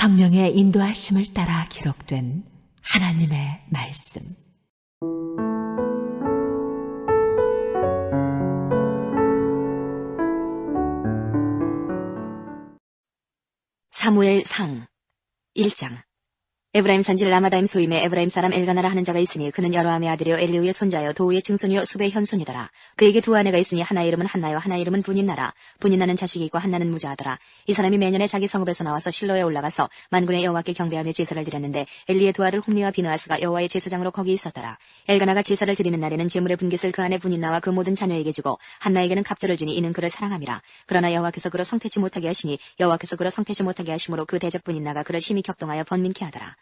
성령의 인도하심을 따라 기록된 하나님의 말씀. 사무엘상 1장. 에브라임 산지 라마다임 소임에 에브라임 사람 엘가나라 하는 자가 있으니 그는 여로함의 아들이요 엘리우의 손자요 도우의 증손이요 수베의 현손이더라. 그에게 두 아내가 있으니 하나의 이름은 한나요 하나의 이름은 분인나라. 분인나는 자식이 있고 한나는 무자하더라. 이 사람이 매년에 자기 성읍에서 나와서 실로에 올라가서 만군의 여호와께 경배하며 제사를 드렸는데 엘리의 두 아들 홈리와 비느하스가 여호와의 제사장으로 거기 있었더라. 엘가나가 제사를 드리는 날에는 제물의 분깃을 그 아내 분인나와 그 모든 자녀에게 주고 한나에게는 갑절을 주니 이는 그를 사랑함이라. 그러나 여호와께서 그를 성태치 못하게 하시니 여호와께서 그를 성태치 못하게 하심으로 그 대적 분인나가 그를 심히 격동하여 번민케 하더라.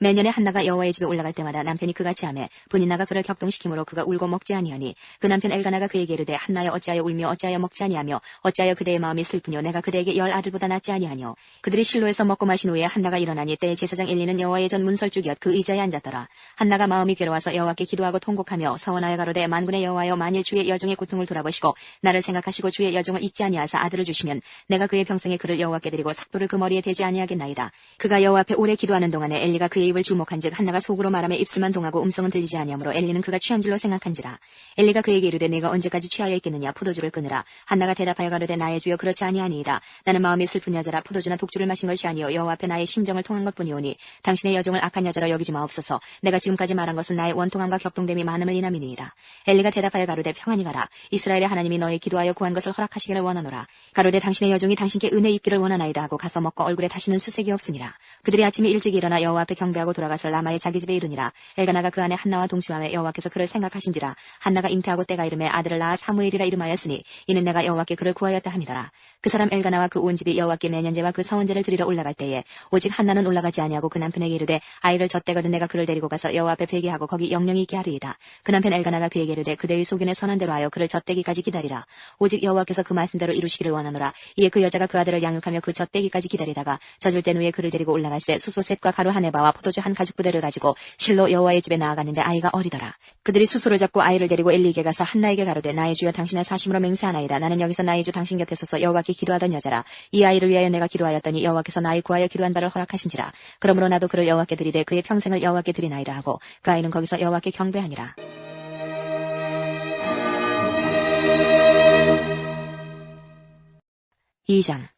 매년에 한나가 여호와의 집에 올라갈 때마다 남편이 그같이 하매 분인나가 그를 격동시키므로 그가 울고 먹지 아니하니 그 남편 엘가나가 그에게 이르되 한나여 어찌하여 울며 어찌하여 먹지 아니하며 어찌하여 그대의 마음이 슬프뇨 내가 그대에게 10 아들보다 낫지 아니하뇨. 그들이 실로에서 먹고 마신 후에 한나가 일어나니 때에 제사장 엘리는 여호와의 전 문설주기엇 그 의자에 앉았더라. 한나가 마음이 괴로워서 여호와께 기도하고 통곡하며 서원하여 가로되 만군의 여호와여 만일 주의 여종의 고통을 돌아보시고 나를 생각하시고 주의 여종을 잊지 아니하사 아들을 주시면 내가 그의 평생에 그를 여호와께 드리고 삭도를 그 머리에 대지 아니하겠나이다. 그가 여호와 앞에 오래 기도하는 동안에 엘리가 그의 입을 주목한즉 한나가 속으로 말하며 입술만 동하고 음성은 들리지 아니하므로 엘리는 그가 취한 줄로 생각한지라. 엘리가 그에게 이르되 내가 언제까지 취하여 있겠느냐 포도주를 끊으라. 한나가 대답하여 가로되 나의 주여 그렇지 아니하니이다. 나는 마음이 슬픈 여자라 포도주나 독주를 마신 것이 아니요 여호와 앞에 나의 심정을 통한 것뿐이오니 당신의 여종을 악한 여자로 여기지 마옵소서. 내가 지금까지 말한 것은 나의 원통함과 격동됨이 많음을 인함이니이다. 엘리가 대답하여 가로되 평안히 가라. 이스라엘의 하나님이 너의 기도하여 구한 것을 허락하시기를 원하노라. 가로되 당신의 여종이 당신께 은혜 입기를 원하나이다 하고 가서 먹고 얼굴에 다시는 수색이 없으니라. 그들이 아침에 일찍 일어나 여호와 앞에 경배하고 돌아가서 라마의 자기 집에 이르니라. 엘가나가 그 아내 한나와 동침하며 여호와께서 그를 생각하신지라. 한나가 잉태하고 때가 이름에 아들을 낳아 사무엘이라 이름하였으니 이는 내가 여호와께 그를 구하였다 함이더라. 그 사람 엘가나와 그 온 집이 여호와께 매년제와 그 서원제를 드리러 올라갈 때에 오직 한나는 올라가지 아니하고 그 남편에게 이르되 아이를 젖대거든 내가 그를 데리고 가서 여호와 앞에 회개하고 거기 영영이 있게 하리이다. 그 남편 엘가나가 그에게 이르되 그대의 속인의 선한 대로 하여 그를 젖대기까지 기다리라. 오직 여호와께서 그 말씀대로 이루시기를 원하노라. 이에 그 여자가 그 아들을 양육하며 그 젖대기까지 기다리다가 젖을 땐 후에 그를 데리고 올라갈새 수소셋과 가루 한 에바와 포도주 한 가죽 부대를 가지고 실로 여호와의 집에 나아갔는데 아이가 어리더라. 그들이 수소를 잡고 아이를 데리고 엘리에게 가서 한나에게 가로되 나의 주여 당신의 사심으로 맹세하나이다. 나는 여기서 나의 주 당신 곁에 서서 여호와께 기도하던 여자라. 이 아이를 위하여 내가 기도하였더니 여호와께서 나의 구하여 기도한 바를 허락하신지라. 그러므로 나도 그를 여호와께 드리되 그의 평생을 여호와께 드리나이다 하고 그 아이는 거기서 여호와께 경배하니라. 2장.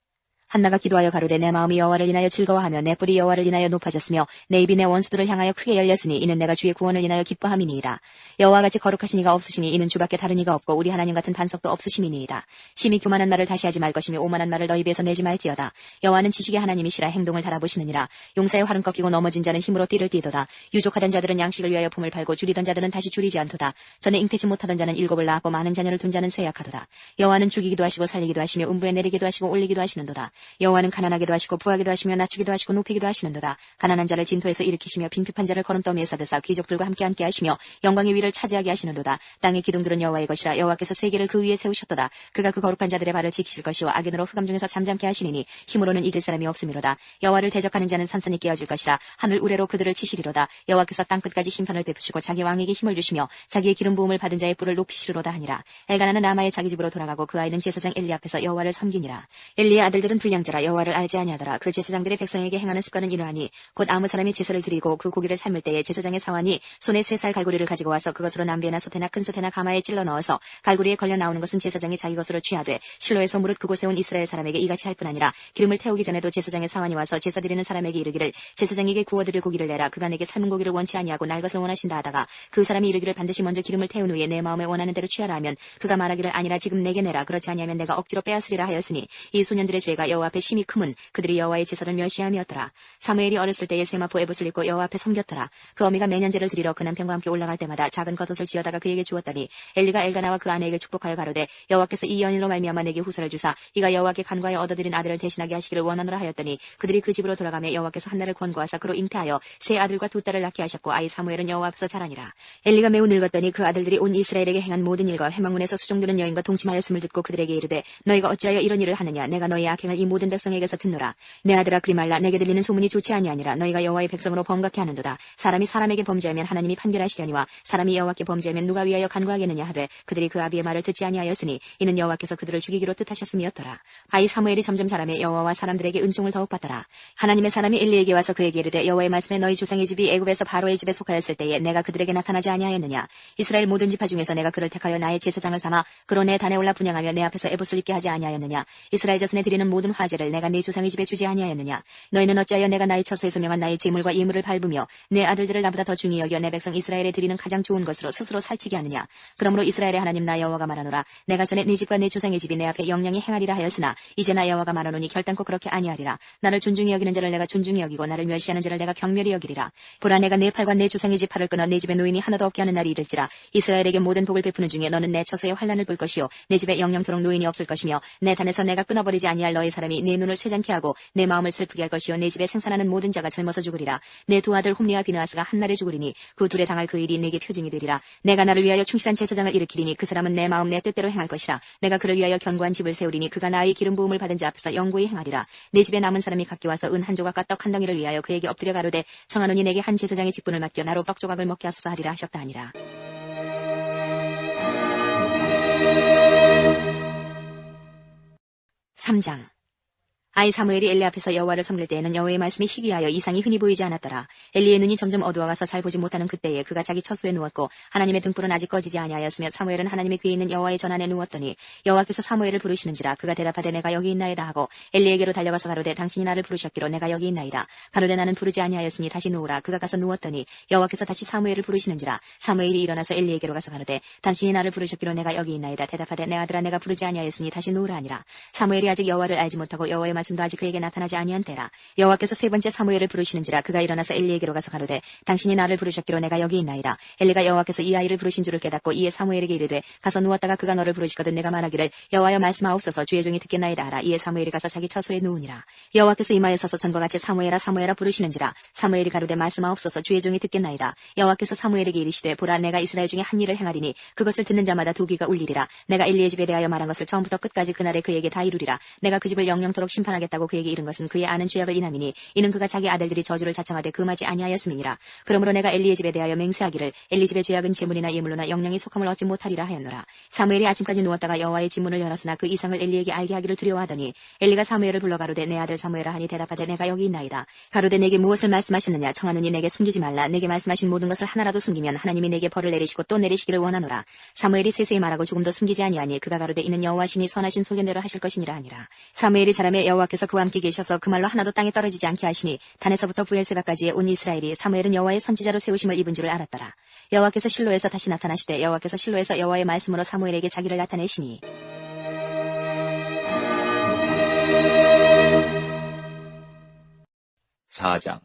한나가 기도하여 가로되 내 마음이 여호와를 인하여 즐거워하며 내 뿔이 여호와를 인하여 높아졌으며 내 입이 내 원수들을 향하여 크게 열렸으니 이는 내가 주의 구원을 인하여 기뻐함이니이다. 여호와 같이 거룩하신 이가 없으시니 이는 주밖에 다른 이가 없고 우리 하나님 같은 반석도 없으심이니이다. 심히 교만한 말을 다시 하지 말 것이며 오만한 말을 너희 입에서 내지 말지어다. 여호와는 지식의 하나님이시라 행동을 달아보시느니라. 용사의 활은 꺾이고 넘어진 자는 힘으로 띠를 띠도다. 유족하던 자들은 양식을 위하여 품을 팔고 줄이던 자들은 다시 줄이지 않도다. 전에 잉태치 못하던 자는 7을 낳았고 많은 자녀를 둔 자는 쇠약하도다. 여호와는 죽이기도 하시고 살리기도 하시며 음부에 내리기도 하시고 올리기도 하시는도다. 여호와는 가난하게도 하시고 부하게도 하시며 낮추기도 하시고 높이기도 하시는도다. 가난한 자를 진토에서 일으키시며 빈핍한 자를 거름더미에서 드사 귀족들과 함께 앉게 하시며 영광의 위를 차지하게 하시는도다. 땅의 기둥들은 여호와의 것이라. 여호와께서 세계를 그 위에 세우셨도다. 그가 그 거룩한 자들의 발을 지키실 것이요 악인으로 흑암 중에서 잠잠케 하시니니 힘으로는 이길 사람이 없음이로다. 여호와를 대적하는 자는 산산이 깨어질 것이라. 하늘 우레로 그들을 치시리로다. 여호와께서 땅끝까지 심판을 베푸시고 자기 왕에게 힘을 주시며 자기의 기름 부음을 받은 자의 뿔을 높이시리로다 하니라. 엘가나는 라마의 자기 집으로 돌아가고 그 아이는 제사장 엘리 앞에서 여호와를 섬기니라. 엘리의 아들들은 불량자라. 여호와를 알지 아니하더라. 그 제사장들의 백성에게 행하는 습관은 이러하니 곧 아무 사람이 제사를 드리고 그 고기를 삶을 때에 제사장의 사환이 손에 3살 갈고리를 가지고 와서 그것으로 남배나 소태나 큰 소태나 가마에 찔러 넣어서 갈고리에 걸려 나오는 것은 제사장이 자기 것으로 취하되 실로에서 무릇 그곳에 온 이스라엘 사람에게 이같이 할 뿐 아니라 기름을 태우기 전에도 제사장의 사환이 와서 제사 드리는 사람에게 이르기를 제사장에게 구워드릴 고기를 내라. 그가 내게 삶은 고기를 원치 아니하고 날 것을 원하신다 하다가 그 사람이 이르기를 반드시 먼저 기름을 태운 후에 내 마음에 원하는 대로 취하라 하면 그가 말하기를 아니라 지금 내게 내라. 그렇지 아니하면 내가 억지로 빼앗으리라 하였으니 이 소년들의 죄가 여호와 앞에 심히 크문 그들이 여호와의 제사를 멸시함이었더라. 사무엘이 어렸을 때에 세마포 에봇을 입고 여호와 앞에 섬겼더라. 그 어미가 매년제를 드리러 그 남편과 함께 올라갈 때마다 작은 겉옷을 지어다가 그에게 주었더니 엘리가 엘가나와 그 아내에게 축복하여 가로되 여호와께서 이 여인으로 말미암아 내게 후사를 주사 이가 여호와께 간과하여 얻어들인 아들을 대신하게 하시기를 원하노라 하였더니 그들이 그 집으로 돌아가며 여호와께서 한나를 권고하사 그로 잉태하여 3 아들과 2 딸을 낳게 하셨고 아이 사무엘은 여호와 앞에서 자라니라. 엘리가 매우 늙었더니 그 아들들이 온 이스라엘에게 행한 모든 일과 회막문에서 수종드는 여인과 동침하였음을 듣고 그들에게 이르되 너희가 어찌하여 이런 일을 하느냐. 내가 너희의 악행을 이 모든 백성에게서 듣노라. 내 아들아 그리 말라. 내게 들리는 소문이 좋지 아니하니라. 너희가 여호와의 백성으로 범각케 하는도다. 사람이 사람에게 범죄하면 하나님이 판결하시려니와 사람이 여호와께 범죄하면 누가 위하여 간구하겠느냐 하되 그들이 그 아비의 말을 듣지 아니하였으니 이는 여호와께서 그들을 죽이기로 뜻하셨음이었더라. 아이 사무엘이 점점 자라매 여호와와 사람들에게 은총을 더욱 받더라. 하나님의 사람이 엘리에게 와서 그에게 이르되 여호와의 말씀에 너희 조상의 집이 애굽에서 바로의 집에 속하였을 때에 내가 그들에게 나타나지 아니하였느냐. 이스라엘 모든 지파 중에서 내가 그를 택하여 나의 제사장을 삼아 그로 내 단에 올라 분향하며 내 앞에서 에봇을 입게 하지 아니하였느냐. 이스라엘 자손에 드리는 모든 화제를 내가 네 조상의 집에 주지 아니하였느냐. 너희는 어찌하여 내가 나의 처소에서 명한 나의 제물과 예물을 밟으며 내 아들들을 나보다 더 중히 여겨 내 백성 이스라엘에 드리는 가장 좋은 것으로 스스로 살찌게 하느냐. 그러므로 이스라엘의 하나님 나 여호와가 말하노라. 내가 전에 네 집과 내 조상의 집이 내 앞에 영영히 행하리라 하였으나 이제 나 여호와가 말하노니 결단코 그렇게 아니하리라. 나를 존중히 여기는 자를 내가 존중히 여기고 나를 멸시하는 자를 내가 경멸히 여기리라. 보라 내가 내 팔과 내 조상의 집 팔을 끊어 내 집에 노인이 하나도 없게 하는 날이 이를지라. 이스라엘에게 모든 복을 베푸는 중에 너는 내 처소에 환난을 볼 것이요 내 집에 영영토록 노인이 없을 것이며 내 단에서 내가 끊어버리지 아니할 너희 사람이 내 눈을 쇠잔케 하고 내 마음을 슬프게 할 것이요 내 집에 생산하는 모든 자가 젊어서 죽으리라. 내 두 아들 홈리와 비느하스가 한날에 죽으리니 그 둘에 당할 그 일이 내게 표징이 되리라. 내가 나를 위하여 충실한 제사장을 일으키리니 그 사람은 내 마음 내 뜻대로 행할 것이라. 내가 그를 위하여 견고한 집을 세우리니 그가 나의 기름 부음을 받은 자 앞에서 영구히 행하리라. 내 집에 남은 사람이 각기 와서 은 한 조각과 떡 한 덩이를 위하여 그에게 엎드려 가로되 청하노니 내게 한 제사장의 직분을 맡겨 나로 떡 조각을 먹게 하소서 하리라 하셨다 하니라. 3장 아이 사무엘이 엘리 앞에서 여호와를 섬길 때에는 여호와의 말씀이 희귀하여 이상이 흔히 보이지 않았더라. 엘리의 눈이 점점 어두워가서 잘 보지 못하는 그때에 그가 자기 처소에 누웠고 하나님의 등불은 아직 꺼지지 아니하였으며 사무엘은 하나님의 귀에 있는 여호와의 전안에 누웠더니 여호와께서 사무엘을 부르시는지라. 그가 대답하되 내가 여기 있나이다 하고 엘리에게로 달려가서 가로되 당신이 나를 부르셨기로 내가 여기 있나이다. 가로되 나는 부르지 아니하였으니 다시 누우라. 그가 가서 누웠더니 여호와께서 다시 사무엘을 부르시는지라. 사무엘이 일어나서 엘리에게로 가서 가로되 당신이 나를 부르셨기로 내가 여기 있나이다. 대답하되 내 아들아 내가 부르지 아니하였으니 다시 누우라 하니라. 사무엘이 아직 여호와를 알지 못하고 여호와의 말씀도 아직 그에게 나타나지 아니한 때라. 여호와께서 세 번째 사무엘을 부르시는지라. 그가 일어나서 엘리에게로 가서 가로되 당신이 나를 부르셨기로 내가 여기 있나이다. 엘리가 여호와께서 이 아이를 부르신 줄을 깨닫고 이에 사무엘에게 이르되 가서 누웠다가 그가 너를 부르시거든 내가 말하기를 여호와여 말씀하옵소서 주의 종이 듣겠나이다 하라. 이에 사무엘이 가서 자기 처소에 누우니라. 여호와께서 이마에 서서 전과 같이 사무엘아 사무엘아 부르시는지라. 사무엘이 가로되 말씀하옵소서 주의 종이 듣겠나이다. 여호와께서 사무엘에게 이르시되 보라 내가 이스라엘 중에 한 일을 행하리니 그것을 듣는 자마다 두 귀가 울리리라. 내가 엘리의 집에 대하여 말한 것을 처음부터 끝까지 그날에 그에게 다 이루리라. 내가 그 집을 영영토록 심판하겠다고 그에게 이른 것은 그의 아는 죄악을 인함이니 이는 그가 자기 아들들이 저주를 자청하되 금하지 아니하였음이니라. 그러므로 내가 엘리의 집에 대하여 맹세하기를 엘리 집의 죄악은 제물이나 예물로나 영영이 속함을 얻지 못하리라 하였노라. 사무엘이 아침까지 누웠다가 여호와의 집문을 열었으나 그 이상을 엘리에게 알게 하기를 두려워하더니 엘리가 사무엘을 불러 가로되 내 아들 사무엘아 하니 대답하되 내가 여기 있나이다. 가로되 내게 무엇을 말씀하셨느냐. 청하노니 내게 숨기지 말라. 내게 말씀하신 모든 것을 하나라도 숨기면 하나님이 내게 벌을 내리시고 또 내리시기를 원하노라. 사무엘이 세세히 말하고 조금도 숨기지 아니하니 그가 가로되 이는 여호와시니 선하신 소견대로 하실 것이니라 하니라. 사무엘이 자라매 여호와께서 그와 함께 계셔서 그 말로 하나도 땅에 떨어지지 않게 하시니 단에서부터 부엘세바까지의 온 이스라엘이 사무엘은 여호와의 선지자로 세우심을 입은 줄을 알았더라. 여호와께서 실로에서 다시 나타나시되 여호와께서 실로에서 여호와의 말씀으로 사무엘에게 자기를 나타내시니 4장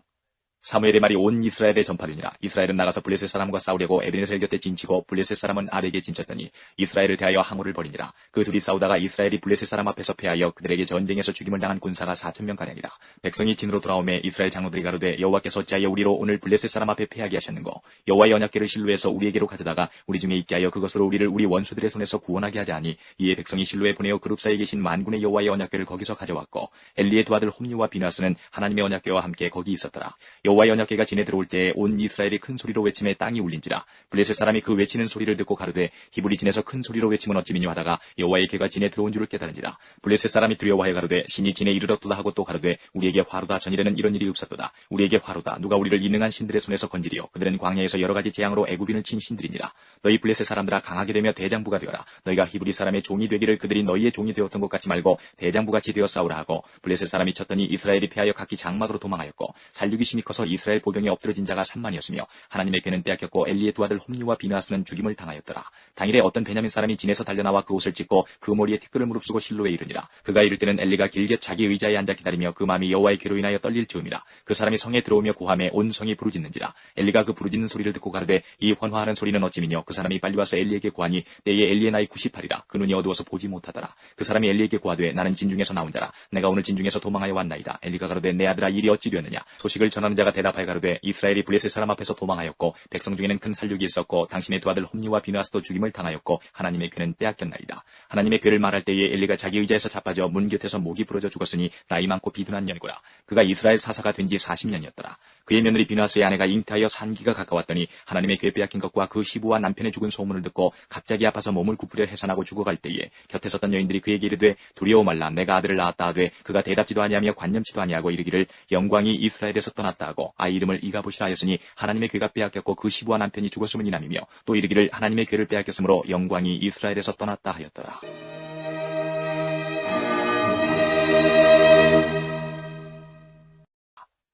사무엘의 말이 온 이스라엘에 전파되니라. 이스라엘은 나가서 블레셋 사람과 싸우려고 에베네셀 곁에 진치고 블레셋 사람은 아벡에 진쳤더니 이스라엘을 대하여 항우를 벌이니라. 그 둘이 싸우다가 이스라엘이 블레셋 사람 앞에서 패하여 그들에게 전쟁에서 죽임을 당한 군사가 4,000명가량이라. 백성이 진으로 돌아오매 이스라엘 장로들이 가로되 여호와께서 어찌하여 우리로 오늘 블레셋 사람 앞에 패하게 하셨는고. 여호와의 언약궤를 실로에서 우리에게로 가져다가 우리 중에 있게 하여 그것으로 우리를 우리 원수들의 손에서 구원하게 하자 하니 이에 백성이 실로에 보내어 그룹 사이에 계신 만군의 여호와의 언약궤를 거기서 가져왔고 엘리의 두 아들 홈리와 비느하스는 하나님의 언약궤와 함께 거기 있었더라. 여호와의 언약궤가 진에 들어올 때에 온 이스라엘이 큰 소리로 외침에 땅이 울린지라. 블레셋 사람이 그 외치는 소리를 듣고 가로되 히브리 진에서 큰 소리로 외치면 어찌미뇨 하다가 여호와의 궤가 진에 들어온 줄을 깨달은지라. 블레셋 사람이 두려워하여 가로되 신이 진에 이르렀도다 하고 또 가로되 우리에게 화로다. 전일에는 이런 일이 없었도다. 우리에게 화로다. 누가 우리를 이 능한 신들의 손에서 건지리요. 그들은 광야에서 여러 가지 재앙으로 애굽인을 친 신들이니라. 너희 블레셋 사람들아 강하게 되며 대장부가 되어라. 너희가 히브리 사람의 종이 되기를 그들이 너희의 종이 되었던 것 같이 말고 대장부같이 되어 싸우라 하고 블레셋 사람이 쳤더니 이스라엘이 패하여 각기 장막으로 도망하였고 살육이 심히 커서 이스라엘 보병에 엎드러진 자가 3만이었으며 하나님의 궤는 빼앗겼고 엘리의 두 아들 홈리와 비느하스는 죽임을 당하였더라. 당일에 어떤 베냐민 사람이 진에서 달려나와 그 옷을 찢고 그 머리에 티끌을 무릅쓰고 실로에 이르니라. 그가 이를 때는 엘리가 길게 자기 의자에 앉아 기다리며 그 마음이 여호와의 궤로 인하여 떨릴 즈음이라. 그 사람이 성에 들어오며 고함에 온 성이 부르짖는지라. 엘리가 그 부르짖는 소리를 듣고 가로되 이 환화하는 소리는 어찌미뇨. 그 사람이 빨리 와서 엘리에게 고하니 때에 엘리의 나이 98이라. 그 눈이 어두워서 보지 못하더라. 그 사람이 엘리에게 고하되 나는 진중에서 나온 자라. 내가 오늘 진중에서 도망하여 왔나이다. 엘리가 가로되 내 아들아 일이 어찌 되었느냐. 소식을 전하는 자가 사우다가 대답하여 가로되 이스라엘이 블레셋 사람 앞에서 도망하였고 백성 중에는 큰 살육이 있었고 당신의 두 아들 홈리와 비누아스도 죽임을 당하였고 하나님의 괴는 빼앗겼나이다. 하나님의 괴를 말할 때에 엘리가 자기 의자에서 자빠져 문 곁에서 목이 부러져 죽었으니 나이 많고 비둔한 년이구나. 그가 이스라엘 사사가 된 지 40년이었더라. 그의 며느리 비누아스의 아내가 잉태하여 산기가 가까웠더니 하나님의 괴 빼앗긴 것과 그 시부와 남편의 죽은 소문을 듣고 갑자기 아파서 몸을 굽으려 해산하고 죽어갈 때에 곁에 섰던 여인들이 그에게 이르되 두려워 말라 내가 아들을 낳았다 하되 그가 대답지도 아니하며 관념치도 아니하고 이르기를 영광이 이스라엘에서 떠났다 하고 아이 이름을 이가봇이라 하였으니 하나님의 괴가 빼앗겼고 그 시부와 남편이 죽었음이니라며 또 이르기를 하나님의 괴를 빼앗겼으므로 영광이 이스라엘에서 떠났다 하였더라.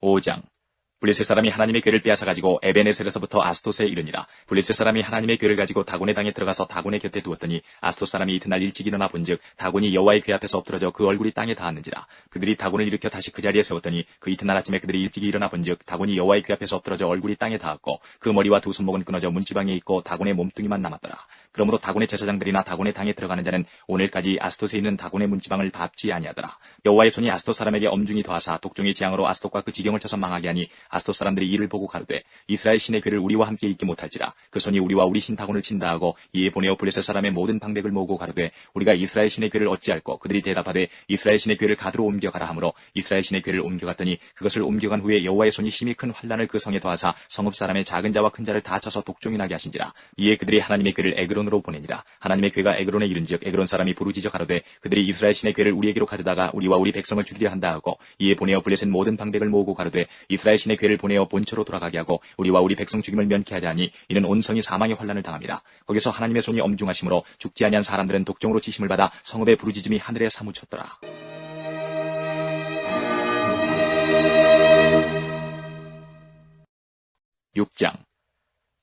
5장 블레셋 사람이 하나님의 괴를 빼앗아 가지고 에베네셀에서부터 아스토스에 이르니라. 블레셋 사람이 하나님의 괴를 가지고 다곤의 당에 들어가서 다곤의 곁에 두었더니 아스토스 사람이 이튿날 일찍 일어나 본즉 다곤이 여호와의 괴 앞에서 엎드러져 그 얼굴이 땅에 닿았는지라. 그들이 다곤을 일으켜 다시 그 자리에 세웠더니 그 이튿날 아침에 그들이 일찍 일어나 본즉 다곤이 여호와의 괴 앞에서 엎드러져 얼굴이 땅에 닿았고 그 머리와 두 손목은 끊어져 문지방에 있고 다곤의 몸뚱이만 남았더라. 그러므로 다곤의 제사장들이나 다곤의 당에 들어가는 자는 오늘까지 아스토스에 있는 다곤의 문지방을 밟지 아니하더라. 여호와의 손이 아스토스 사람에게 엄중히 더하사 독종의 재앙으로 아스토스과 그 지경을 쳐서 망하게 하니 아스토스 사람들이 이를 보고 가로되 이스라엘 신의 괴를 우리와 함께 있게 못할지라. 그 손이 우리와 우리 신 다곤을 친다 하고 이에 보내어 블레셋 사람의 모든 방백을 모으고 가로되 우리가 이스라엘 신의 괴를 어찌할꼬. 그들이 대답하되 이스라엘 신의 괴를 가드로 옮겨가라 하므로 이스라엘 신의 괴를 옮겨갔더니 그것을 옮겨간 후에 여호와의 손이 심히 큰 환란을 그 성에 더하사 성읍 사람의 작은 자와 큰 자를 다 쳐서 독종이 나게 하신지라. 이에 그들이 하나님의 괴를 에그론으로 보내니라. 하나님의 괴가 에그론에 이른즉 에그론 사람이 부르짖어 가로되 그들이 이스라엘 신의 괴를 우리에게로 가져다가 우리와 우리 백성을 죽이려 한다 하고 이에 보내어 블레셋 모든 방백을 모으고 가로되 이스라엘 신의 괴를 보내어 본처로 돌아가게 하고 우리와 우리 백성 죽임을 면케하자 하니 이는 온 성이 사망의 환란을 당함이라. 거기서 하나님의 손이 엄중하심으로 죽지 아니한 사람들은 독종으로 치심을 받아 성읍의 부르짖음이 하늘에 사무쳤더라. 6장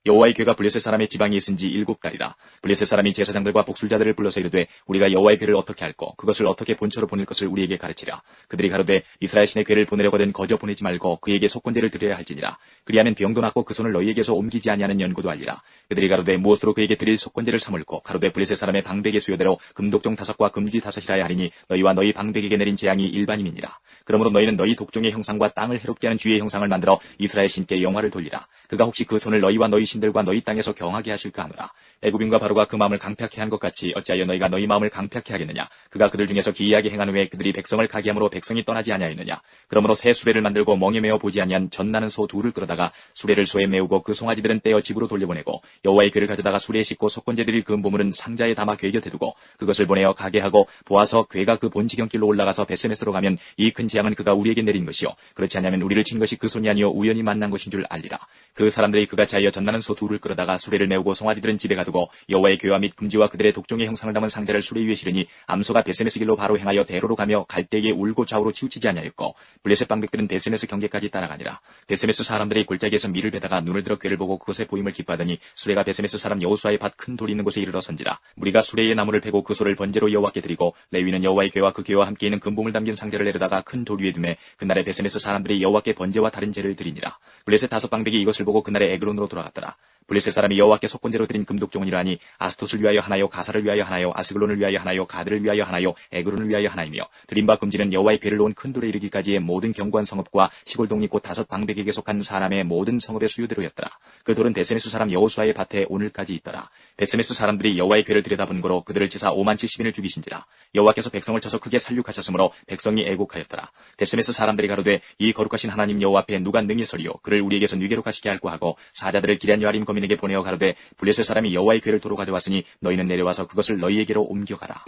여호와의 괴가 블레셋 사람의 지방에 있은 지 7달이라. 블레셋 사람이 제사장들과 복술자들을 불러서 이르되 우리가 여호와의 괴를 어떻게 할꼬. 그것을 어떻게 본처로 보낼 것을 우리에게 가르치라. 그들이 가로되 이스라엘 신의 괴를 보내려거든 거저 보내지 말고 그에게 속건제를 드려야 할지니라. 그리하면 병도 낫고 그 손을 너희에게서 옮기지 아니하는 연고도 알리라. 그들이 가로되 무엇으로 그에게 드릴 속건제를 삼을꼬. 가로되 블레셋 사람의 방백의 수요대로 금독종 5과 금지 5이라야 하리니 너희와 너희 방백에게 내린 재앙이 일반임이니라. 그러므로 너희는 너희 독종의 형상과 땅을 해롭게 하는 주의 형상을 만들어 이스라엘 신께 영화를 돌리라. 그가 혹시 그 손을 너희와 너희 신들과 너희 땅에서 경하게 하실까 하노라. 애굽인과 바로가 그 마음을 강팍케 한 것 같이 어찌하여 너희가 너희 마음을 강팍케 하겠느냐. 그가 그들 중에서 기이하게 행한 후에 그들이 백성을 가게 함으로 백성이 떠나지 아니하였느냐. 그러므로 새 수레를 만들고 멍에 메어 보지 아니한 젖나는 소 2를 끌어다가 수레를 소에 메우고 그 송아지들은 떼어 집으로 돌려보내고 여호와의 괴를 가져다가 수레에 싣고 속건제 드릴 그 보물은 상자에 담아 괴 곁에 두고 그것을 보내어 가게 하고 보아서 괴가 그 본 지경길로 올라가서 베세메스로 가면 이 큰 재앙은 그가 우리에게 내린 것이요 그렇지 않으면 우리를 친 것이 그 손이 아니요 우연히 만난 것인 줄 알리라. 그 사람들이 그가 자이어 젖나는 소 2를 끌어다가 수레를 메우고 송아지들은 집에 가두고 여호와의 괴와 및 금지와 그들의 독종의 형상을 담은 상자를 수레 위에 실으니 암소가 베세메스 길로 바로 행하여 대로로 가며 갈대에게 울고 좌우로 치우치지 아니하였고 블레셋 방백들은 베세메스 경계까지 따라가니라. 베세메스 사람들이 골짜기에서 밀을 베다가 눈을 들어 괴를 보고 그것의 보임을 기뻐하더니 수레가 베세메스 사람 여호수아의 밭 큰 돌이 있는 곳에 이르러 선지라. 우리가 수레의 나무를 베고 그 소를 번제로 여호와께 드리고 레위는 여호와의 괴와 그 괴와 함께 있는 금봉을 담긴 상자를 내려다가 큰 돌 위에 두매 그날에 베세메스 사람들이 여호와께 번제와 다른 제를 드리니라. 블레셋 5방백이 이것을 보고 그날에 에그론으로 돌아갔더라. 블레셋 사람이 여호와께 속건제로 드린 금독종이라 하니 아스토스를 위하여 하나요 가사를 위하여 하나요 아스글론을 위하여 하나요 가드를 위하여 하나요 에그론을 위하여 하나이며 드린 바 금지는 여호와의 괴를 놓은 큰 돌에 이르기까지의 모든 견고한 성읍과 시골 동리 곧 5방백에게 속한 사람의 모든 성읍의 수요대로였더라. 그 돌은 베세메스 사람 여호수아의 밭에 오늘까지 있더라. 베세메스 사람들이 여호와의 괴를 들여다본 거로 그들을 치사 5만 70인을 죽이신지라. 여호와께서 백성을 쳐서 크게 살육하셨으므로 백성이 애곡하였더라. 베세메스 사람들이 가로되 이 거룩하신 하나님 여호와 앞에 누가 능히 서리요 그를 우리에게서 누게로 가시게 할고 하고 사자들을 기럇 여아림 거민에게 보내어 가로되 블레셋 사람이 여호와의 괴를 도로 가져왔으니 너희는 내려와서 그것을 너희에게로 옮겨가라.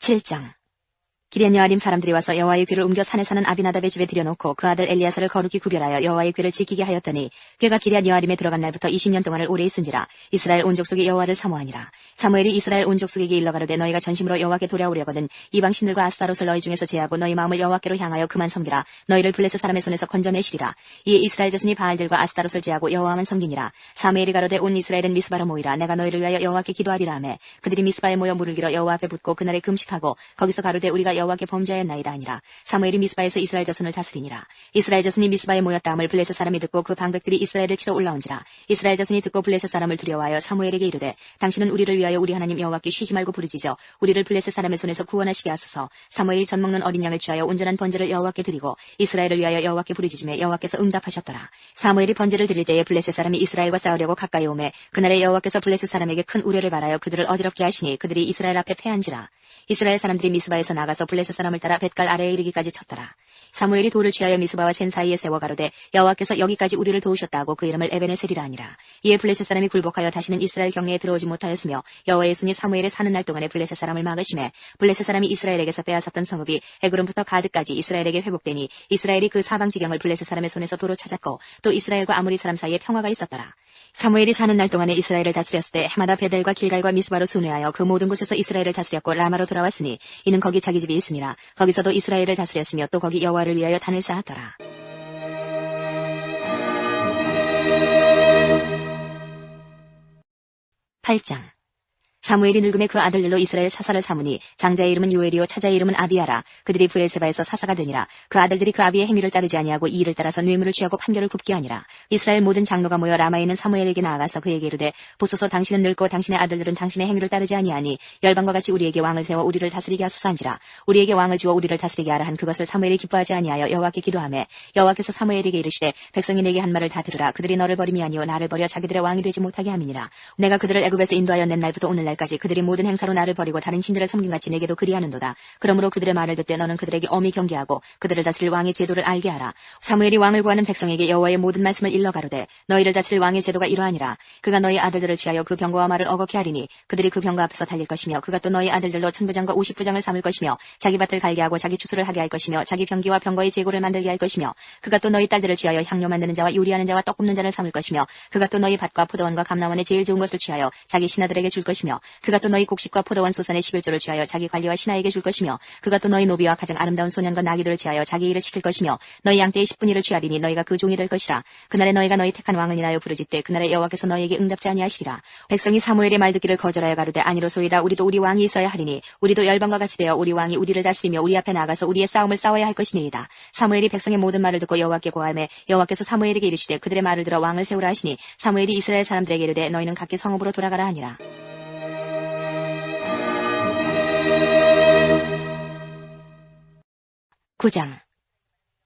7장 기럇 여아림 사람들이 와서 여호와의 괴를 옮겨 산에 사는 아비나답의 집에 들여놓고 그 아들 엘리야사를 거룩히 구별하여 여호와의 괴를 지키게 하였더니 괴가 기럇 여아림에 들어간 날부터 20년 동안을 오래 있은지라. 이스라엘 온 족속이 여호와를 사모하니라. 사무엘이 이스라엘 온 족속에게 일러 가로되 너희가 전심으로 여호와께 돌아오려거든 이방 신들과 아스타롯을 너희 중에서 제하고 너희 마음을 여호와께로 향하여 그만 섬기라. 너희를 블레셋 사람의 손에서 건져내시리라. 이에 이스라엘 자손이 바알들과 아스타롯을 제하고 여호와만 섬기니라. 사무엘이 가로되 온 이스라엘은 미스바로 모이라. 내가 너희를 위하여 여호와께 기도하리라 하매 그들이 미스바에 모여 물을 길어 여호와 앞에 붙고 그날에 금식하고 거기서 가로되 우리가 내가 여호와께 범죄하였나이다 하니라. 사무엘이 미스바에서 이스라엘 자손을 다스리니라. 이스라엘 자손이 미스바에 모였다 함을 블레셋 사람이 듣고 그 방백들이 이스라엘을 치러 올라온지라. 이스라엘 자손이 듣고 블레셋 사람을 두려워하여 사무엘에게 이르되 당신은 우리를 위하여 우리 하나님 여호와께 쉬지 말고 부르짖어 우리를 블레셋 사람의 손에서 구원하시게 하소서. 사무엘이 젖 먹는 어린 양을 취하여 온전한 번제를 여호와께 드리고 이스라엘을 위하여 여호와께 부르짖음에 여호와께서 응답하셨더라. 사무엘이 번제를 드릴 때에 블레셋 사람이 이스라엘과 싸우려고 가까이 오매 그날에 여호와께서 블레셋 사람에게 큰 우려를 바라여 그들을 어지럽게 하시니 그들이 이스라엘 앞에 패한지라. 이스라엘 사람들이 미스바에서 나가서 블레셋 사람을 따라 벳갈 아래에 이르기까지 쳤더라. 사무엘이 돌을 취하여 미스바와 센 사이에 세워 가로되 여호와께서 여기까지 우리를 도우셨다 하고 그 이름을 에베네셀이라 하니라. 이에 블레셋 사람이 굴복하여 다시는 이스라엘 경내에 들어오지 못하였으며 여호와의 손이 사무엘의 사는 날 동안에 블레셋 사람을 막으심에 블레셋 사람이 이스라엘에게서 빼앗았던 성읍이 에그론부터 가드까지 이스라엘에게 회복되니 이스라엘이 그 사방 지경을 블레셋 사람의 손에서 도로 찾았고 또 이스라엘과 아모리 사람 사이에 평화가 있었더라. 사무엘이 사는 날 동안에 이스라엘을 다스렸을 때 해마다 베델과 길갈과 미스바로 순회하여 그 모든 곳에서 이스라엘을 다스렸고 라마로 돌아왔으니 이는 거기 자기 집이 있음이라. 거기서도 이스라엘을 다스렸으며 또 거기 여호와를 위하여 단을 쌓았더라. 8장. 사무엘이 늙음에 그 아들들로 이스라엘 사사를 삼으니 장자의 이름은 요엘이요 차자의 이름은 아비야라. 그들이 브엘세바에서 사사가 되니라. 그 아들들이 그 아비의 행위를 따르지 아니하고 이 일을 따라서 뇌물을 취하고 판결을 굽게 하니라. 이스라엘 모든 장로가 모여 라마에 있는 사무엘에게 나아가서 그에게 이르되 보소서 당신은 늙고 당신의 아들들은 당신의 행위를 따르지 아니하니 열방과 같이 우리에게 왕을 세워 우리를 다스리게 하소서 한지라. 우리에게 왕을 주어 우리를 다스리게 하라 한 그것을 사무엘이 기뻐하지 아니하여 여호와께 기도하매 여호와께서 사무엘에게 이르시되 백성이 내게 한 말을 다 들으라. 그들이 너를 버림이 아니오 나를 버려 자기들의 왕이 되지 못하게 함이니라. 내가 그들을 애굽에서 인도하여 낸 날부터 오늘날까지 그들이 모든 행사로 나를 버리고 다른 신들을 섬긴같이 내게도 그리하는도다. 그러므로 그들의 말을 듣되 너는 그들에게 엄히 경계하고 그들을 다스릴 왕의 제도를 알게 하라. 사무엘이 왕을 구하는 백성에게 여호와의 모든 말씀을 일러 가로되 너희를 다스릴 왕의 제도가 이러하니라. 그가 너희 아들들을 취하여 그 병거와 말을 어겁게 하리니 그들이 그 병거 앞에서 달릴 것이며 그가 또 너희 아들들로 1000부장과 50부장을 삼을 것이며 자기 밭을 갈게 하고 자기 추수를 하게 할 것이며 자기 병기와 병거의 재고를 만들게 할 것이며 그가 또 너희 딸들을 취하여 향료 만드는 자와 요리하는 자와 떡 굽는 자를 삼을 것이며 그가 또 너희 밭과 포도원과 감람원의 제일 좋은 것을 취하여 자기 신하들에게 줄 것이며 그가 또 너희 곡식과 포도원 소산의 11조를 취하여 자기 관리와 신하에게 줄 것이며 그가 또 너희 노비와 가장 아름다운 소년과 나귀들을 취하여 자기 일을 시킬 것이며 너희 양떼의 10분의 1을 취하리니 너희가 그 종이 될 것이라. 그날에 너희가 너희 택한 왕을 인하여 부르짖되 그날에 여호와께서 너희에게 응답지 아니하시리라. 백성이 사무엘의 말 듣기를 거절하여 가로되 아니로소이다. 우리도 우리 왕이 있어야 하리니 우리도 열방과 같이 되어 우리 왕이 우리를 다스리며 우리 앞에 나가서 우리의 싸움을 싸워야 할 것이니이다. 사무엘이 백성의 모든 말을 듣고 여호와께 고하매 여호와께서 사무엘에게 이르시되 그들의 말을 들어 왕을 세우라 하시니 사무엘이 이스라엘 사람들에게 이르되 너희는 각기 성읍으로 돌아가라 하니라. 9장.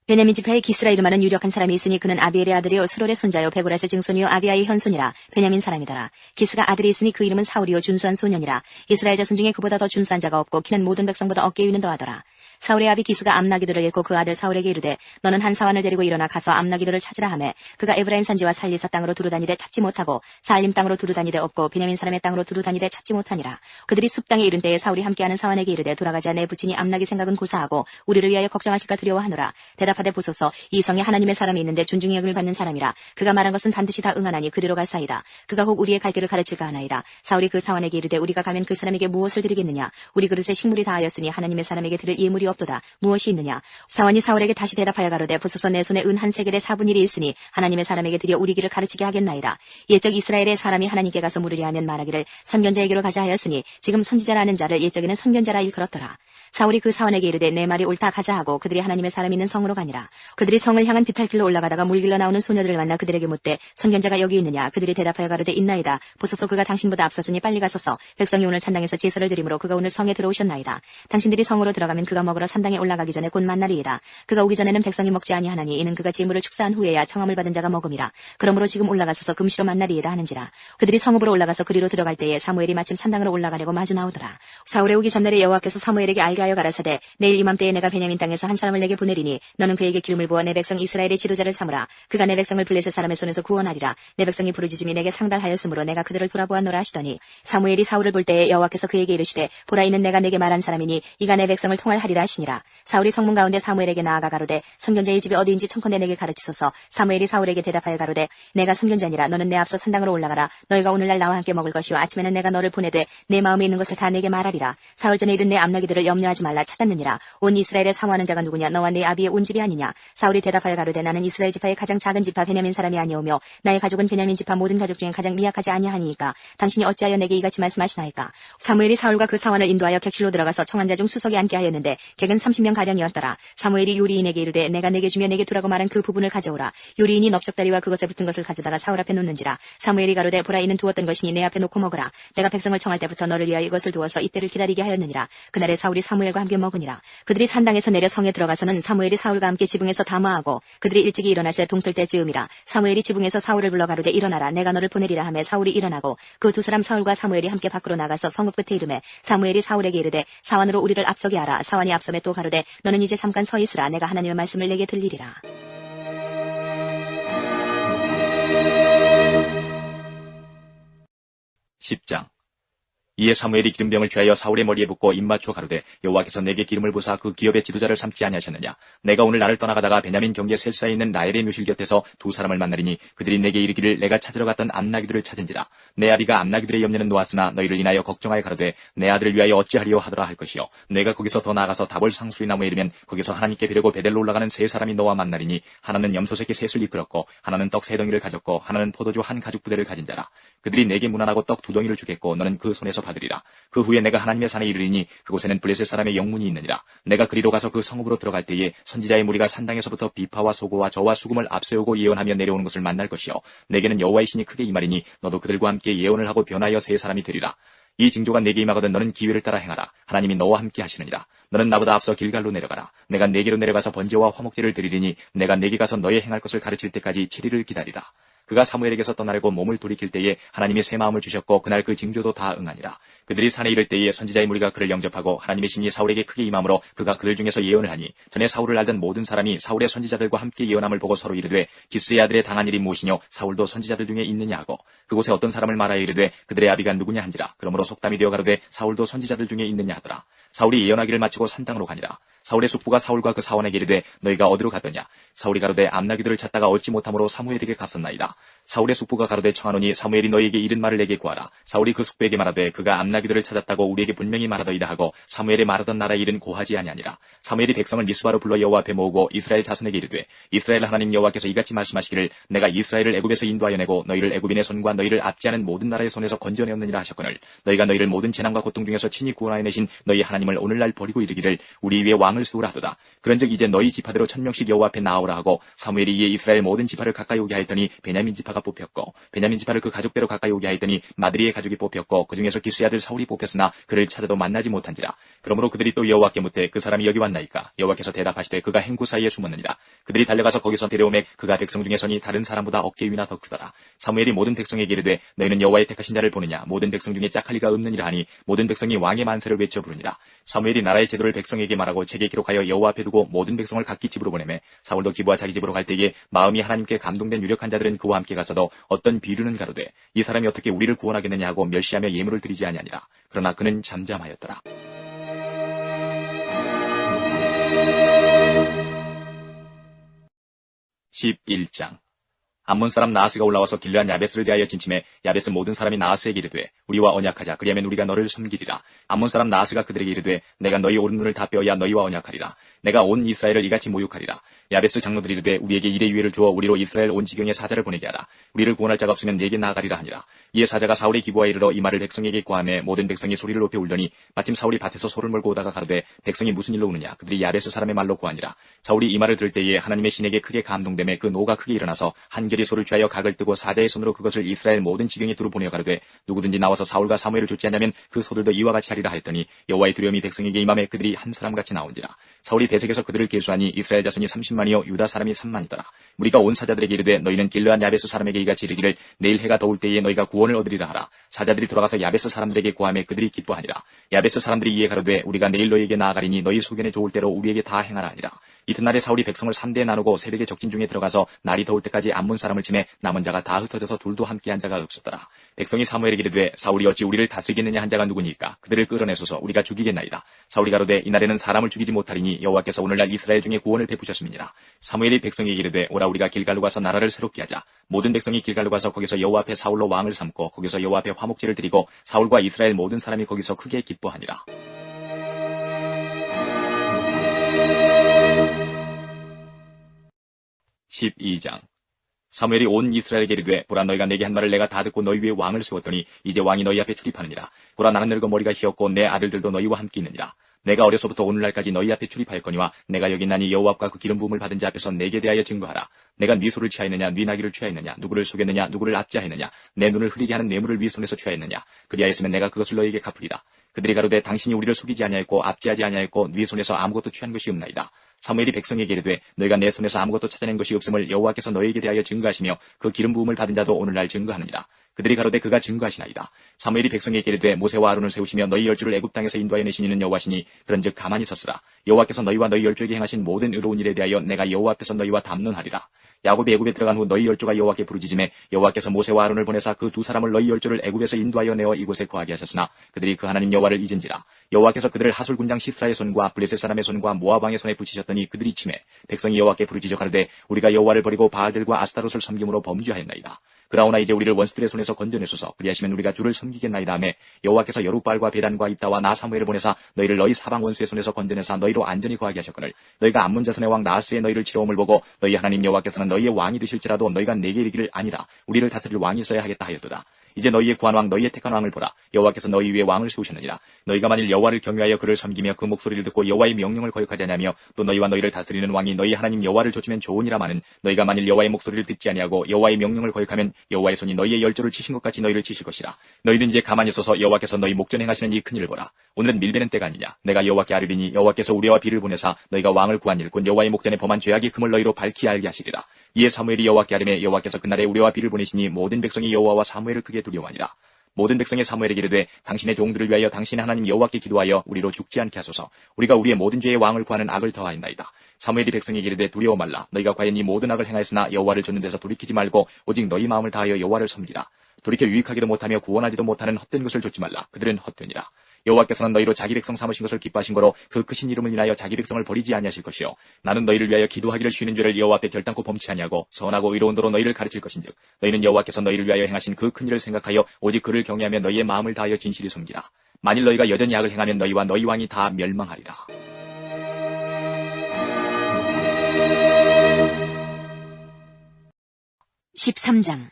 베냐민 지파의 기스라 이름하는 유력한 사람이 있으니 그는 아비엘의 아들이요 수롤의 손자요 베고라스의 증손이요 아비야의 현손이라. 베냐민 사람이더라. 기스가 아들이 있으니 그 이름은 사울이요 준수한 소년이라. 이스라엘 자손 중에 그보다 더 준수한 자가 없고 키는 모든 백성보다 어깨 위는 더하더라. 사울의 아비 기스가 암나기도를 잃고 그 아들 사울에게 이르되 너는 한 사환을 데리고 일어나 가서 암나기도를 찾으라 하매 그가 에브라임 산지와 살리사 땅으로 두루다니되 찾지 못하고 사알림 땅으로 두루다니되 없고 베냐민 사람의 땅으로 두루다니되 찾지 못하니라. 그들이 숲 땅에 이른 때에 사울이 함께하는 사환에게 이르되 돌아가자 내 부친이 암나기 생각은 고사하고 우리를 위하여 걱정하실까 두려워하노라. 대답하되 보소서 이 성에 하나님의 사람이 있는데 존중의 여김을 받는 사람이라. 그가 말한 것은 반드시 다 응하나니 그리로 갈사이다. 그가 혹 우리의 갈 길을 가르칠까 하나이다. 사울이 그 사환에게 이르되 우리가 가면 그 사람에게 무엇을 드리겠느냐. 우리 그릇에 식물이 다하였으니 하나님의 사람에게 드릴 예물이 없도다. 무엇이 있느냐. 사환이 사울에게 다시 대답하여 가로되 보소서 내 손에 은 한 세겔의 4분의 1이 있으니 하나님의 사람에게 드려 우리 길을 가르치게 하겠나이다. 옛적 이스라엘의 사람이 하나님께 가서 물으려 하면 말하기를 선견자에게로 가자 하였으니 지금 선지자라는 자를 옛적에는 선견자라 일컬었더라. 사울이 그 사환에게 이르되 내 말이 옳다 가자 하고 그들이 하나님의 사람이 있는 성으로 가니라. 그들이 성을 향한 비탈길로 올라가다가 물길로 나오는 소녀들을 만나 그들에게 묻되 선견자가 여기 있느냐. 그들이 대답하여 가로되 있나이다. 보소서 그가 당신보다 앞섰으니 빨리 가소서. 백성이 오늘 산당에서 제사를 드리므로 그가 오늘 성에 들어오셨나이다. 당신들이 성으로 들어가면 그가 먹으러 산당에 올라가기 전에 곧 만나리이다. 그가 오기 전에는 백성이 먹지 아니하나니 이는 그가 제물을 축사한 후에야 청함을 받은 자가 먹음이라. 그러므로 지금 올라가소서 금시로 만나리이다 하는지라. 그들이 성읍으로 올라가서 그리로 들어갈 때에 사무엘이 마침 산당으로 올라가려고 마주 나오더라. 사울의 오기 전날에 여호와께서 사무엘에게 알게 하여 가라사대 내일 이맘때에 내가 베냐민 땅에서 한 사람을 내게 보내리니 너는 그에게 기름을 부어 내 백성 이스라엘의 지도자를 삼으라. 그가 내 백성을 블레셋 사람의 손에서 구원하리라. 내 백성이 부르짖음이 내게 상달하였으므로 내가 그들을 돌아보았노라 하시더니 사무엘이 사울을 볼 때에 여호와께서 그에게 이르시되 보라 이는 내가 내게 말한 사람이니 이가 내 백성을 통할하리라 하시니라. 사울이 성문 가운데 사무엘에게 나아가 가로되 선견자의 집이 어디인지 청컨대 내게 가르치소서. 사무엘이 사울에게 대답하여 가로되 내가 선견자니라. 너는 내 앞서 산당으로 올라가라. 너희가 오늘날 나와 함께 먹을 것이요 아침에는 내가 너를 보내되 내 마음에 있는 것을 다 내게 말하리라. 사흘 전에 이른 내 암나기들을 염려하지 말라 찾았느니라. 온 이스라엘에 사모하는 자가 누구냐. 너와 네 아비의 온 집이 아니냐. 사울이 대답하여 가로되 나는 이스라엘 지파의 가장 작은 지파 베냐민 사람이 아니오며 나의 가족은 베냐민 지파 모든 가족 중에 가장 미약하지 아니하니이까 당신이 어찌하여 내게 이같이 말씀하시나이까. 사무엘이 사울과 그 사환을 인도하여 객실로 들어가서 청한 자 중 수석에 앉게 하였는데 객은 30명 가량이었더라. 사무엘이 요리인에게 이르되 내가 내게 주며 내게 두라고 말한 그 부분을 가져오라. 요리인이 넓적다리와 그것에 붙은 것을 가져다가 사울 앞에 놓는지라. 사무엘이 가로되 보라 이는 두었던 것이니 내 앞에 놓고 먹으라. 내가 백성을 청할 때부터 너를 위하여 이것을 두어서 이때를 기다리게 하였느니라. 그날에 사울이 사무엘과 함께 먹으니라. 그들이 산당에서 내려 성에 들어가서는 사무엘이 사울과 함께 지붕에서 담화하고 그들이 일찍이 일어나서 동틀 때쯤이라. 사무엘이 지붕에서 사울을 불러 가로되 일어나라 내가 너를 보내리라 하매 사울이 일어나고 그 두 사람 사울과 사무엘이 함께 밖으로 나가서 성읍 끝에 이르매 사무엘이 사울에게 이르되 사완으로 우리를 앞서게 하라. 사완이 앞섬에 또 가로되 너는 이제 잠깐 서 있으라. 내가 하나님의 말씀을 내게 들리리라. 10장. 이에 사무엘이 기름병을 취하여 사울의 머리에 붓고 입맞춰 가로되 여호와께서 내게 기름을 부사 그 기업의 지도자를 삼지 아니하셨느냐. 내가 오늘 나를 떠나가다가 베냐민 경계 셀사에 있는 라헬의 묘실 곁에서 두 사람을 만나리니 그들이 내게 이르기를 내가 찾으러 갔던 암나기들을 찾은지라. 내 아비가 암나기들의 염려는 놓았으나 너희를 인하여 걱정하여 가로되 내 아들을 위하여 어찌하리요 하더라 할 것이요. 내가 거기서 더 나아가서 다볼 상수리 나무에 이르면 거기서 하나님께 비려고 베델로 올라가는 세 사람이 너와 만나리니 하나는 염소 새끼 셋을 이끌었고 하나는 떡 세 덩이를 가졌고 하나는 포도주 한 가죽 부대를 가진 자라. 그들이 내게 문안하고 떡 두 덩이를 주겠고 너는 그 손에서 받으리라. 그 후에 내가 하나님의 산에 이르리니 그곳에는 블레셋 사람의 영문이 있느니라. 내가 그리로 가서 그 성읍으로 들어갈 때에 선지자의 무리가 산당에서부터 비파와 소고와 저와 수금을 앞세우고 예언하며 내려오는 것을 만날 것이요. 내게는 여호와의 신이 크게 임하리니 너도 그들과 함께 예언을 하고 변하여 세 사람이 되리라. 이 징조가 내게 임하거든 너는 기회를 따라 행하라. 하나님이 너와 함께 하시느니라. 너는 나보다 앞서 길갈로 내려가라. 내가 내게로 내려가서 번제와 화목제를 드리리니 내가 내게 가서 너의 행할 것을 가르칠 때까지 7일을 기다리라. 그가 사무엘에게서 떠나려고 몸을 돌이킬 때에 하나님이 새 마음을 주셨고 그날 그 징조도 다 응하니라. 그들이 산에 이를 때에 선지자의 무리가 그를 영접하고 하나님의 신이 사울에게 크게 임함으로 그가 그들 중에서 예언을 하니 전에 사울을 알던 모든 사람이 사울의 선지자들과 함께 예언함을 보고 서로 이르되 기스의 아들의 당한 일이 무엇이뇨. 사울도 선지자들 중에 있느냐 하고 그곳에 어떤 사람을 말하여 이르되 그들의 아비가 누구냐 한지라. 그러므로 속담이 되어 가로되 사울도 선지자들 중에 있느냐 하더라. 사울이 예언하기를 마치고 산당으로 가니라. 사울의 숙부가 사울과 그 사원에게 이르되 너희가 어디로 갔더냐. 사울이 가로되 암나기들을 찾다가 얻지 못함으로 사무엘에게 갔었나이다. 사울의 숙부가 가로되 청하노니 사무엘이 너희에게 이른 말을 내게 구하라. 사울이 그 숙부에게 말하되 그가 암나기들을 찾았다고 우리에게 분명히 말하더이다 하고 사무엘이 말하던 나라의 일은 고하지 아니하니라. 사무엘이 백성을 미스바로 불러 여호와 앞에 모으고 이스라엘 자손에게 이르되 이스라엘 하나님 여호와께서 이같이 말씀하시기를 내가 이스라엘을 애굽에서 인도하여 내고 너희를 애굽인의 손과 너희를 압제하는 모든 나라의 손에서 건져내었느니라 하셨거늘 너희가 너희를 모든 재난과 고통 중에서 친히 구원하여 내신 너희 하나님을 오늘날 버리고 이르기를 우리 위에 왕을 세우라 하도다. 그런즉 이제 너희 지파대로 1000명씩 여호와 앞에 나아오라 하고 사무엘이 이에 이스라엘 모든 지파를 가까이 오게 하였더니 베냐민 지파가 뽑혔고 베냐민 지파를 그 가족대로 가까이 오게 하였더니 마드리의 가족이 뽑혔고 그 중에서 기스의 아들 사울이 뽑혔으나 그를 찾아도 만나지 못한지라. 그러므로 그들이 또 여호와께 묻되 그 사람이 여기 왔나이까. 여호와께서 대답하시되 그가 행구 사이에 숨었느니라. 그들이 달려가서 거기서 데려오매 그가 백성 중에 서니 다른 사람보다 어깨 위나 더 크더라. 사무엘이 모든 백성에게 이르되 너희는 여호와의 택하신 자를 보느냐. 모든 백성 중에 짝할 리가 없느니라 하니 모든 백성이 왕의 만세를 외쳐 부르니라. 사무엘이 나라의 제도를 백성에게 말하고 책에 기록하여 여호와 앞에 두고 모든 백성을 각기 집으로 보내매 사울도 기브와 자기 집으로 갈 때에 마음이 하나님께 감동된 유력한 자들은 그와 함께 가서도 어떤 비류는 가로되 이 사람이 어떻게 우리를 구원하겠느냐 하고 멸시하며 예물을 드리지 아니하니라. 그러나 그는 잠잠하였더라. 11장. 암몬 사람 나하스가 올라와서 길르한 야베스를 대하여 진침해 야베스 모든 사람이 나하스에게 이르되 우리와 언약하자. 그리하면 우리가 너를 섬기리라. 암몬 사람 나하스가 그들에게 이르되 내가 너희 오른눈을 다 빼어야 너희와 언약하리라. 내가 온 이스라엘을 이같이 모욕하리라. 야베스 장로들이 이르되 우리에게 일의 유예를 주어 우리로 이스라엘 온 지경에 사자를 보내게 하라. 우리를 구원할 자가 없으면 네게 나아가리라 하니라. 이에 사자가 사울의 기부하에 이르러 이 말을 백성에게 고하매 모든 백성이 소리를 높여 울더니 마침 사울이 밭에서 소를 몰고 오다가 가로되 백성이 무슨 일로 우느냐. 그들이 야베스 사람의 말로 고하니라. 사울이 이 말을 들을 때에 하나님의 신에게 크게 감동되매 그 노가 크게 일어나서 한결이 소를 취하여 각을 뜨고 사자의 손으로 그것을 이스라엘 모든 지경에 두루 보내어 가로되 누구든지 나와서 사울과 사무엘을 좇지 않냐면 그 소들도 이와 같이 하리라 하였더니 여호와의 두려움이 백성에게 임함에 그들이 한 사람같이 나온지라. 사울이 배색에서 그들을 계수하니 이스라엘 자손이 30만이요 유다 사람이 3만이더라. 우리가 온 사자들에게 이르되 너희는 길르한 야베스 사람에게 이같이 이르기를 내일 해가 더울 때에 너희가 구원을 얻으리라 하라. 사자들이 돌아가서 야베스 사람들에게 고하매 그들이 기뻐하니라. 야베스 사람들이 이에 가로되 우리가 내일 너희에게 나아가리니 너희 소견에 좋을 대로 우리에게 다 행하라 하니라. 이튿날에 사울이 백성을 3대에 나누고 새벽에 적진 중에 들어가서 날이 더울 때까지 암몬 사람을 치매 남은 자가 다 흩어져서 둘도 함께한 자가 없었더라. 백성이 사무엘에게 이르되 사울이 어찌 우리를 다스리겠느냐 한 자가 누구니까 그들을 끌어내소서 우리가 죽이겠나이다. 사울이 가로되 이날에는 사람을 죽이지 못하리니 여호와께서 오늘날 이스라엘 중에 구원을 베푸셨음이니라. 사무엘이 백성에게 이르되 오라 우리가 길갈로 가서 나라를 새롭게 하자. 모든 백성이 길갈로 가서 거기서 여호와 앞에 사울로 왕을 삼고 거기서 여호와 앞에 화목제를 드리고 사울과 이스라엘 모든 사람이 거기서 크게 기뻐하니라. 12장. 사무엘이 온 이스라엘에게 이르되 보라 너희가 내게 한 말을 내가 다 듣고 너희 위에 왕을 세웠더니 이제 왕이 너희 앞에 출입하느니라. 보라 나는 늙어 머리가 희었고 내 아들들도 너희와 함께 있느니라. 내가 어려서부터 오늘날까지 너희 앞에 출입하였거니와 내가 여기 나니 여호와 앞과 그 기름 부음을 받은 자 앞에서 내게 대하여 증거하라. 내가 네 소를 취하였느냐 네 나귀를 취하였느냐 누구를 속였느냐 누구를 압제하였느냐 내 눈을 흐리게 하는 뇌물을 네 손에서 취하였느냐 그리하였으면 내가 그것을 너희에게 갚으리라. 그들이 가로되 당신이 우리를 속이지 아니하였고 압제하지 아니하였고 네 손에서 아무것도 취한 것이 없나이다. 사무엘이 백성에게 이르되 너희가 내 손에서 아무것도 찾아낸 것이 없음을 여호와께서 너희에게 대하여 증거하시며 그 기름 부음을 받은 자도 오늘날 증거하느니라. 그들이 가로되 그가 증거하시나이다. 사무엘이 백성에게 이르되 모세와 아론을 세우시며 너희 열조를 애굽 땅에서 인도하여 내신 이는 여호와시니 그런즉 가만히 섰으라. 여호와께서 너희와 너희 열조에게 행하신 모든 의로운 일에 대하여 내가 여호와 앞에서 너희와 담론하리라. 야곱이 애굽에 들어간 후 너희 열조가 여호와께 부르짖음에 여호와께서 모세와 아론을 보내사 그 두 사람을 너희 열조를 애굽에서 인도하여 내어 이곳에 거하게 하셨으나 그들이 그 하나님 여호와를 잊은지라. 여호와께서 그들을 하술 군장 시스라의 손과 블레셋 사람의 손과 모압 왕의 손에 붙이셨더니 그들이 치매 백성이 여호와께 부르짖어 가로되 우리가 여호와를 버리고 바알들과 아스타롯을 섬김으로 범죄하였나이다. 그러나 이제 우리를 원수들의 손에서 건져내소서. 그리하시면 우리가 주를 섬기겠나이다 하매 여호와께서 여룻바알과 베단과 입다와 나 사무엘을 보내사 너희를 너희 사방 원수의 손에서 건져내사 너희로 안전히 거하게 하셨거늘 너희가 암몬 자손의 왕 나하스의 너희를 치러옴을 보고 너희 하나님 여호와께서는 너희의 왕이 되실지라도 너희가 내게 이르기를 아니라 우리를 다스릴 왕이 있어야 하겠다 하였도다. 이제 너희의 구한 왕 너희의 택한 왕을 보라. 여호와께서 너희 위에 왕을 세우셨느니라. 너희가 만일 여호와를 경외하여 그를 섬기며 그 목소리를 듣고 여호와의 명령을 거역하지 아니하며 또 너희와 너희를 다스리는 왕이 너희 하나님 여호와를 좇으면 좋으니라마는 너희가 만일 여호와의 목소리를 듣지 아니하고 여호와의 명령을 거역하면 여호와의 손이 너희의 열조를 치신 것 같이 너희를 치실 것이라. 너희는 이제 가만히 있어서 여호와께서 너희 목전에 행하시는 이 큰일을 보라. 오늘은 밀베는 때가 아니냐. 내가 여호와께 아뢰리니 여호와께서 우리와 비를 보내사 너희가 왕을 구한 일 곧 여호와의 목전에 범한 죄악이 금을 너희로 밝히 알게 하시리라. 이에 사무엘이 여호와께 아뢰매 여호와께서 그날에 우리와 비를 보내시니 모든 백성이 여호와와 사무엘을 크게 두려워하니라. 모든 백성의 사무엘에게 이르되 당신의 종들을 위하여 당신의 하나님 여호와께 기도하여 우리로 죽지 않게 하소서. 우리가 우리의 모든 죄의 왕을 구하는 악을 더하였나이다. 사무엘이 백성에게 이르되 두려워 말라. 너희가 과연 이 모든 악을 행하였으나 여호와를 좇는 데서 돌이키지 말고 오직 너희 마음을 다하여 여호와를 섬기라. 돌이켜 유익하기도 못하며 구원하지도 못하는 헛된 것을 좇지 말라. 그들은 헛되니라. 여호와께서는 너희로 자기 백성 삼으신 것을 기뻐하신 거로 그 크신 이름을 인하여 자기 백성을 버리지 아니하실 것이요 나는 너희를 위하여 기도하기를 쉬는 죄를 여호와 앞에 결단코 범치 아니하고 선하고 의로운 도로 너희를 가르칠 것인즉 너희는 여호와께서 너희를 위하여 행하신 그 큰 일을 생각하여 오직 그를 경외하며 너희의 마음을 다하여 진실히 섬기라. 만일 너희가 여전히 악을 행하면 너희와 너희 왕이 다 멸망하리라. (13장)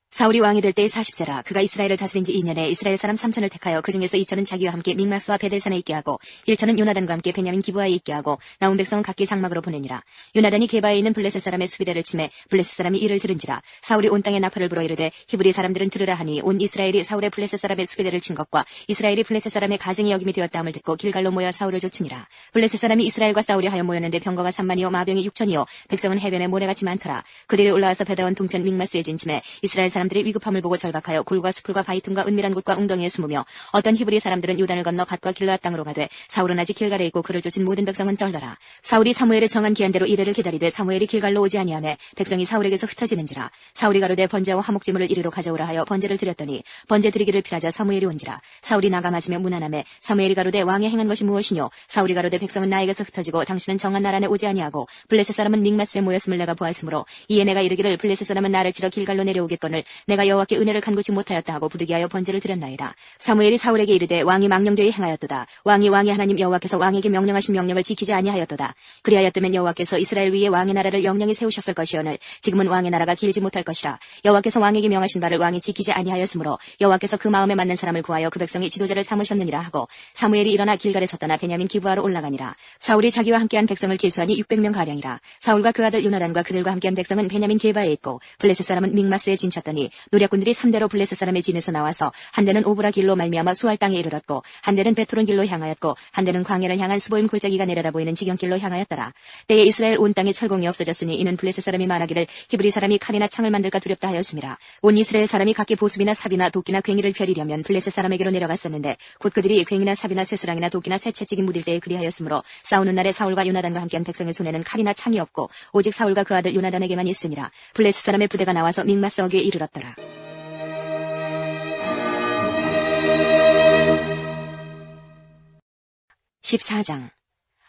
사울이 왕이 될 때의 40세라. 그가 이스라엘을 다스린 지 2년에 이스라엘 사람 3천을 택하여 그 중에서 2천은 자기와 함께 믹마스와 베델산에 있게 하고 1천은 요나단과 함께 베냐민 기브아에 있게 하고 남은 백성은 각기 장막으로 보내니라. 요나단이 게바에 있는 블레셋 사람의 수비대를 치매 블레셋 사람이 이를 들은지라. 사울이 온 땅에 나팔을 불어 이르되 히브리 사람들은 들으라 하니 온 이스라엘이 사울의 블레셋 사람의 수비대를 친 것과 이스라엘이 블레셋 사람의 가증이 여김이 되었다함을 듣고 길갈로 모여 사울을 좇으니라. 블레셋 사람이 이스라엘과 싸우려 하여 모였는데 병거가 3만이요 마병이 6천이요 백성은 해변에 모래같이 많더라. 그들이 올라와서 베다원 동편 믹마스에 진침해 이스라엘 사람들이 위급함을 보고 절박하여 굴과 수풀과 바위틈과 은밀한 곳과 웅덩이에 숨으며 어떤 히브리 사람들은 요단을 건너 갓과 길르앗 땅으로 가되 사울은 아직 길갈에 있고 그를 쫓은 모든 백성은 떨더라. 사울이 사무엘의 정한 기한대로 이래를 기다리되 사무엘이 길갈로 오지 아니하매 백성이 사울에게서 흩어지는지라. 사울이 가로되 번제와 화목제물을 이리로 가져오라 하여 번제를 드렸더니 번제 드리기를 피하자 사무엘이 온지라. 사울이 나가 맞으며 무난하매 사무엘이 가로되 왕이 행한 것이 무엇이뇨. 사울이 가로되 백성은 나에게서 흩어지고 당신은 정한 날 안에 오지 아니하고 블레셋 사람은 믹마스에 모였음을 내가 보았으므로 이에 내가 이르기를 블레셋 사람은 나를 치러 길갈로 내려오겠거늘 내가 여호와께 은혜를 간구치 못하였다 하고 부득이하여 번제를 드렸나이다. 사무엘이 사울에게 이르되 왕이 망령되이 행하였도다. 왕이 하나님 여호와께서 왕에게 명령하신 명령을 지키지 아니하였도다. 그리하였다면 여호와께서 이스라엘 위에 왕의 나라를 영영히 세우셨을 것이오늘 지금은 왕의 나라가 길지 못할 것이라. 여호와께서 왕에게 명하신 바를 왕이 지키지 아니하였으므로 여호와께서 그 마음에 맞는 사람을 구하여 그 백성이 지도자를 삼으셨느니라 하고 사무엘이 일어나 길갈에서 떠나 베냐민 기브아로 올라가니라. 사울이 자기와 함께한 백성을 계수하니 600명 가량이라. 사울과 그 아들 요나단과 그들과 함께한 백성은 베냐민 게바에 있고 블레셋 사람은 믹마스에 진쳤더니 노략군들이 3대로 블레셋 사람의 진에서 나와서 한 대는 오브라 길로 말미암아 수알 땅에 이르렀고 한 대는 베트론 길로 향하였고 한 대는 광야를 향한 스보임 골짜기가 내려다 보이는 지경길로 향하였더라. 때에 이스라엘 온 땅에 철공이 없어졌으니 이는 블레셋 사람이 말하기를 히브리 사람이 칼이나 창을 만들까 두렵다 하였음이라. 온 이스라엘 사람이 각기 보습이나 삽이나 도끼나 괭이를 펴리려면 블레셋 사람에게로 내려갔었는데 곧 그들이 괭이나 삽이나 쇠스랑이나 도끼나 쇠채찍이 묻을 때에 그리하였으므로 싸우는 날에 사울과 요나단과 함께한 백성의 손에는 칼이나 창이 없고 오직 사울과 그 아들 요나단에게만 있으니라. 블레셋 사람의 부대가 나와서 믹마스 어귀에 이르렀더라. 14장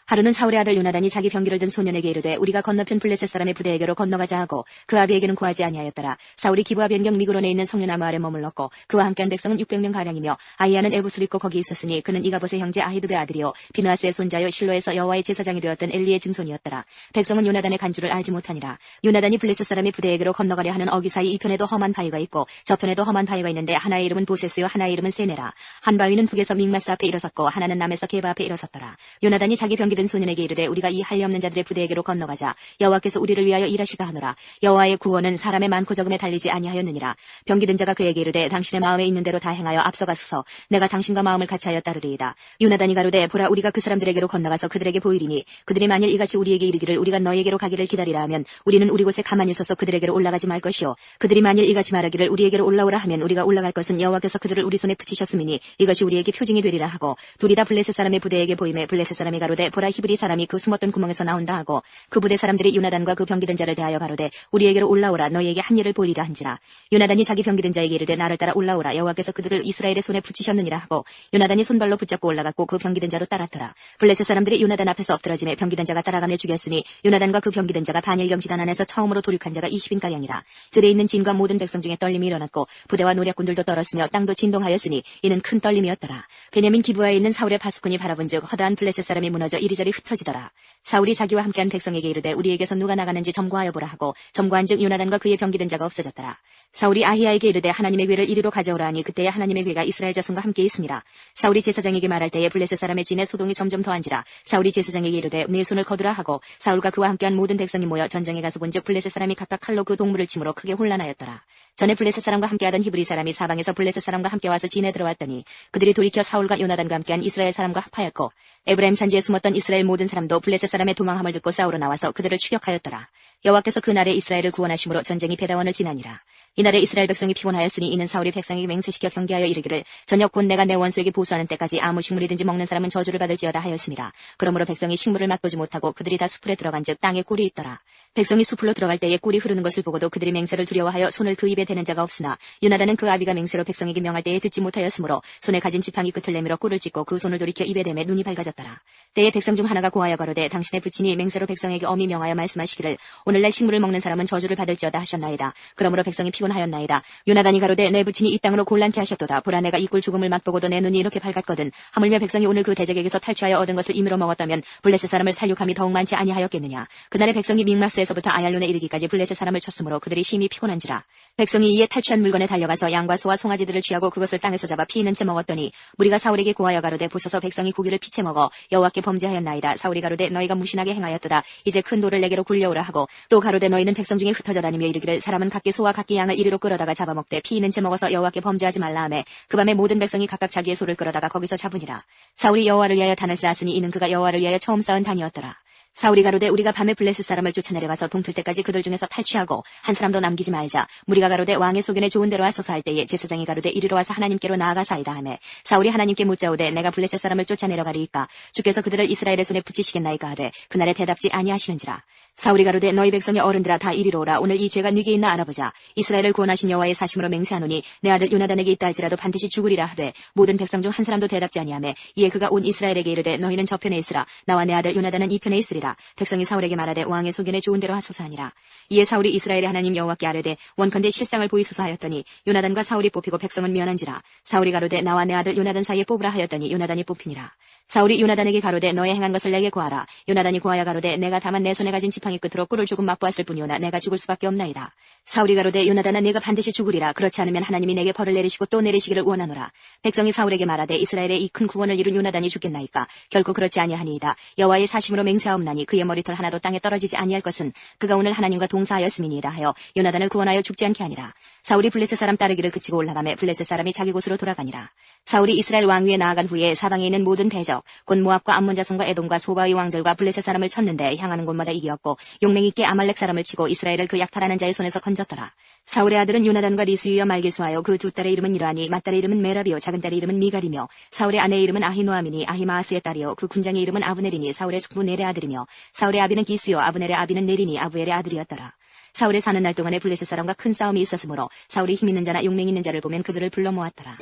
하루는 사울의 아들 요나단이 자기 병기를 든 소년에게 이르되 우리가 건너편 블레셋 사람의 부대에게로 건너가자 하고 그 아비에게는 구하지 아니하였더라. 사울이 기브아 변경 미그론에 있는 성류나무 아래 머물렀고 그와 함께한 백성은 600명 가량이며 아히야는 에봇을 입고 거기 있었으니 그는 이가봇의 형제 아히두베 아들이요 비느하스의 손자요 실로에서 여호와의 제사장이 되었던 엘리의 증손이었더라. 백성은 요나단의 간주를 알지 못하니라. 요나단이 블레셋 사람의 부대에게로 건너가려 하는 어기 사이 이편에도 험한 바위가 있고 저편에도 험한 바위가 있는데 하나의 이름은 보세스요 하나의 이름은 세네라. 한 바위는 북에서 믹마스 앞에 일어섰고 하나는 남에서 게바 앞에 일어섰더라. 요나단이 자기 병기 든 소년에게 이르되 우리가 이 할례 없는 자들의 부대에게로 건너가자. 여호와께서 우리를 위하여 일하시다 하노라. 여호와의 구원은 사람의 많고 적음에 달리지 아니하였느니라. 병기 든 자가 그에게 이르되 당신의 마음에 있는 대로 다 행하여 앞서가소서. 내가 당신과 마음을 같이하여 따르리이다. 요나단이 가로되 보라 우리가 그 사람들에게로 건너가서 그들에게 보이리니 그들이 만일 이같이 우리에게 이르기를 우리가 너에게로 가기를 기다리라 하면 우리는 우리 곳에 가만히 있어서 그들에게로 올라가지 말 것이요 그들이 만일 이같이 말하기를 우리에게로 올라오라 하면 우리가 올라갈 것은 여호와께서 그들을 우리 손에 붙이셨음이니 이것이 우리에게 표징이 되리라 하고 둘이 다 블레셋 사람의 부대에게 보임에 블레셋 사람이 가로되 보라 히브리 사람이 그 숨었던 구멍에서 나온다 하고 그 부대 사람들이 요나단과 그 병기든 자를 대하여 가로되 우리에게로 올라오라 너희에게 한 일을 보이리라 한지라. 요나단이 자기 병기든 자에게 이르되 나를 따라 올라오라 여호와께서 그들을 이스라엘의 손에 붙이셨느니라 하고 요나단이 손발로 붙잡고 올라갔고 그 병기든 자도 따랐더라. 블레셋 사람들이 요나단 앞에서 엎드러짐에 병기든 자가 따라가며 죽였으니 요나단과 그 병기든 자가 반일경 지단 안에서 처음으로 도륙한 자가 20인가량이라. 들에 있는 진과 모든 백성 중에 떨림이 일어났고 부대와 노략군들도 떨었으며 땅도 진동하였으니 이는 큰 떨림이었더라. 베냐민 기브아에 있는 사울의 파수꾼이 바라본즉 허다한 블레셋 사람이 무너져 이리저리 흩어지더라. 사울이 자기와 함께한 백성에게 이르되 우리에게서 누가 나가는지 점거하여 보라 하고 점거한즉 요나단과 그의 병기든 자가 없어졌더라. 사울이 아히야에게 이르되 하나님의 궤를 이리로 가져오라 하니 그때에 하나님의 궤가 이스라엘 자손과 함께 있으니라. 사울이 제사장에게 말할 때에 블레셋 사람의 진에 소동이 점점 더한지라. 사울이 제사장에게 이르되 내 손을 거두라 하고 사울과 그와 함께한 모든 백성이 모여 전쟁에 가서 본즉 블레셋 사람이 각각 칼로 그 동물을 치므로 크게 혼란하였더라. 전에 블레셋 사람과 함께하던 히브리 사람이 사방에서 블레셋 사람과 함께 와서 진에 들어왔더니 그들이 돌이켜 사울과 요나단과 함께한 이스라엘 사람과 합하였고 에브라임 산지에 숨었던 이스라엘 모든 사람도 블레셋 사람의 도망함을 듣고 싸우러 나와서 그들을 추격하였더라. 여호와께서 그날에 이스라엘을 구원하심으로 전쟁이 베다원을 지나니라. 이날에 이스라엘 백성이 피곤하였으니 이는 사울이 백성에게 맹세시켜 경계하여 이르기를 저녁 곧 내가 내 원수에게 보수하는 때까지 아무 식물이든지 먹는 사람은 저주를 받을지어다 하였습니다. 그러므로 백성이 식물을 맛보지 못하고 그들이 다 수풀에 들어간즉 땅에 꿀이 있더라. 백성이 수풀로 들어갈 때에 꿀이 흐르는 것을 보고도 그들이 맹세를 두려워하여 손을 그 입에 대는 자가 없으나 요나단은 그 아비가 맹세로 백성에게 명할 때에 듣지 못하였으므로 손에 가진 지팡이 끝을 내밀어 꿀을 찢고 그 손을 돌이켜 입에 대매 눈이 밝아졌더라. 때에 백성 중 하나가 고하여 가로되 당신의 부친이 맹세로 백성에게 엄히 명하여 말씀하시기를 오늘날 식물을 먹는 사람은 저주를 받을지어다 하셨나이다. 그러므로 백성이 피곤하였나이다. 요나단이 가로되 내 부친이 이 땅으로 곤란케 하셨도다. 보라 내가 이 꿀 죽음을 맛보고도 내 눈이 이렇게 밝았거든. 하물며 백성이 오늘 그 대적에게서 탈취하여 얻은 것을 임의로 먹었다면 블레셋 사람을 살육함이 더욱 많지 아니하였겠느냐. 그날의 백성이 믹마스에서부터 아얄론에 이르기까지 블레셋 사람을 쳤으므로 그들이 심히 피곤한지라. 백성이 이에 탈취한 물건에 달려가서 양과 소와 송아지들을 취하고 그것을 땅에서 잡아 피 있는 채 먹었더니 무리가 사울에게 고하여 가로되 보소서 백성이 고기를 피채 먹어 여호와께 범죄하였나이다. 사울이 가로되 너희가 무신하게 행하였도다. 이제 큰 돌을 내게로 굴려오라 하고 또 가로되 너희는 백성 중에 흩어져 다니며 이르기를 사람은 각기 소와 각기 양을 이리로 끌어다가 잡아먹되 피 있는 채 먹어서 여호와께 범죄하지 말라 하매 그 밤에 모든 백성이 각각 자기의 소를 끌어다가 거기서 잡으니라. 사울이 여호와를 위하여 단을 쌓았으니 이는 그가 여호와를 위하여 처음 쌓은 단이었더라. 사울이 가로되 우리가 밤에 블레셋 사람을 쫓아내려가서 동틀 때까지 그들 중에서 탈취하고 한 사람도 남기지 말자. 무리가 가로되 왕의 소견에 좋은 대로 하소서 할 때에 제사장이 가로되 이리로 와서 하나님께로 나아가사이다 하매 사울이 하나님께 묻자오되 내가 블레셋 사람을 쫓아내려가리이까 주께서 그들을 이스라엘의 손에 붙이시겠나이까 하되 그날에 대답지 아니하시는지라. 사울이 가로되 너희 백성의 어른들아 다 이리로 오라. 오늘 이 죄가 네게 있나 알아보자. 이스라엘을 구원하신 여호와의 사심으로 맹세하노니 내 아들 요나단에게 있다 할지라도 반드시 죽으리라 하되 모든 백성 중 한 사람도 대답지 아니하매 이에 그가 온 이스라엘에게 이르되 너희는 저편에 있으라. 나와 내 아들 요나단은 이 편에 있으리라. 백성이 사울에게 말하되 왕의 소견에 좋은 대로 하소서 하니라. 이에 사울이 이스라엘의 하나님 여호와께 아뢰되 원컨대 실상을 보이소서 하였더니 요나단과 사울이 뽑히고 백성은 면한지라. 사울이 가로되 나와 내 아들 요나단 사이에 뽑으라 하였더니 요나단이 뽑히니라. 사울이 요나단에게 가로되 너의 행한 것을 내게 고하라. 요나단이 고하여 가로되 내가 다만 내 손에 가진 지팡이 끝으로 꿀을 조금 맛보았을 뿐이오나 내가 죽을 수밖에 없나이다. 사울이 가로되 요나단아 네가 반드시 죽으리라. 그렇지 않으면 하나님이 내게 벌을 내리시고 또 내리시기를 원하노라. 백성이 사울에게 말하되 이스라엘의 이 큰 구원을 이룬 요나단이 죽겠나이까. 결코 그렇지 아니하니이다. 여호와의 사심으로 맹세하옵나니 그의 머리털 하나도 땅에 떨어지지 아니할 것은 그가 오늘 하나님과 동사하였음이니이다 하여 요나단을 구원하여 죽지 않게 하니라. 사울이 블레셋 사람 따르기를 그치고 올라가매 블레셋 사람이 자기 곳으로 돌아가니라. 사울이 이스라엘 왕 위에 나아간 후에 사방에 있는 모든 대적 곧 모압과 암몬 자손과 에돔과 소바의 왕들과 블레셋 사람을 쳤는데 향하는 곳마다 이기었고 용맹 있게 아말렉 사람을 치고 이스라엘을 그 약탈하는 자의 손에서 건졌더라. 사울의 아들은 요나단과 리스유와 말게수하여 그 두 딸의 이름은 이러하니 맏딸의 이름은 메라비요 작은 딸의 이름은 미갈이며 사울의 아내의 이름은 아히노아미니 아히마아스의 딸이요 그 군장의 이름은 아브넬이니 사울의 숙부 넬의 아들이며 사울의 아비는 기스요 아브넬의 아비는 네리니 아부엘의 아들이었더라. 사울의 사는 날 동안에 블레셋 사람과 큰 싸움이 있었으므로 사울이 힘 있는 자나 용맹 있는 자를 보면 그들을 불러 모았더라.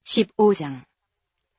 15장.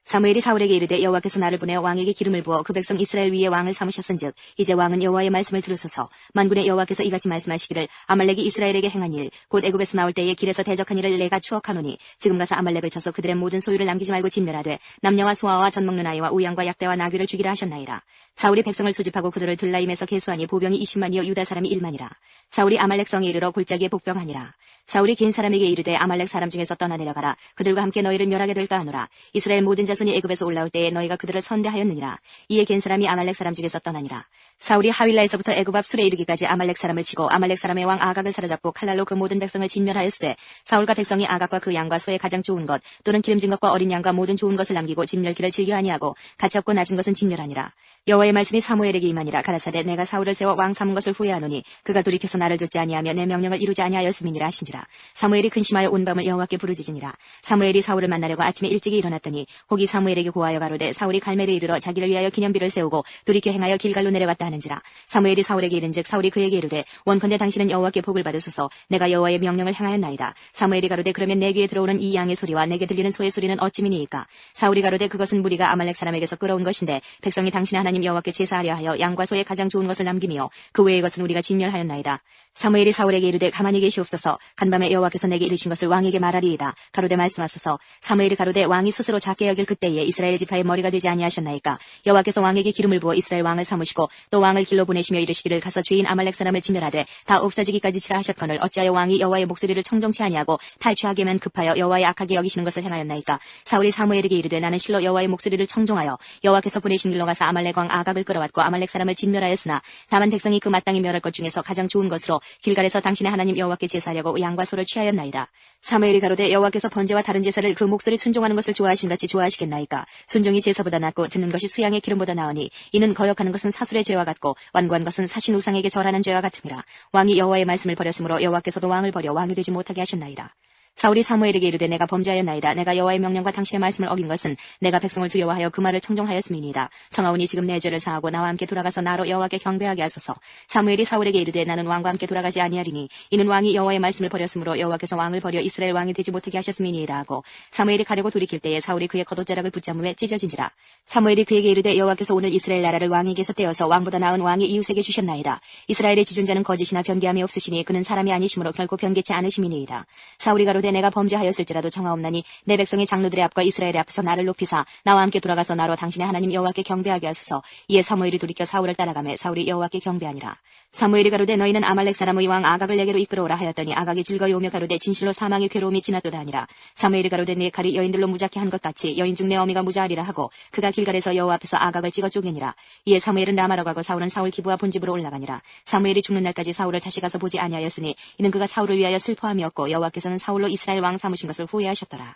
사무엘이 사울에게 이르되 여호와께서 나를 보내어 왕에게 기름을 부어 그 백성 이스라엘 위에 왕을 삼으셨은즉 이제 왕은 여호와의 말씀을 들으소서. 만군의 여호와께서 이같이 말씀하시기를 아말렉이 이스라엘에게 행한 일 곧 애굽에서 나올 때에 길에서 대적한 일을 내가 추억하노니 지금 가서 아말렉을 쳐서 그들의 모든 소유를 남기지 말고 진멸하되 남녀와 소아와 젖 먹는 아이와 우양과 약대와 나귀를 죽이라 하셨나이다. 사울이 백성을 소집하고 그들을 들라임에서 계수하니 보병이 20만이요 유다 사람이 1만이라. 사울이 아말렉 성에 이르러 골짜기에 복병하니라. 사울이 긴 사람에게 이르되 아말렉 사람 중에서 떠나 내려가라. 그들과 함께 너희를 멸하게 될까 하노라. 이스라엘 모든 자손이 애굽에서 올라올 때에 너희가 그들을 선대하였느니라. 이에 긴 사람이 아말렉 사람 중에서 떠나니라. 사울이 하윌라에서부터 애굽 앞 술에 이르기까지 아말렉 사람을 치고 아말렉 사람의 왕 아각을 사로잡고 칼날로 그 모든 백성을 진멸하였으되 사울과 백성이 아각과 그 양과 소의 가장 좋은 것 또는 기름진 것과 어린 양과 모든 좋은 것을 남기고 진멸기를 즐겨 아니하고 가치 없고 낮은 것은 진멸하니라. 여호와의 말씀이 사무엘에게 임하니라. 가라사대 내가 사울을 세워 왕 삼은 것을 후회하노니 그가 돌이켜서 나를 좇지 아니하며 내 명령을 이루지 아니하였음이니라 하신지라. 사무엘이 근심하여 온 밤을 여호와께 부르짖으니라. 사무엘이 사울을 만나려고 아침에 일찍이 일어났더니 혹이 사무엘에게 고하여 가로되 사울이 갈멜에 이르러 자기를 위하여 기념비를 세우고 돌이켜 행하여 길갈로 내려갔다 하는지라. 사무엘이 사울에게 이른즉 사울이 그에게 이르되 원컨대 당신은 여호와께 복을 받으소서. 내가 여호와의 명령을 행하였나이다. 사무엘이 가로되 그러면 내 귀에 들어오는 이 양의 소리와 내게 들리는 소의 소리는 어찌미니이까. 사울이 가로되 그것은 무리가 아말렉 사람에게서 끌어온 것인데 백성이 당신의 하나님 여호와께 제사하려 하여 양과 소의 가장 좋은 것을 남기며 그 외의 것은 우리가 진멸하였나이다. 사무엘이 사울에게 이르되 가만히 계시옵소서. 간밤에 여호와께서 내게 이르신 것을 왕에게 말하리이다. 가로되 말씀하소서. 사무엘이 가로되 왕이 스스로 작게 여길 그때에 이스라엘 지파의 머리가 되지 아니하셨나이까. 여호와께서 왕에게 기름을 부어 이스라엘 왕을 삼으시고 또 왕을 길로 보내시며 이르시기를 가서 죄인 아말렉 사람을 진멸하되 다 없어지기까지 치라 하셨거늘 어찌하여 왕이 여호와의 목소리를 청종치 아니하고 탈취하기만 급하여 여호와의 악하게 여기시는 것을 행하였나이까. 사울이 사무엘에게 이르되 나는 실로 여호와의 목소리를 청종하여 여호와께서 보내신 길로 가서 아말렉 왕 아각을 끌어왔고 아말렉 사람을 진멸하였으나 다만 백성이 그 마땅히 멸할 것 중에서 가장 좋은 것으로 길갈에서 당신의 하나님 여호와께 제사하려고 양과 소를 취하였나이다. 사무엘이 가로되 여호와께서 번제와 다른 제사를 그 목소리 순종하는 것을 좋아하신 같이 좋아하시겠나이까. 순종이 제사보다 낫고 듣는 것이 수양의 기름보다 나으니 이는 거역하는 것은 사술의 죄와 같고 완고한 것은 사신 우상에게 절하는 죄와 같음이라. 왕이 여호와의 말씀을 버렸으므로 여호와께서도 왕을 버려 왕이 되지 못하게 하셨나이다. 사울이 사무엘에게 이르되 내가 범죄하였나이다. 내가 여호와의 명령과 당신의 말씀을 어긴 것은 내가 백성을 두려워하여 그 말을 청종하였음이니이다. 청하오니 지금 내 죄를 사하고 나와 함께 돌아가서 나로 여호와께 경배하게 하소서. 사무엘이 사울에게 이르되 나는 왕과 함께 돌아가지 아니하리니 이는 왕이 여호와의 말씀을 버렸으므로 여호와께서 왕을 버려 이스라엘 왕이 되지 못하게 하셨음이니이다 하고 사무엘이 가려고 돌이킬 때에 사울이 그의 겉옷자락을 붙잡음에 찢어진지라. 사무엘이 그에게 이르되 여호와께서 오늘 이스라엘 나라를 왕에게서 떼어서 왕보다 나은 왕의 이웃에게 주셨나이다. 이스라엘의 지존자는 거짓이나 변개함이 없으시니 그는 사람이 아니시므로 결코 변개치 않으심이니이다. 사울이 가로되 내가 범죄하였을지라도 청하옵나니 내 백성의 장로들의 앞과 이스라엘의 앞에서 나를 높이사 나와 함께 돌아가서 나로 당신의 하나님 여호와께 경배하게 하소서. 이에 사무엘이 돌이켜 사울을 따라가매 사울이 여호와께 경배하니라. 사무엘이 가로되 너희는 아말렉 사람의 왕 아각을 내게로 이끌어오라 하였더니 아각이 즐거이 오며 가로되 진실로 사망의 괴로움이 지났도다 하니라. 사무엘이 가로되 네 칼이 여인들로 무작게 한 것 같이 여인 중 내 어미가 무자하리라 하고 그가 길갈에서 여호와 앞에서 아각을 찍어 쪼개니라. 이에 사무엘은 라마로 가고 사울은 사울 기부와 본집으로 올라가니라. 사무엘이 죽는 날까지 사울을 다시 가서 보지 아니하였으니 이는 그가 사울을 위하여 슬퍼함이었고 여호와께서는 사울로 이스라엘 왕 삼으신 것을 후회하셨더라.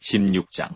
16장.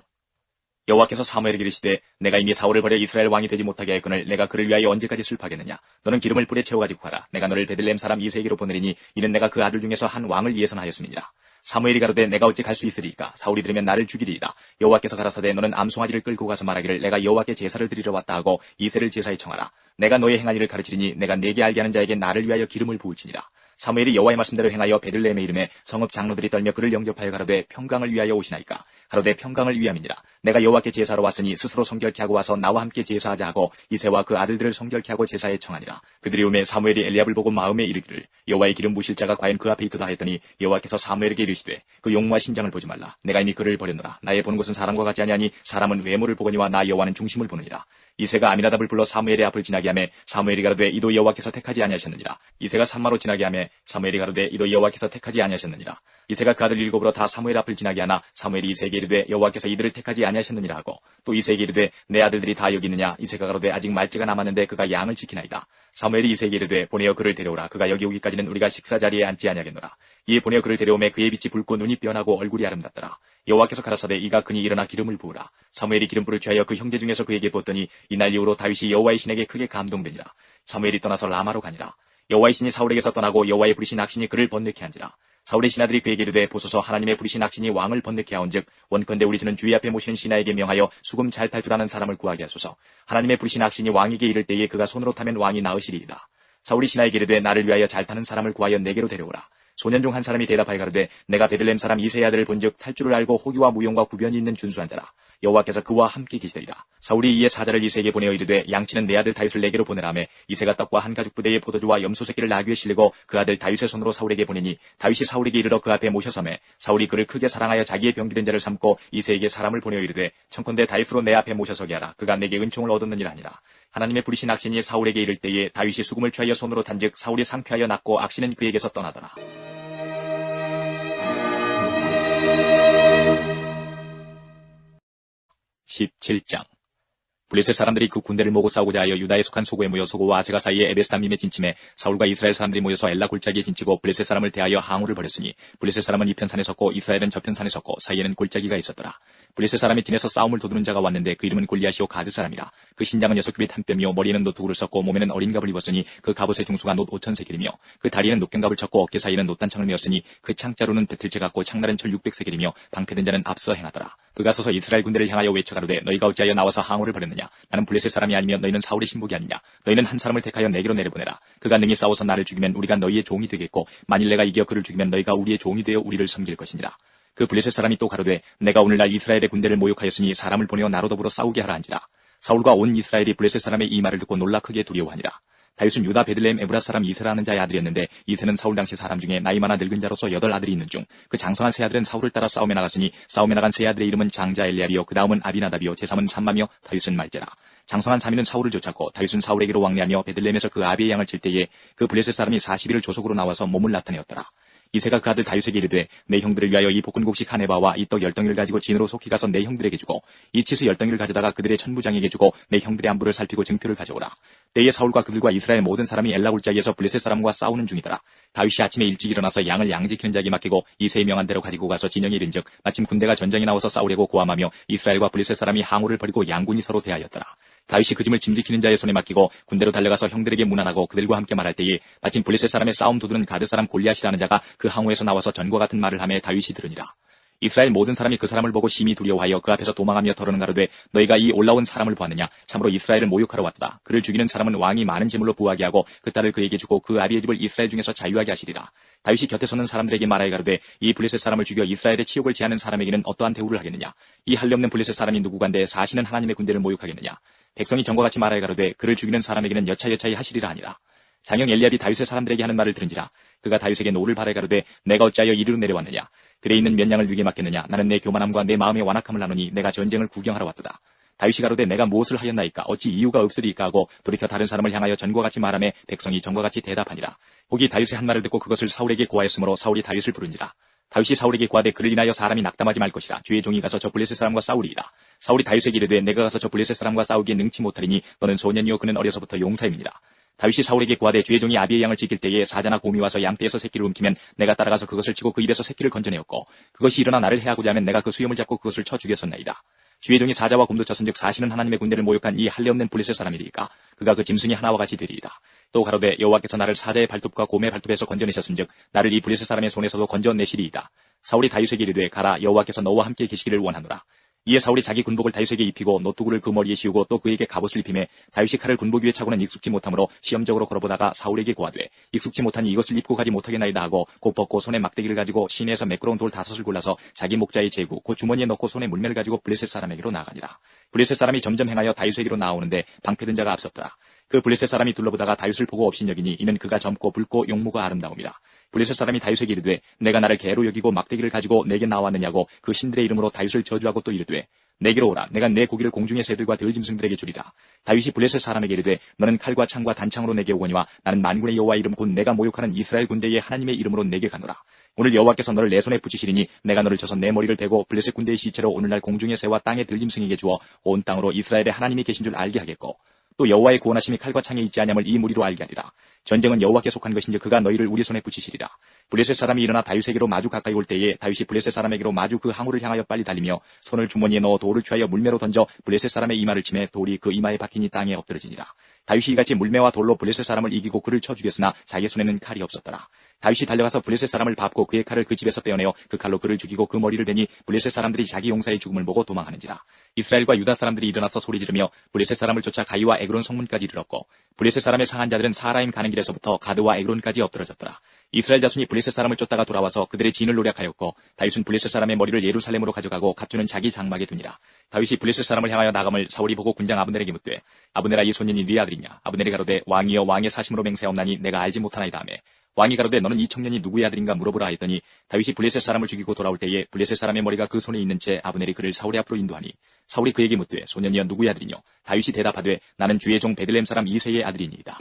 여호와께서 사무엘에게 이르시되 내가 이미 사울을 버려 이스라엘 왕이 되지 못하게 하였거늘 내가 그를 위하여 언제까지 슬퍼하겠느냐. 너는 기름을 뿔에 채워 가지고 가라. 내가 너를 베들레헴 사람 이새에게로 보내리니 이는 내가 그 아들 중에서 한 왕을 예선하였음이니라. 사무엘이 가로되 내가 어찌 갈 수 있으리이까. 사울이 들으면 나를 죽이리이다. 여호와께서 가라사대 너는 암송아지를 끌고 가서 말하기를 내가 여호와께 제사를 드리러 왔다 하고 이새를 제사에 청하라. 내가 너의 행한 일을 가르치리니 내가 내게 알게 하는 자에게 나를 위하여 기름을 부을지니라. 사무엘이 여호와의 말씀대로 행하여 베들레헴에 이름에 성읍 장로들이 떨며 그를 영접하여 가로되 평강을 위하여 오시나이까. 가로되 평강을 위함이니라. 내가 여호와께 제사로 왔으니 스스로 성결케 하고 와서 나와 함께 제사하자 하고 이새와 그 아들들을 성결케 하고 제사에 청하니라. 그들이 오매 사무엘이 엘리압을 보고 마음에 이르기를 여호와의 기름 부실 자가 과연 그 앞에 있도다 했더니 여호와께서 사무엘에게 이르시되 그 용모와 신장을 보지 말라. 내가 이미 그를 버렸노라. 나의 보는 것은 사람과 같지 아니하니 사람은 외모를 보거니와 나 여호와는 중심을 보느니라. 이새가 아미나답을 불러 사무엘의 앞을 지나게 하며 사무엘이 가로되 이도 여호와께서 택하지 아니하셨느니라. 이새가 산마로 지나게 하며 사무엘이 가로되 이도 여호와께서 택하지 아니하셨느니라. 이새가 그 아들 일곱으로 다 사무엘 앞을 지나게 하나 사무엘이 이새에게 이르되 여호와께서 이들을 택하지 아니하셨느니라 하고 또 이새에게 이르되 내 아들들이 다 여기 있느냐. 이새가 가로되 아직 말째가 남았는데 그가 양을 지키나이다. 사무엘이 이새에게 이르되 보내어 그를 데려오라. 그가 여기 오기까지는 우리가 식사 자리에 앉지 아니하겠노라. 이에 보내어 그를 데려오매 그의 빛이 붉고 눈이 변하고 얼굴이 아름답더라. 여호와께서 가라사대 이가 그니 일어나 기름을 부으라. 사무엘이 기름불을 취하여 그 형제 중에서 그에게 부었더니 이날 이후로 다윗이 여호와의 신에게 크게 감동되니라. 사무엘이 떠나서 라마로 가니라. 여호와의 신이 사울에게서 떠나고 여호와의 부리신 악신이 그를 번뇌케 한지라. 사울의 신하들이 그에게 이르되 보소서 하나님의 부리신 악신이 왕을 번뇌케 하온즉 원컨대 우리 주는 주의 앞에 모시는 신하에게 명하여 수금 잘 탈 줄 아는 사람을 구하게 하소서. 하나님의 부리신 악신이 왕에게 이를 때에 그가 손으로 타면 왕이 나으시리이다. 사울이 신하에게 이르되 나를 위하여 잘 타는 사람을 구하여 내게로 데려오라. 소년 중 한 사람이 대답하여 가로되 내가 베들레헴 사람 이새의 아들을 본즉 탈줄을 알고 호기와 무용과 구변이 있는 준수한 자라. 여호와께서 그와 함께 계시더이다. 사울이 이에 사자를 이새에게 보내어 이르되 양치는 내 아들 다윗을 내게로 보내라 하매 이새가 떡과 한 가죽 부대의 포도주와 염소 새끼를 나귀에 실리고 그 아들 다윗의 손으로 사울에게 보내니 다윗이 사울에게 이르러 그 앞에 모셔서매 사울이 그를 크게 사랑하여 자기의 병기된 자를 삼고 이새에게 사람을 보내어 이르되 청컨대 다윗으로 내 앞에 모셔서게 하라. 그가 내게 은총을 얻었느니라 하니라. 하나님의 부리신 악신이 사울에게 이를 때에 다윗이 수금을 취하여 손으로 단즉 사울이 상쾌하여 낫고 악신은 그에게서 떠나더라. 17장. 블레셋 사람들이 그 군대를 모으고 싸우고자 하여 유다에 속한 소고에 모여 소고와 아세가 사이에 에베스담임에 진침해 사울과 이스라엘 사람들이 모여서 엘라 골짜기에 진치고 블레셋 사람을 대하여 항우를 벌였으니 블레셋 사람은 이편 산에 섰고 이스라엘은 저편 산에 섰고 사이에는 골짜기가 있었더라. 블레셋 사람이 진에서 싸움을 도두는 자가 왔는데 그 이름은 골리앗이요 가드 사람이라. 그 신장은 6규빗 한 뼘이요 머리에는 노투구를 썼고 몸에는 어린 갑을 입었으니 그 갑옷의 중수가 놋 5,000세겔이며 그 다리에는 녹경갑을 쳤고 어깨 사이에는 놋단창을 메었으니 그 창자루는 배틀채 같고 창날은 철 600세겔이며 방패된 자는 앞서 행하더라. 그가 서서 이스라엘 군대를 향하여 외쳐가로되 너희가 어찌하여 나와서 항우를 벌였느냐. 나는 블레셋 사람이 아니면 너희는 사울의 신복이 아니냐. 너희는 한 사람을 택하여 내게로 내려보내라. 그가 능히 싸워서 나를 죽이면 우리가 너희의 종이 되겠고 만일 내가 이겨 그를 죽이면 너희가 우리의 종이 되어 우리를 섬길 것이니라. 그 블레셋 사람이 또 가로되 내가 오늘날 이스라엘의 군대를 모욕하였으니 사람을 보내어 나로 더불어 싸우게 하라 한지라. 사울과 온 이스라엘이 블레셋 사람의 이 말을 듣고 놀라 크게 두려워하니라. 다윗은 유다 베들레헴 에브라 사람 이새라는 자의 아들이었는데 이새는 사울 당시 사람 중에 나이 많아 늙은 자로서 8아들이 있는 중 그 장성한 세 아들은 사울을 따라 싸움에 나갔으니 싸움에 나간 세 아들의 이름은 장자 엘리압이요 그 다음은 아비나답이요 제3은 삼마며 다윗은 말제라. 장성한 3위는 사울을 쫓았고 다윗은 사울에게로 왕래하며 베들레헴에서 그 아비의 양을 칠 때에 그 블레셋 사람이 40일을 조속으로 나와서 몸을 나타내었더라. 이새가 그 아들 다윗에게 이르되 내 형들을 위하여 이 볶은곡식 한 에바와 이 떡 10덩이를 가지고 진으로 속히 가서 내 형들에게 주고 이 치수 10덩이를 가져다가 그들의 천부장에게 주고 내 형들의 안부를 살피고 증표를 가져오라. 때에 사울과 그들과 이스라엘 모든 사람이 엘라 골짜기에서 블레셋 사람과 싸우는 중이더라. 다윗이 아침에 일찍 일어나서 양을 양지키는 자에게 맡기고 이새의 명한 대로 가지고 가서 진영에 이른즉 마침 군대가 전장에 나와서 싸우려고 고함하며 이스라엘과 블레셋 사람이 항우를 벌이고 양군이 서로 대하였더라. 다윗이 그 짐을 짐지키는 자의 손에 맡기고 군대로 달려가서 형들에게 문안하고 그들과 함께 말할 때에 마침 블레셋 사람의 싸움 도두는 가드 사람 골리앗이라는 자가 그 항우에서 나와서 전과 같은 말을 하며 다윗이 들으니라. 이스라엘 모든 사람이 그 사람을 보고 심히 두려워하여 그 앞에서 도망하며 더러는 가로되 너희가 이 올라온 사람을 보았느냐. 참으로 이스라엘을 모욕하러 왔다. 그를 죽이는 사람은 왕이 많은 재물로 부하게 하고 그 딸을 그에게 주고 그 아비의 집을 이스라엘 중에서 자유하게 하시리라. 다윗이 곁에 서는 사람들에게 말하여 가로되 이 블레셋 사람을 죽여 이스라엘의 치욕을 제하는 사람에게는 어떠한 대우를 하겠느냐. 이 할례 없는 블레셋 사람이 누구간데 사시는 하나님의 군대를 모욕하겠느냐. 백성이 전과 같이 말하여 가로되 그를 죽이는 사람에게는 여차여차히 하시리라 하니라. 장형 엘리압이 다윗의 사람들에게 하는 말을 들은지라. 그가 다윗에게 노를 바라여 가로되 내가 어찌하여 이리로 내려왔느냐. 들에 있는 몇 양을 위게 맡겠느냐. 나는 내 교만함과 내 마음의 완악함을 나누니 내가 전쟁을 구경하러 왔도다. 다윗이 가로되 내가 무엇을 하였나이까 어찌 이유가 없으리까 하고 돌이켜 다른 사람을 향하여 전과 같이 말하며 백성이 전과 같이 대답하니라. 혹이 다윗의 한 말을 듣고 그것을 사울에게 고하였으므로 사울이 다윗을 부른지라. 다윗이 사울에게 고하되 그를 인하여 사람이 낙담하지 말 것이라. 주의 종이 가서 저 블레셋 사람과 싸우리이다. 사울이 다윗에게 이르되 내가 가서 저 블레셋 사람과 싸우기에 능치 못하리니 너는 소년이요 그는 어려서부터 용사임이니라. 다윗이 사울에게 고하되 주의 종이 아비의 양을 지킬 때에 사자나 곰이 와서 양떼에서 새끼를 움키면 내가 따라가서 그것을 치고 그 입에서 새끼를 건져내었고 그것이 일어나 나를 해하고자 하면 내가 그 수염을 잡고 그것을 쳐 죽였었나이다. 주의 종이 사자와 곰도 쳤은즉 사시는 하나님의 군대를 모욕한 이 할례 없는 블레셋 사람이리까 그가 그 짐승이 하나와 같이 되리이다. 또 가로되 여호와께서 나를 사자의 발톱과 곰의 발톱에서 건져내셨은즉 나를 이 블레셋 사람의 손에서도 건져내시리이다. 사울이 다윗에게 이르되 가라 여호와께서 너와 함께 계시기를 원하노라. 이에 사울이 자기 군복을 다윗에게 입히고 노투구를 그 머리에 씌우고 또 그에게 갑옷을 입히매 다윗이 칼을 군복 위에 차고는 익숙지 못하므로 시험적으로 걸어보다가 사울에게 고하되 익숙지 못하니 이것을 입고 가지 못하겠나이다 하고 곧 벗고 손에 막대기를 가지고 시내에서 매끄러운 돌 5을 골라서 자기 목자의 제구 곧 주머니에 넣고 손에 물매를 가지고 블레셋 사람에게로 나가니라. 블레셋 사람이 점점 행하여 다윗에게로 나오는데 방패든 자가 앞섰더라. 그 블레셋 사람이 둘러보다가 다윗을 보고 업신여기니 이는 그가 젊고 붉고 용모가 아름다움이라. 블레셋 사람이 다윗에게 이르되 내가 나를 개로 여기고 막대기를 가지고 내게 나왔느냐고 그 신들의 이름으로 다윗을 저주하고 또 이르되 내게로 오라. 내가 내 고기를 공중의 새들과 들짐승들에게 주리라. 다윗이 블레셋 사람에게 이르되 너는 칼과 창과 단창으로 내게 오거니와 나는 만군의 여호와 이름 곧 내가 모욕하는 이스라엘 군대의 하나님의 이름으로 내게 가노라. 오늘 여호와께서 너를 내 손에 붙이시리니 내가 너를 쳐서 내 머리를 베고 블레셋 군대의 시체로 오늘날 공중의 새와 땅의 들짐승에게 주어 온 땅으로 이스라엘의 하나님이 계신 줄 알게 하겠고 또 여호와의 구원하심이 칼과 창에 있지 아니함을 이 무리로 알게 하리라. 전쟁은 여호와께 속한 것인지 그가 너희를 우리 손에 붙이시리라. 블레셋 사람이 일어나 다윗에게로 마주 가까이 올 때에 다윗이 블레셋 사람에게로 마주 그 항우를 향하여 빨리 달리며 손을 주머니에 넣어 돌을 취하여 물매로 던져 블레셋 사람의 이마를 치매 돌이 그 이마에 박히니 땅에 엎드러지니라. 다윗이 이같이 물매와 돌로 블레셋 사람을 이기고 그를 쳐 죽였으나 자기 손에는 칼이 없었더라. 다윗이 달려가서 블레셋 사람을 밟고 그의 칼을 그 집에서 떼어내어 그 칼로 그를 죽이고 그 머리를 베니 블레셋 사람들이 자기 용사의 죽음을 보고 도망하는지라. 이스라엘과 유다 사람들이 일어나서 소리 지르며 블레셋 사람을 쫓아 가이와 에그론 성문까지 이르렀고 블레셋 사람의 상한 자들은 사하라임 가는 길에서부터 가드와 에그론까지 엎드러졌더라. 이스라엘 자손이 블레셋 사람을 쫓다가 돌아와서 그들의 진을 노략하였고 다윗은 블레셋 사람의 머리를 예루살렘으로 가져가고 갑주는 자기 장막에 두니라. 다윗이 블레셋 사람을 향하여 나감을 사울이 보고 군장 아브넬에게 묻되 아브넬아 이 소년이 네 아들이냐. 아브넬이 가로되 왕이여 왕의 사심으로 맹세하옵나니 내가 알지 못하나이다 하매 왕이 가로되 너는 이 청년이 누구의 아들인가 물어보라 하였더니 다윗이 블레셋 사람을 죽이고 돌아올 때에 블레셋 사람의 머리가 그 손에 있는 채 아브넬이 그를 사울의 앞으로 인도하니 사울이 그에게 묻되 소년이여 누구의 아들이뇨. 다윗이 대답하되 나는 주의 종 베들레헴 사람 이새의 아들이니이다.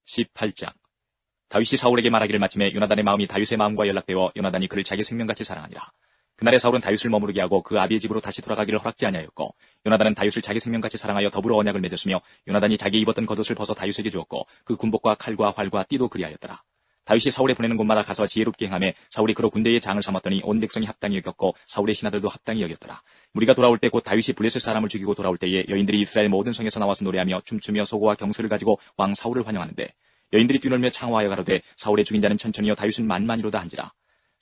18장. 다윗이 사울에게 말하기를 마침에 요나단의 마음이 다윗의 마음과 연락되어 요나단이 그를 자기 생명같이 사랑하니라. 그날에 사울은 다윗을 머무르게 하고 그 아비의 집으로 다시 돌아가기를 허락지 아니하였고 요나단은 다윗을 자기 생명같이 사랑하여 더불어 언약을 맺었으며 요나단이 자기 입었던 겉옷을 벗어 다윗에게 주었고 그 군복과 칼과 활과 띠도 그리하였더라. 다윗이 사울에 보내는 곳마다 가서 지혜롭게 행하며 사울이 그로 군대의 장을 삼았더니 온 백성이 합당히 여겼고 사울의 신하들도 합당히 여겼더라. 무리가 돌아올 때 곧 다윗이 블레셋 사람을 죽이고 돌아올 때에 여인들이 이스라엘 모든 성에서 나와서 노래하며 춤추며 소고와 경수를 가지고 왕 사울을 환영하는데 여인들이 뛰놀며 창화하여 가로되 사울의 죽인 자는 천천히요 다윗은 만만이로다 한지라.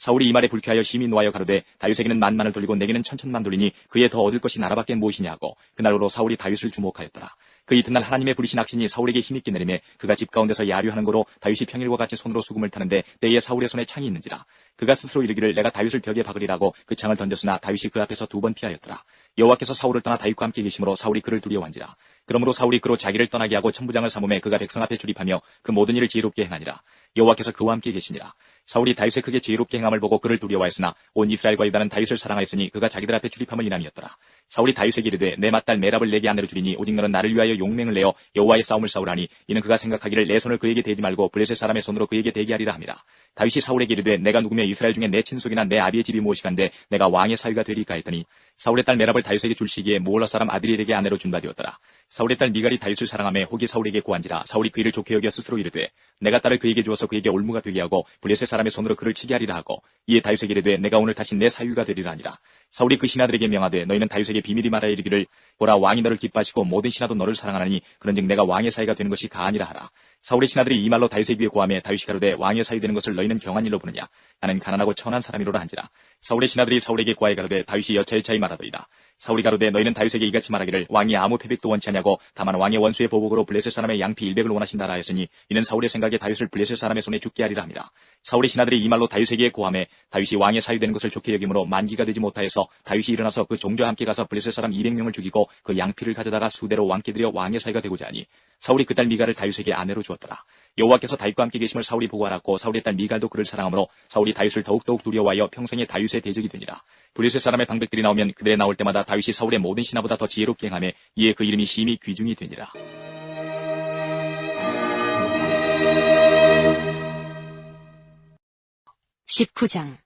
사울이 이 말에 불쾌하여 심히 노하여 가로되 다윗에게는 만만을 돌리고 내게는 천천만 돌리니 그에 더 얻을 것이 나라밖에 무엇이냐 하고 그날로 사울이 다윗을 주목하였더라. 그 이튿날 하나님의 부리신 악신이 사울에게 힘있게 내리매 그가 집 가운데서 야류하는 거로 다윗이 평일과 같이 손으로 수금을 타는데 때에 사울의 손에 창이 있는지라. 그가 스스로 이르기를 내가 다윗을 벽에 박으리라고 그 창을 던졌으나 다윗이 그 앞에서 2번 피하였더라. 여호와께서 사울을 떠나 다윗과 함께 계심으로 사울이 그를 두려워한지라. 그러므로 사울이 그로 자기를 떠나게 하고 천부장을 삼음에 그가 백성 앞에 출입하며 그 모든 일을 지혜롭게 행하니라. 여호와께서 그와 함께 계시니라. 사울이 다윗의 크게 지혜롭게 행함을 보고 그를 두려워하였으나 온 이스라엘과 유다는 다윗을 사랑하였으니 그가 자기들 앞에 출입함을 인함이었더라. 사울이 다윗에게 이르되 내 맏딸 메랍을 내게 아내로 주리니 오직 너는 나를 위하여 용맹을 내어 여호와의 싸움을 싸우라니 이는 그가 생각하기를 내 손을 그에게 대지 말고 블레셋 사람의 손으로 그에게 대게 하리라 함이라. 다윗이 사울에게 이르되 내가 누구며 이스라엘 중에 내 친속이나 내 아비의 집이 무엇이간데 내가 왕의 사위가 되리까 했더니 사울의 딸 메랍을 다윗에게 줄 시기에 무올라 사람 아드리엘에게 아내로 준 바 되었더라. 사울의 딸 미갈이 다윗을 사랑하며 혹이 사울에게 고한지라. 사울이 그 일을 좋게 여겨 스스로 이르되 내가 딸을 그에게 주어서 그에게 올무가 되게 하고 블레셋 사람의 손으로 그를 치게 하리라 하고 이에 다윗에게 이르되 내가 오늘 다시 내 사위가 되리라 하니라. 사울이 그 신하들에게 명하되 너희는 다윗에게 비밀이 말하여 이르기를 보라 왕이 너를 기뻐하시고 모든 신하도 너를 사랑하나니 그런즉 내가 왕의 사위가 되는 것이 가하니라 하라. 사울의 신하들이 이 말로 다윗의 귀에 고하며 다윗이 가로되 왕의 사위 되는 것을 너희는 경한 일로 보느냐. 나는 가난하고 천한 사람이로라 한지라. 사울의 신하들이 사울에게 고하여 가로되 다윗이 여차여차히 말하더이다. 사울이 가로되 너희는 다윗에게 이같이 말하기를 왕이 아무 패백도 원치 아니하고 다만 왕의 원수의 보복으로 블레셋 사람의 양피 100을 원하신다라 하였으니 이는 사울의 생각에 다윗을 블레셋 사람의 손에 죽게 하리라 함이라. 사울의 신하들이 이 말로 다윗에게 고하며 다윗이 왕의 사위 되는 것을 좋게 여김으로 만기가 되지 못하여서 다윗이 일어나서 그 종자와 함께 가서 블레셋 사람 200명을 죽이고 그 양피를 가져다가 수대로 왕께 드려 왕의 사위가 되고자 하니 사울이 그 딸 미갈을 다윗에게 아내로 주었더라. 여호와께서 다윗과 함께 계심을 사울이 보고 알았고 사울의 딸 미갈도 그를 사랑하므로 사울이 다윗을 더욱더욱 두려워하여 평생에 다윗의 대적이 되니라. 블레셋 사람의 방백들이 나오면 그들의 나올 때마다 다윗이 사울의 모든 신하보다 더 지혜롭게 행하며 이에 그 이름이 심히 귀중이 되니라. (19장)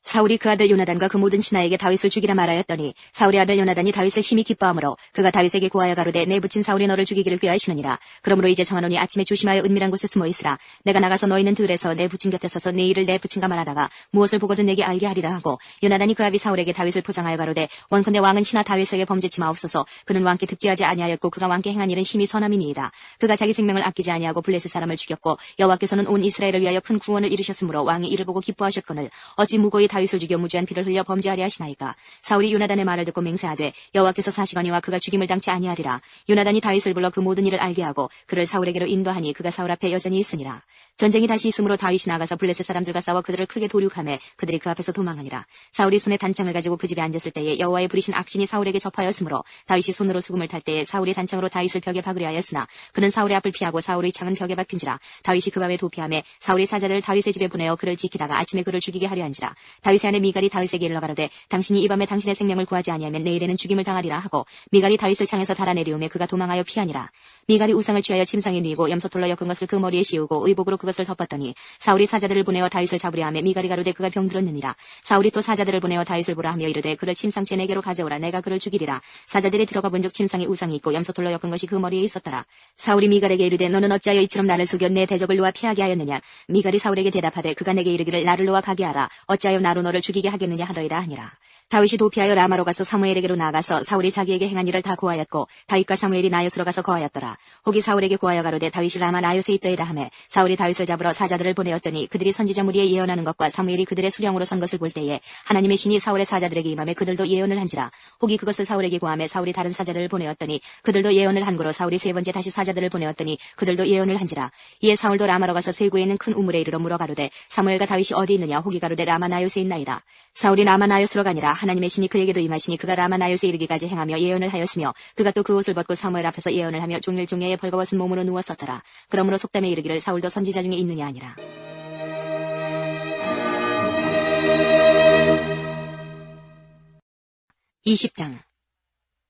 사울이 그 아들 요나단과 그 모든 신하에게 다윗을 죽이라 말하였더니 사울의 아들 요나단이 다윗을 심히 기뻐하므로 그가 다윗에게 고하여 가로되 내 부친 사울이 너를 죽이기를 꾀하시느니라. 그러므로 이제 정하노니 아침에 조심하여 은밀한 곳에 숨어 있으라. 내가 나가서 너희는 들에서 내 부친 곁에 서서 내 일을 내 부친과 말하다가 무엇을 보거든 내게 알게 하리라 하고 요나단이 그 아비 사울에게 다윗을 포장하여 가로되 원컨대 왕은 신하 다윗에게 범죄치 마옵소서. 그는 왕께 득죄하지 아니하였고 그가 왕께 행한 일은 심히 선함이니이다. 그가 자기 생명을 아끼지 아니하고 블레셋 사람을 죽였고 여호와께서는 온 이스라엘을 위하여 큰 구원을 이루셨으므로 왕이 이를 보고 기뻐하셨거늘 어찌 무고히 다윗을 죽여 무죄한 피를 흘려 범죄하려 하시나이까. 사울이 요나단의 말을 듣고 맹세하되 여호와께서 사시거니와 그가 죽임을 당치 아니하리라. 요나단이 다윗을 불러 그 모든 일을 알게 하고 그를 사울에게로 인도하니 그가 사울 앞에 여전히 있으니라. 전쟁이 다시 있으므로 다윗이 나가서 블레셋 사람들과 싸워 그들을 크게 도륙하매 그들이 그 앞에서 도망하니라. 사울이 손에 단창을 가지고 그 집에 앉았을 때에 여호와의 부리신 악신이 사울에게 접하였으므로 다윗이 손으로 수금을 탈 때에 사울이 단창으로 다윗을 벽에 박으려 하였으나 그는 사울의 앞을 피하고 사울의 창은 벽에 박힌지라. 다윗이 그 밤에 도피하매 사울이 사자들을 다윗의 집에 보내어 그를 지키다가 아침에 그를 죽이게 하려 한지라. 다윗의 아내 미갈이 다윗에게 일러 가로되 당신이 이 밤에 당신의 생명을 구하지 아니하면 내일에는 죽임을 당하리라 하고 미갈이 다윗을 창에서 달아내리우매 그가 도망하여 피하니라. 미갈이 우상을 취하여 침상에 누이고 염소털로 엮은 것을 그 머리에 씌우고 의복으로 그것을 덮었더니 사울이 사자들을 보내어 다윗을 잡으려 하며 미갈이 가로되 그가 병들었느니라. 사울이 또 사자들을 보내어 다윗을 보라 하며 이르되 그를 침상째 내게로 가져오라. 내가 그를 죽이리라. 사자들이 들어가 본즉 침상에 우상이 있고 염소털로 엮은 것이 그 머리에 있었더라. 사울이 미갈에게 이르되 너는 어찌하여 이처럼 나를 속여 내 대적을 놓아 피하게 하였느냐. 미갈이 사울에게 대답하되 그가 내게 이르기를 나를 놓아 가게 하라. 어찌하여 나로 너를 죽이게 하겠느냐 하더이다 하니라. 다윗이 도피하여 라마로 가서 사무엘에게로 나아가서 사울이 자기에게 행한 일을 다 고하였고 다윗과 사무엘이 나요스로 가서 거하였더라. 혹이 사울에게 고하여 가로되 다윗이 라마 나요스에 있더이다 하매 사울이 다윗을 잡으러 사자들을 보내었더니 그들이 선지자 무리에 예언하는 것과 사무엘이 그들의 수령으로 선 것을 볼 때에 하나님의 신이 사울의 사자들에게 임하매 그들도 예언을 한지라. 혹이 그것을 사울에게 고하매 사울이 다른 사자들을 보내었더니 그들도 예언을 한 고로 사울이 세 번째 다시 사자들을 보내었더니 그들도 예언을 한지라. 이에 사울도 라마로 가서 세구에 있는 큰 우물에 이르러 물어 가로되 사무엘과 다윗이 어디 있느냐. 혹이 가로되 라마 나요스에 있나이다. 사울이 라마 나요스로 가니라. 하나님의 신이 그에게도 임하시니 그가 라마 나요스에 이르기까지 행하며 예언을 하였으며 그가 또 그 옷을 벗고 사무엘 앞에서 예언을 하며 종일종야에 벌거벗은 몸으로 누웠었더라. 그러므로 속담에 이르기를 사울도 선지자 중에 있느냐 하니라. 20장.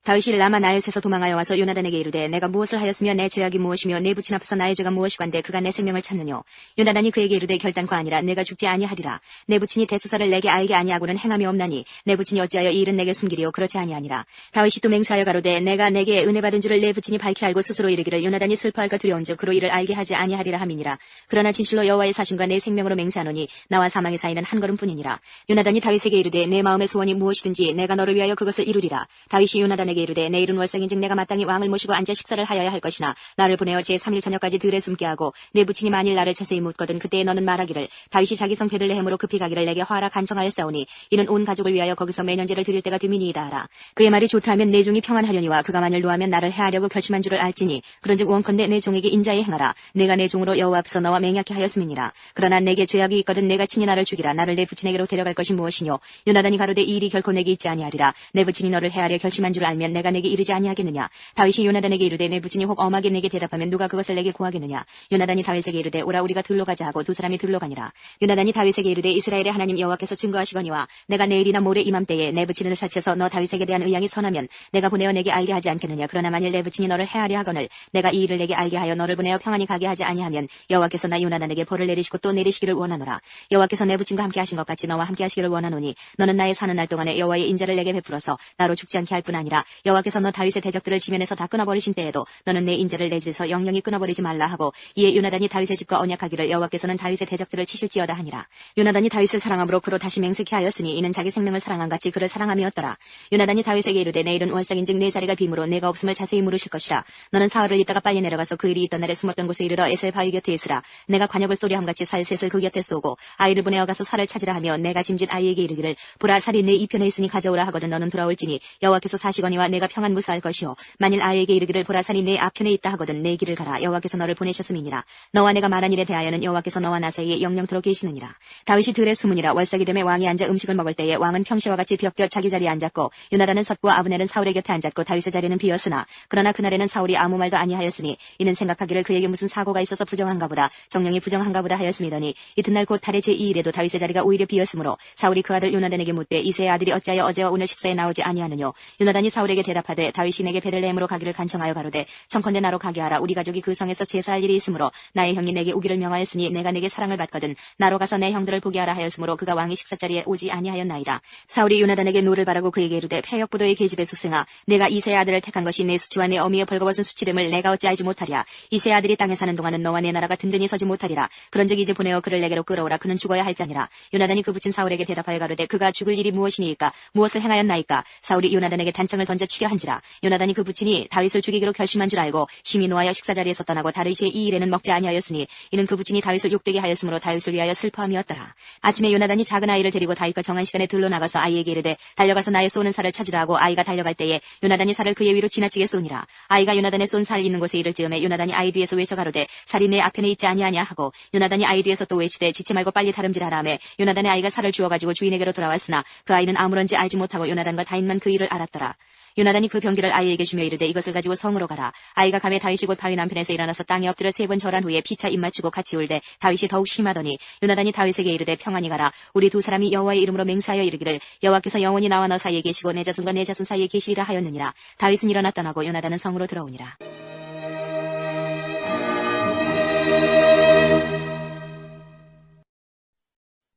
다윗이 라마 나요스에서 도망하여 와서 요나단에게 이르되 내가 무엇을 하였으며 내 죄악이 무엇이며 내 부친 앞에서 나의 죄가 무엇이관데 그가 내 생명을 찾느뇨. 요나단이 그에게 이르되 결단코 아니라 내가 죽지 아니하리라. 내 부친이 대수사를 내게 알게 아니하고는 행함이 없나니 내 부친이 어찌하여 이 일은 내게 숨기리요. 그렇지 아니하니라. 다윗이 또 맹세하여 가로되 내가 내게 은혜 받은 줄을 내 부친이 밝히 알고 스스로 이르기를 요나단이 슬퍼할까 두려운즉 그로 이를 알게 하지 아니하리라 함이니라. 그러나 진실로 여호와의 사심과 내 생명으로 맹세하노니 나와 사망의 사이는 한 걸음뿐이니라. 요나단이 다윗에게 이르되 내 마음의 소원이 무엇이든지 내가 너를 위하여 그것을 이루리라. 다윗이 요나단에게 이르되 내일은 월삭인즉 내가 마땅히 왕을 모시고 앉아 식사를 하여야 할 것이나 나를 보내어 제3일 저녁까지 들에 숨게 하고 내 부친이 만일 나를 자세히 묻거든 그때에 너는 말하기를 다윗이 자기 성 베들레헴으로 급히 가기를 내게 화하라 간청하였사오니 이는 온 가족을 위하여 거기서 매년제를 드릴 때가 됨이니이다 하라. 그의 말이 좋다 하면 내 종이 평안하려니와 그가 만일 노하면 나를 해하려고 결심한 줄을 알지니 그런즉 원컨대 내 종에게 인자에 행하라. 내가 내 종으로 여호와 앞에서 너와 맹약케 하였음이니라. 그러나 내게 죄악이 있거든 내가 친히 나를 죽이라. 나를 내 부친에게로 데려갈 것이 무엇이뇨. 요나단이 가로되 이 일이 결코 내게 있지 아니하리라. 내 부친이 너를 해하려 결심한 줄 알면 내가 내게 이르지 아니하겠느냐. 다윗이 요나단에게 이르되 내 부친이 혹 엄하게 내게 대답하면 누가 그것을 내게 구하겠느냐. 요나단이 다윗에게 이르되 오라 우리가 들로 가자 하고 두 사람이 들로 가니라. 요나단이 다윗에게 이르되 이스라엘의 하나님 여호와께서 증거하시거니와 내가 내일이나 모레 이맘때에 내 부친을 살펴서 너 다윗에게 대한 의향이 선하면 내가 보내어 내게 알게 하지 않겠느냐. 그러나 만일 내 부친이 너를 해하려 하거늘 내가 이 일을 내게 알게 하여 너를 보내어 평안히 가게 하지 아니하면 여호와께서 나 요나단에게 벌을 내리시고 또 내리시기를 원하노라. 여호와께서 내 부친과 함께 하신 것 같이 너와 함께 하시기를 원하노니 너는 나의 사는 날 동안에 여호와의 인자를 내게 베풀어서 나로 죽지 않게 할 뿐 아니라 여호와께서 너 다윗의 대적들을 지면에서 다 끊어버리신 때에도 너는 내 인자를 내 집에서 영영히 끊어버리지 말라 하고 이에 요나단이 다윗의 집과 언약하기를 여호와께서는 다윗의 대적들을 치실지어다 하니라. 요나단이 다윗을 사랑함으로 그로 다시 맹세케 하였으니 이는 자기 생명을 사랑한 같이 그를 사랑함이었더라. 요나단이 다윗에게 이르되 내일은 월삭인즉 내 자리가 빔으로 내가 없음을 자세히 물으실 것이라. 너는 사흘을 있다가 빨리 내려가서 그 일이 있던 날에 숨었던 곳에 이르러 에셀 바위 곁에 있으라. 내가 관역을 쏘려함같이 살 셋을 그 곁에 쏘고 아이를 보내어 가서 살을 찾으라 하며 내가 짐짓 아이에게 이르기를 보라 살이 내 이편에 있으니 가져오라 하거든 너는 돌아올지니 여호와께서 사시거니와 내가 평안 무사할 것이요 만일 아이에게 이르기를 보라 살이 내 앞편에 있다 하거든 내 길을 가라. 여호와께서 너를 보내셨음이니라. 너와 내가 말한 일에 대하여는 여호와께서 너와 나 사이에 영영토록 계시느니라. 다윗이 들에 숨으니라. 월삭이 되매 왕이 앉아 음식을 먹을 때에 왕은 평시와 같이 벽곁 자기 자리에 앉았고 요나단은 섰고 아브넬은 사울의 곁에 앉았고 다윗의 자리는 비었으나 그러나 그날에는 사울이 아무 말도 아니하였으니 이는 생각하기를 그에게 무슨 사고가 있어서 부정한가 보다 정령이 부정한가 보다 하였음이더니 이튿날 곧 달의 제2일에도 다윗의 자리가 오히려 비었으므로 사울이 그 아들 요나단에게 묻되 이새의 아들이 어찌하여 어제와 오늘 식사에 나오지 아니하느뇨. 요나단이 사울에게 대답하되 다윗이 내게 베들레헴으로 가기를 간청하여 가로되 청컨대 나로 가게 하라. 우리 가족이 그 성에서 제사할 일이 있으므로 나의 형이 내게 오기를 명하였으니 내가 내게 사랑을 받거든 나로 가서 내 형들을 보게 하라 하였으므로 그가 왕이 식사자리에 오지 아니하였나이다. 사울이 요나단에게 노를 바라고 그에게 이르되 패역부도의 계집의 숙생아 내가 이새의 아들을 택한 것이 내 수치와 내 어미의 벌거벗은 수치됨을 내가 어찌 알지 못하랴. 이새의 아들이 땅에 사는 동안은 너와 내 나라가 든든히 서지 못하리라. 그런즉 이제 보내어 그를 내게로 끌어오라. 그는 죽어야 할 자니라. 요나단이 그 부친 사울에게 대답하여 가로되 그가 죽을 일이 무엇이니이까 무엇을 행하였나이까. 사울이 요나단에게 단창을 던져 치려 한지라. 요나단이 그 부친이 다윗을 죽이기로 결심한 줄 알고 심히 노하여 식사자리에서 떠나고 다윗의 이 일에는 먹지 아니하였으니 이는 그 부친이 다윗을 욕되게 하였으므로 다윗을 위하여 슬퍼함이었더라. 아침에 요나단이 작은 아이를 데리고 다윗과 정한 시간에 들로 나가서 아이에게 이르되 달려가서 나의 쏘는 살을 찾으라 하고 아이가 달려갈 때에 요나단이 살을 그의 위로 지나치게 쏘니라. 아이가 요나단의 쏜 살 있는 곳에 이를 즈음에 요나단이 아이 뒤에서 외쳐 가로되 살이 내 앞편에 있지 아니하냐 하고 요나단이 아이 뒤에서 또 외치되 지체 말고 빨리 다름질하라 하매 요나단의 아이가 살을 주워가지고 주인에게로 돌아왔으나 그 아이는 아무런지 알지 못하고 요나단과 다윗만 그 일을 알았더라. 요나단이 그 병기를 아이에게 주며 이르되 이것을 가지고 성으로 가라. 아이가 가매 다윗이 곧 바위 남편에서 일어나서 땅에 엎드려 3번 절한 후에 피차 입 맞추고 같이 울되 다윗이 더욱 심하더니 요나단이 다윗에게 이르되 평안히 가라. 우리 두 사람이 여호와의 이름으로 맹세하여 이르기를 여호와께서 영원히 나와 너 사이에 계시고 내 자손과 내 자손 사이에 계시리라 하였느니라. 다윗은 일어나 떠나고 요나단은 성으로 들어오니라.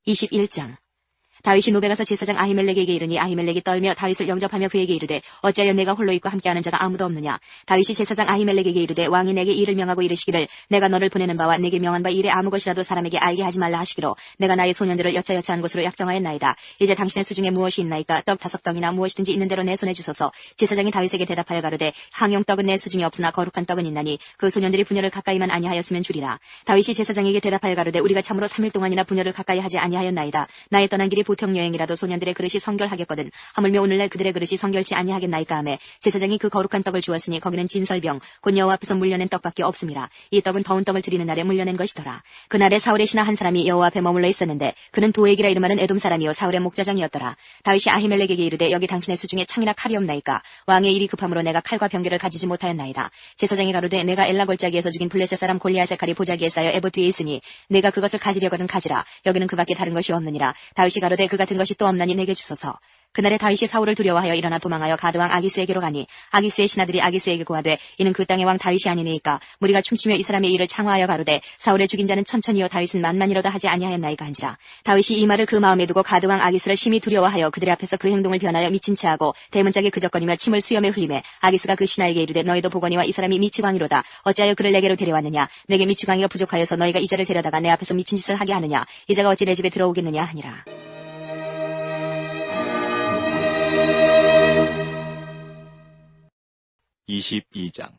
21장 다윗이 노베 가서 제사장 아히멜렉에게 이르니 아히멜렉이 떨며 다윗을 영접하며 그에게 이르되 어찌하여 내가 홀로 있고 함께하는 자가 아무도 없느냐. 다윗이 제사장 아히멜렉에게 이르되 왕이 내게 이를 명하고 이르시기를 내가 너를 보내는 바와 내게 명한 바 일에 아무 것이라도 사람에게 알게 하지 말라 하시기로 내가 나의 소년들을 여차여차한 곳으로 약정하였나이다. 이제 당신의 수중에 무엇이 있나이까? 떡 5덩이나 무엇이든지 있는 대로 내 손에 주소서. 제사장이 다윗에게 대답하여 가로되 항용 떡은 내 수중에 없으나 거룩한 떡은 있나니 그 소년들이 분열을 가까이만 아니하였으면 주리라. 다윗이 제사장에게 대답하여 가로되 우리가 참으로 3일 동안이나 분열을 가까이 하지 아니하였나이다. 나의 떠난 길이 보통 여행이라도 소년들의 그릇이 성결하겠거든. 하물며 오늘날 그들의 그릇이 성결치 아니하겠나이까 하매 제사장이 그 거룩한 떡을 주었으니 거기는 진설병 곧 여호와 앞에서 물려낸 떡밖에 없음이라. 이 떡은 더운 떡을 드리는 날에 물려낸 것이더라. 그날에 사울의 신하 한 사람이 여호와 앞에 머물러 있었는데 그는 도액이라 이름하는 에돔 사람이요 사울의 목자장이었더라. 다윗이 아히멜렉에게 이르되 여기 당신의 수중에 창이나 칼이 없나이까? 왕의 일이 급함으로 내가 칼과 병기를 가지지 못하였나이다. 제사장이 가로되 내가 엘라 골짜기에서 죽인 블레셋 사람 골리앗의 칼이 보자기에 쌓여 에봇 뒤에 있으니 내가 그것을 가지려거든 가지라. 여기는 그밖에 다른 것이 없느니라. 다윗이 가로되 그 같은 것이 또 없나니 내게 주소서. 그날에 다윗이 사울을 두려워하여 일어나 도망하여 가드왕 아기스에게로 가니 아기스의 신하들이 아기스에게 고하되 이는 그 땅의 왕 다윗이 아니니까 무리가 춤추며 이 사람의 일을 창화하여 가로되 사울의 죽인 자는 천천히요 다윗은 만만이로다 하지 아니하였나이까 한지라. 다윗이 이 말을 그 마음에 두고 가드왕 아기스를 심히 두려워하여 그들의 앞에서 그 행동을 변하여 미친 채하고 대문짝에 그적거리며 침을 수염에 흘리매 아기스가 그 신하에게 이르되 너희도 보거니와 이 사람이 미치광이로다. 어찌하여 그를 내게로 데려왔느냐. 내게 미치광이가 부족하여서 너희가 이 자를 데려다가 내 앞에서 미친 짓을 하게 하느냐. 이 자가 어찌 내 집에 들어오겠느냐 하니라. 22장.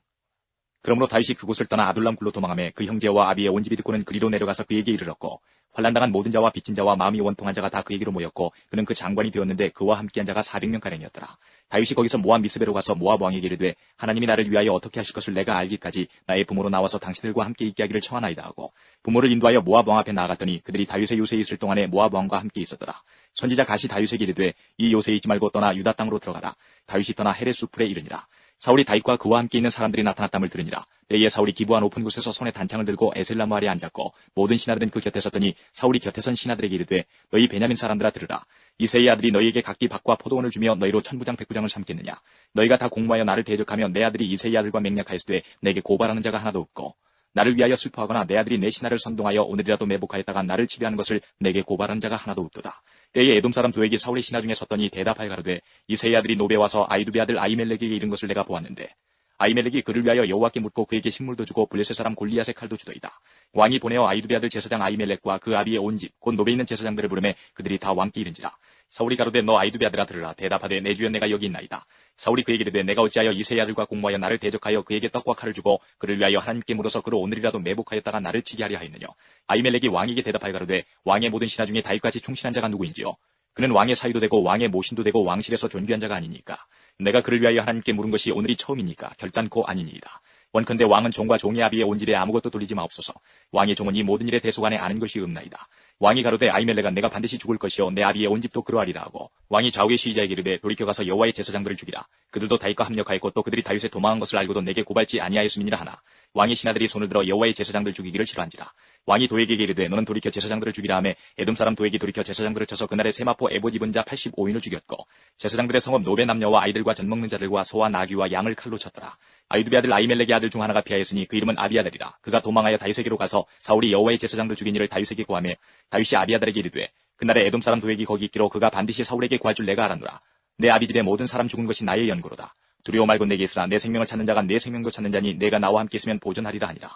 그러므로 다윗이 그곳을 떠나 아둘람 굴로 도망하며 그 형제와 아비의 온 집이 듣고는 그리로 내려가서 그에게 이르렀고 환난당한 모든 자와 빚진 자와 마음이 원통한 자가 다 그에게로 모였고 그는 그 장관이 되었는데 그와 함께한 자가 400명가량이었더라. 다윗이 거기서 모압 미스베로 가서 모압 왕에게 이르되 하나님이 나를 위하여 어떻게 하실 것을 내가 알기까지 나의 부모로 나와서 당신들과 함께 있게 하기를 청하나이다 하고 부모를 인도하여 모압 왕 앞에 나아갔더니 그들이 다윗의 요새에 있을 동안에 모압 왕과 함께 있었더라. 선지자 갓이 다윗에게 이르되 이 요새에 있지 말고 떠나 유다 땅으로 들어가라. 다윗이 떠나 헤레수풀에 이르니라. 사울이 다윗과 그와 함께 있는 사람들이 나타났담을 들으니라. 때에 사울이 기부한 높은 곳에서 손에 단창을 들고 에셀나무 아래 앉았고 모든 신하들은 그 곁에 섰더니 사울이 곁에 선 신하들에게 이르되 너희 베냐민 사람들아 들으라. 이새의 아들이 너희에게 각기 밭과 포도원을 주며 너희로 천부장 백부장을 삼겠느냐. 너희가 다 공모하여 나를 대적하며 내 아들이 이새의 아들과 맹약하였으되 내게 고발하는 자가 하나도 없고 나를 위하여 슬퍼하거나 내 아들이 내 신하를 선동하여 오늘이라도 매복하였다가 나를 치료하는 것을 내게 고발하는 자가 하나도 없도다. 때에 에돔 사람 도액이 사울의 신하 중에 섰더니 대답하여 가로되 이새의 아들이 노베 와서 아이두베 아들 아히멜렉에게 이른 것을 내가 보았는데 아히멜렉이 그를 위하여 여호와께 묻고 그에게 식물도 주고 블레셋 사람 골리앗의 칼도 주더이다. 왕이 보내어 아이두베 아들 제사장 아히멜렉과 그 아비의 온 집 곧 노베에 있는 제사장들을 부르매 그들이 다 왕께 이른지라. 사울이 가로되 너 아이두베 아들아 들으라. 대답하되 내 주여 내가 여기 있나이다. 사울이 그에게 이르되 내가 어찌하여 이새의 아들과 공모하여 나를 대적하여 그에게 떡과 칼을 주고 그를 위하여 하나님께 물어서 그로 오늘이라도 매복하였다가 나를 치게 하려 하였느냐. 아히멜렉이 왕에게 대답하여 가로되 왕의 모든 신하 중에 다윗같이 충실한 자가 누구인지요. 그는 왕의 사위도 되고 왕의 모신도 되고 왕실에서 존귀한 자가 아니니까. 내가 그를 위하여 하나님께 물은 것이 오늘이 처음이니까 결단코 아니니이다. 원컨대 왕은 종과 종의 아비의 온 집에 아무것도 돌리지 마옵소서. 왕의 종은 이 모든 일에 대소간에 아는 것이 없나이다. 왕이 가로되 아히멜렉아 내가 반드시 죽을 것이요 내 아비의 온 집도 그러하리라 하고 왕이 좌우의 시위자에게 이르되 돌이켜 가서 여호와의 제사장들을 죽이라. 그들도 다윗과 합력하였고 또 그들이 다윗에 도망한 것을 알고도 내게 고발지 아니하였음이니라 하나 왕의 신하들이 손을 들어 여호와의 제사장들 죽이기를 싫어한지라. 왕이 도액에게 이르되 너는 돌이켜 제사장들을 죽이라 하매 에돔 사람 도액이 돌이켜 제사장들을 쳐서 그날에 세마포 에봇 입은 자 85인을 죽였고 제사장들의 성읍 노베 남녀와 아이들과 젖 먹는 자들과 소와 나귀와 양을 칼로 쳤더라. 아이두베 아들 아히멜렉의 아들 중 하나가 피하였으니 그 이름은 아비아달이라. 그가 도망하여 다윗에게로 가서 사울이 여호와의 제사장들 죽인 일을 다윗에게 고하며 다윗이 아비아달에게 이르되 그날에 에돔 사람 도액이 거기 있기로 그가 반드시 사울에게 구할 줄 내가 알았노라. 내 아비 집의 모든 사람 죽은 것이 나의 연고로다. 두려워 말고 내게 있으라. 내 생명을 찾는 자가 내 생명도 찾는 자니 내가 나와 함께 있으면 보존하리라 하니라.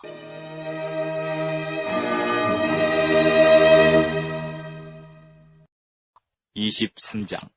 (23장)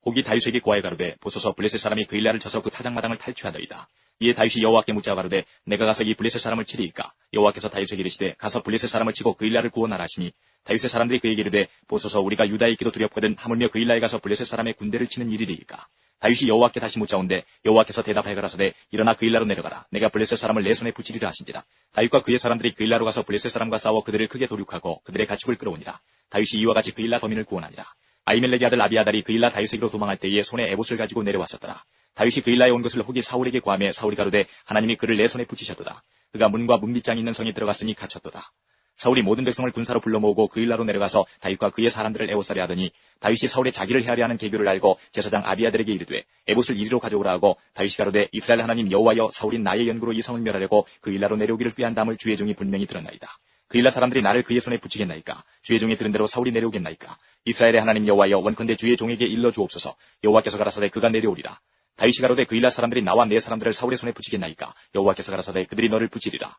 혹이 다윗에게 고하여 가로되 보소서 블레셋 사람이 그 일날을 쳐서 그 타작마당을 탈취하더이다. 이에 다윗이 여호와께 묻자 가로되 내가 가서 이 블레셋 사람을 치리이까. 여호와께서 다윗에게 이르시되 가서 블레셋 사람을 치고 그 일날을 구원하라 하시니 다윗의 사람들이 그에게 이르되 보소서 우리가 유다에 있기도 두렵거든 하물며 그 일날에 가서 블레셋 사람의 군대를 치는 일이리이까. 다윗이 여호와께 다시 묻자온데 여호와께서 대답하여 가라사대 일어나 그 일라로 내려가라. 내가 블레셋 사람을 내 손에 붙이리라 하신지라. 다윗과 그의 사람들이 그 일라로 가서 블레셋 사람과 싸워 그들을 크게 도륙하고 그들의 가축을 끌어오니라. 다윗이 이와 같이 그 일라 범인을 구원하니라. 아히멜렉의 아들 아비아달이 그 일라 다윗에게로 도망할 때에 손에 에봇을 가지고 내려왔었더라. 다윗이 그 일라에 온 것을 혹이 사울에게 고하며 사울이 가로되 하나님이 그를 내 손에 붙이셨도다. 그가 문과 문빗장이 있는 성에 들어갔으니 갇혔도다. 사울이 모든 백성을 군사로 불러 모으고 그 일라로 내려가서 다윗과 그의 사람들을 에워싸려 하더니 다윗이 사울의 자기를 헤아려 하는 계교를 알고 제사장 아비아달에게 이르되 에봇을 이리로 가져오라 하고 다윗이 가로되 이스라엘 하나님 여호와여 사울이 나의 연구로 이 성을 멸하려고 그 일라로 내려오기를 꾀한 담을 주의 종이 분명히 들었나이다. 그일라 사람들이 나를 그의 손에 붙이겠나이까? 주의 종이 들은 대로 사울이 내려오겠나이까? 이스라엘의 하나님 여호와여, 원컨대 주의 종에게 일러 주옵소서. 여호와께서 가라사대 그가 내려오리라. 다윗이 가로되 그일라 사람들이 나와 내 사람들을 사울의 손에 붙이겠나이까? 여호와께서 가라사대 그들이 너를 붙이리라.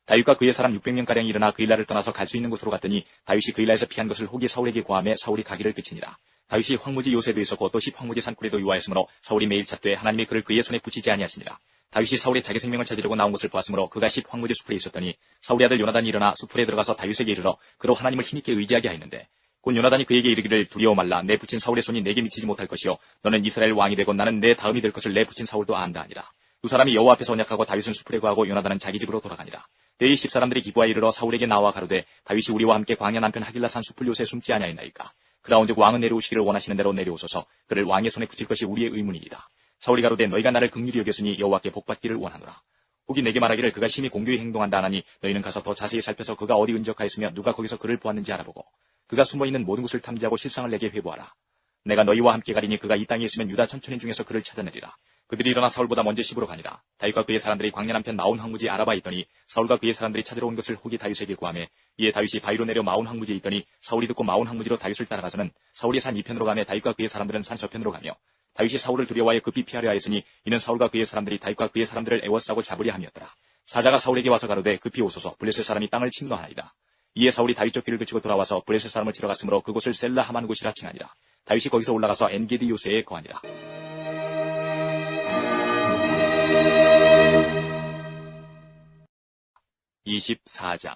다윗과 그의 사람 600명가량이 일어나 그일라를 떠나서 갈 수 있는 곳으로 갔더니 다윗이 그일라에서 피한 것을 혹이 사울에게 고하매 사울이 가기를 그치니라. 다윗이 황무지 요새도 있었고 또 십 황무지 산굴에도 유하였으므로 사울이 매일 찾되 하나님이 그를 그의 손에 붙이지 아니하시니라. 다윗이 사울의 자기 생명을 찾으려고 나온 것을 보았으므로 그가 십 황무지 숲에 있었더니 사울의 아들 요나단이 일어나 숲에 들어가서 다윗에게 이르러 그로 하나님을 힘있게 의지하게 하였는데 곧 요나단이 그에게 이르기를 두려워 말라. 내 붙인 사울의 손이 내게 미치지 못할 것이요 너는 이스라엘 왕이 되고 나는 내 다음이 될 것을 내 붙인 사울도 안다 하니라. 두 사람이 여호와 앞에서 언약하고 다윗은 숲에 거하고 요나단은 자기 집으로 돌아가니라. 때에 십 사람들이 기브아에 이르러 사울에게 나와 가로되 다윗이 우리와 함께 광야 남편 하길라 산 숲을 요새 숨지 아니하였나이까? 그라온즉 왕은 내려오시기를 원하시는 대로 내려오소서. 그를 왕의 손에 붙일 것이 우리의 의문이니이다. 사울이 가로되 너희가 나를 긍휼히 여겼으니 여호와께 복받기를 원하노라. 혹이 내게 말하기를 그가 심히 공교히 행동한다 하나니 너희는 가서 더 자세히 살펴서 그가 어디 은적하였으며 누가 거기서 그를 보았는지 알아보고 그가 숨어있는 모든 곳을 탐지하고 실상을 내게 회부하라. 내가 너희와 함께 가리니 그가 이 땅에 있으면 유다 천천인 중에서 그를 찾아내리라. 그들이 일어나 사울보다 먼저 시브로 가니라. 다윗과 그의 사람들이 광야 남편 마온 황무지 아라바에 있더니 사울과 그의 사람들이 찾으러 온 것을 혹이 다윗에게 구하매 이에 다윗이 바위로 내려 마온 황무지에 있더니 사울이 듣고 마온 황무지로 다윗을 따라가서는 사울이 산 이편으로 가며 다윗과 그의 사람들은 산 저편으로 가며 다윗이 사울을 두려워하여 급히 피하려 하였으니 이는 사울과 그의 사람들이 다윗과 그의 사람들을 애워싸고 잡으려 함이었더라. 사자가 사울에게 와서 가로되 급히 오소서. 블레셋 사람이 땅을 침노하나이다. 이에 사울이 다윗 쪽 길을 그치고 돌아와서 블레셋 사람을 치러 갔으므로 그곳을 셀라 하만 곳이라 칭하니라. 다윗이 거기서 올라가서 엔게디 요새에 거하니라. 24장.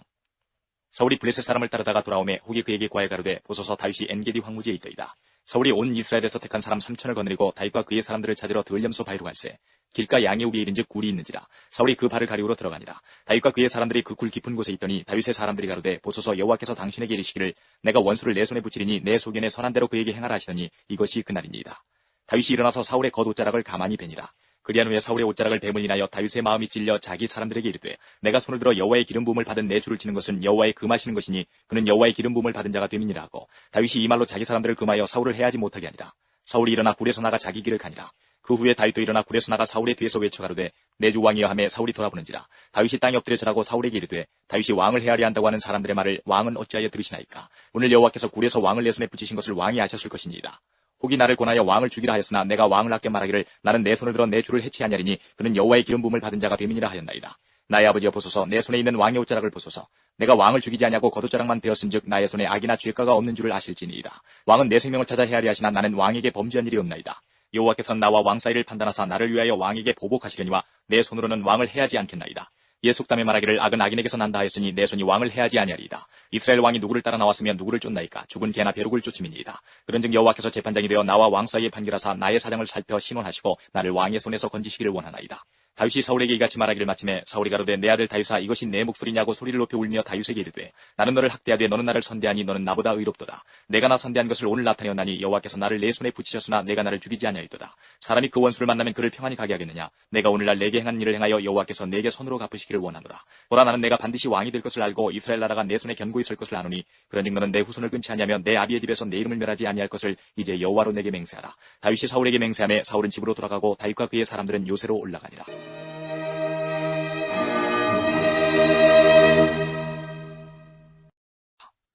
사울이 블레셋 사람을 따르다가 돌아오매 혹이 그에게 고하여 가로되 보소서 다윗이 엔게디 황무지에 있더이다. 사울이 온 이스라엘에서 택한 사람 3천을 거느리고 다윗과 그의 사람들을 찾으러 들염소 바위로 갈새 길가 양의 우리에 이른즉 굴이 있는지라. 사울이 그 발을 가리우러 들어가니라. 다윗과 그의 사람들이 그 굴 깊은 곳에 있더니 다윗의 사람들이 가로되 보소서 여호와께서 당신에게 이르시기를 내가 원수를 내 손에 붙이리니 내 소견에 선한 대로 그에게 행하라 하시더니 이것이 그날이니이다. 다윗이 일어나서 사울의 겉옷자락을 가만히 베니라. 그리한 후에 사울의 옷자락을 뱀을 인하여 다윗의 마음이 찔려 자기 사람들에게 이르되 내가 손을 들어 여호와의 기름 부음을 받은 내 주를 치는 것은 여호와의 금하시는 것이니 그는 여호와의 기름 부음을 받은 자가 됨이니라 하고 다윗이 이 말로 자기 사람들을 금하여 사울을 해하지 못하게 하니라. 사울이 일어나 굴에서 나가 자기 길을 가니라. 그 후에 다윗도 일어나 굴에서 나가 사울의 뒤에서 외쳐 가로되 내 주 왕이여 하매 사울이 돌아보는지라. 다윗이 땅에 엎드려 절하고 사울에게 이르되 다윗이 왕을 해하려 한다고 하는 사람들의 말을 왕은 어찌하여 들으시나이까? 오늘 여호와께서 굴에서 왕을 내 손에 붙이신 것을 왕이 아셨을 것이니이다. 혹이 나를 권하여 왕을 죽이라 하였으나 내가 왕을 아껴 말하기를 나는 내 손을 들어 내 주를 해치하냐리니 그는 여호와의 기름 부음을 받은 자가 됨이니라 하였나이다. 나의 아버지여 보소서. 내 손에 있는 왕의 옷자락을 보소서. 내가 왕을 죽이지 아니하고 겉옷자락만 베었은즉 나의 손에 악이나 죄가가 없는 줄을 아실지니이다. 왕은 내 생명을 찾아 헤아려 하시나 나는 왕에게 범죄한 일이 없나이다. 여호와께서는 나와 왕 사이를 판단하사 나를 위하여 왕에게 보복하시려니와 내 손으로는 왕을 해하지 않겠나이다. 이에 속담에 말하기를 악은 악인에게서 난다 하였으니 내 손이 왕을 해하지 아니하리이다. 이스라엘 왕이 누구를 따라 나왔으면 누구를 쫓나이까? 죽은 개나 벼룩을 쫓음이니이다. 그런즉 여호와께서 재판장이 되어 나와 왕 사이에 판결하사 나의 사정을 살펴 신원하시고 나를 왕의 손에서 건지시기를 원하나이다. 다윗이 사울에게 이같이 말하기를 마침에 사울이 가로되 내 아들 다윗아 이것이 내 목소리냐고 소리를 높여 울며 다윗에게 이르되 나는 너를 학대하되 너는 나를 선대하니 너는 나보다 의롭도다. 내가 나 선대한 것을 오늘 나타내었나니 여호와께서 나를 내 손에 붙이셨으나 내가 나를 죽이지 아니하였도다. 사람이 그 원수를 만나면 그를 평안히 가게 하겠느냐? 내가 오늘날 내게 행한 일을 행하여 여호와께서 내게 선으로 갚으시기를 원하노라. 보라 나는 내가 반드시 왕이 될 것을 알고 이스라엘 나라가 내 손에 견고히 설 것을 아노니 그런즉 너는 내 후손을 끊지 아니하며 내 아비의 집에서 내 이름을 멸하지 아니할 것을 이제 여호와로 내게 맹세하라. 다윗이 사울에게 맹세하며 사울은 집으로 돌아가고 다윗과 그의 사람들은 요새로 올라가니라.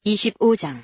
25장.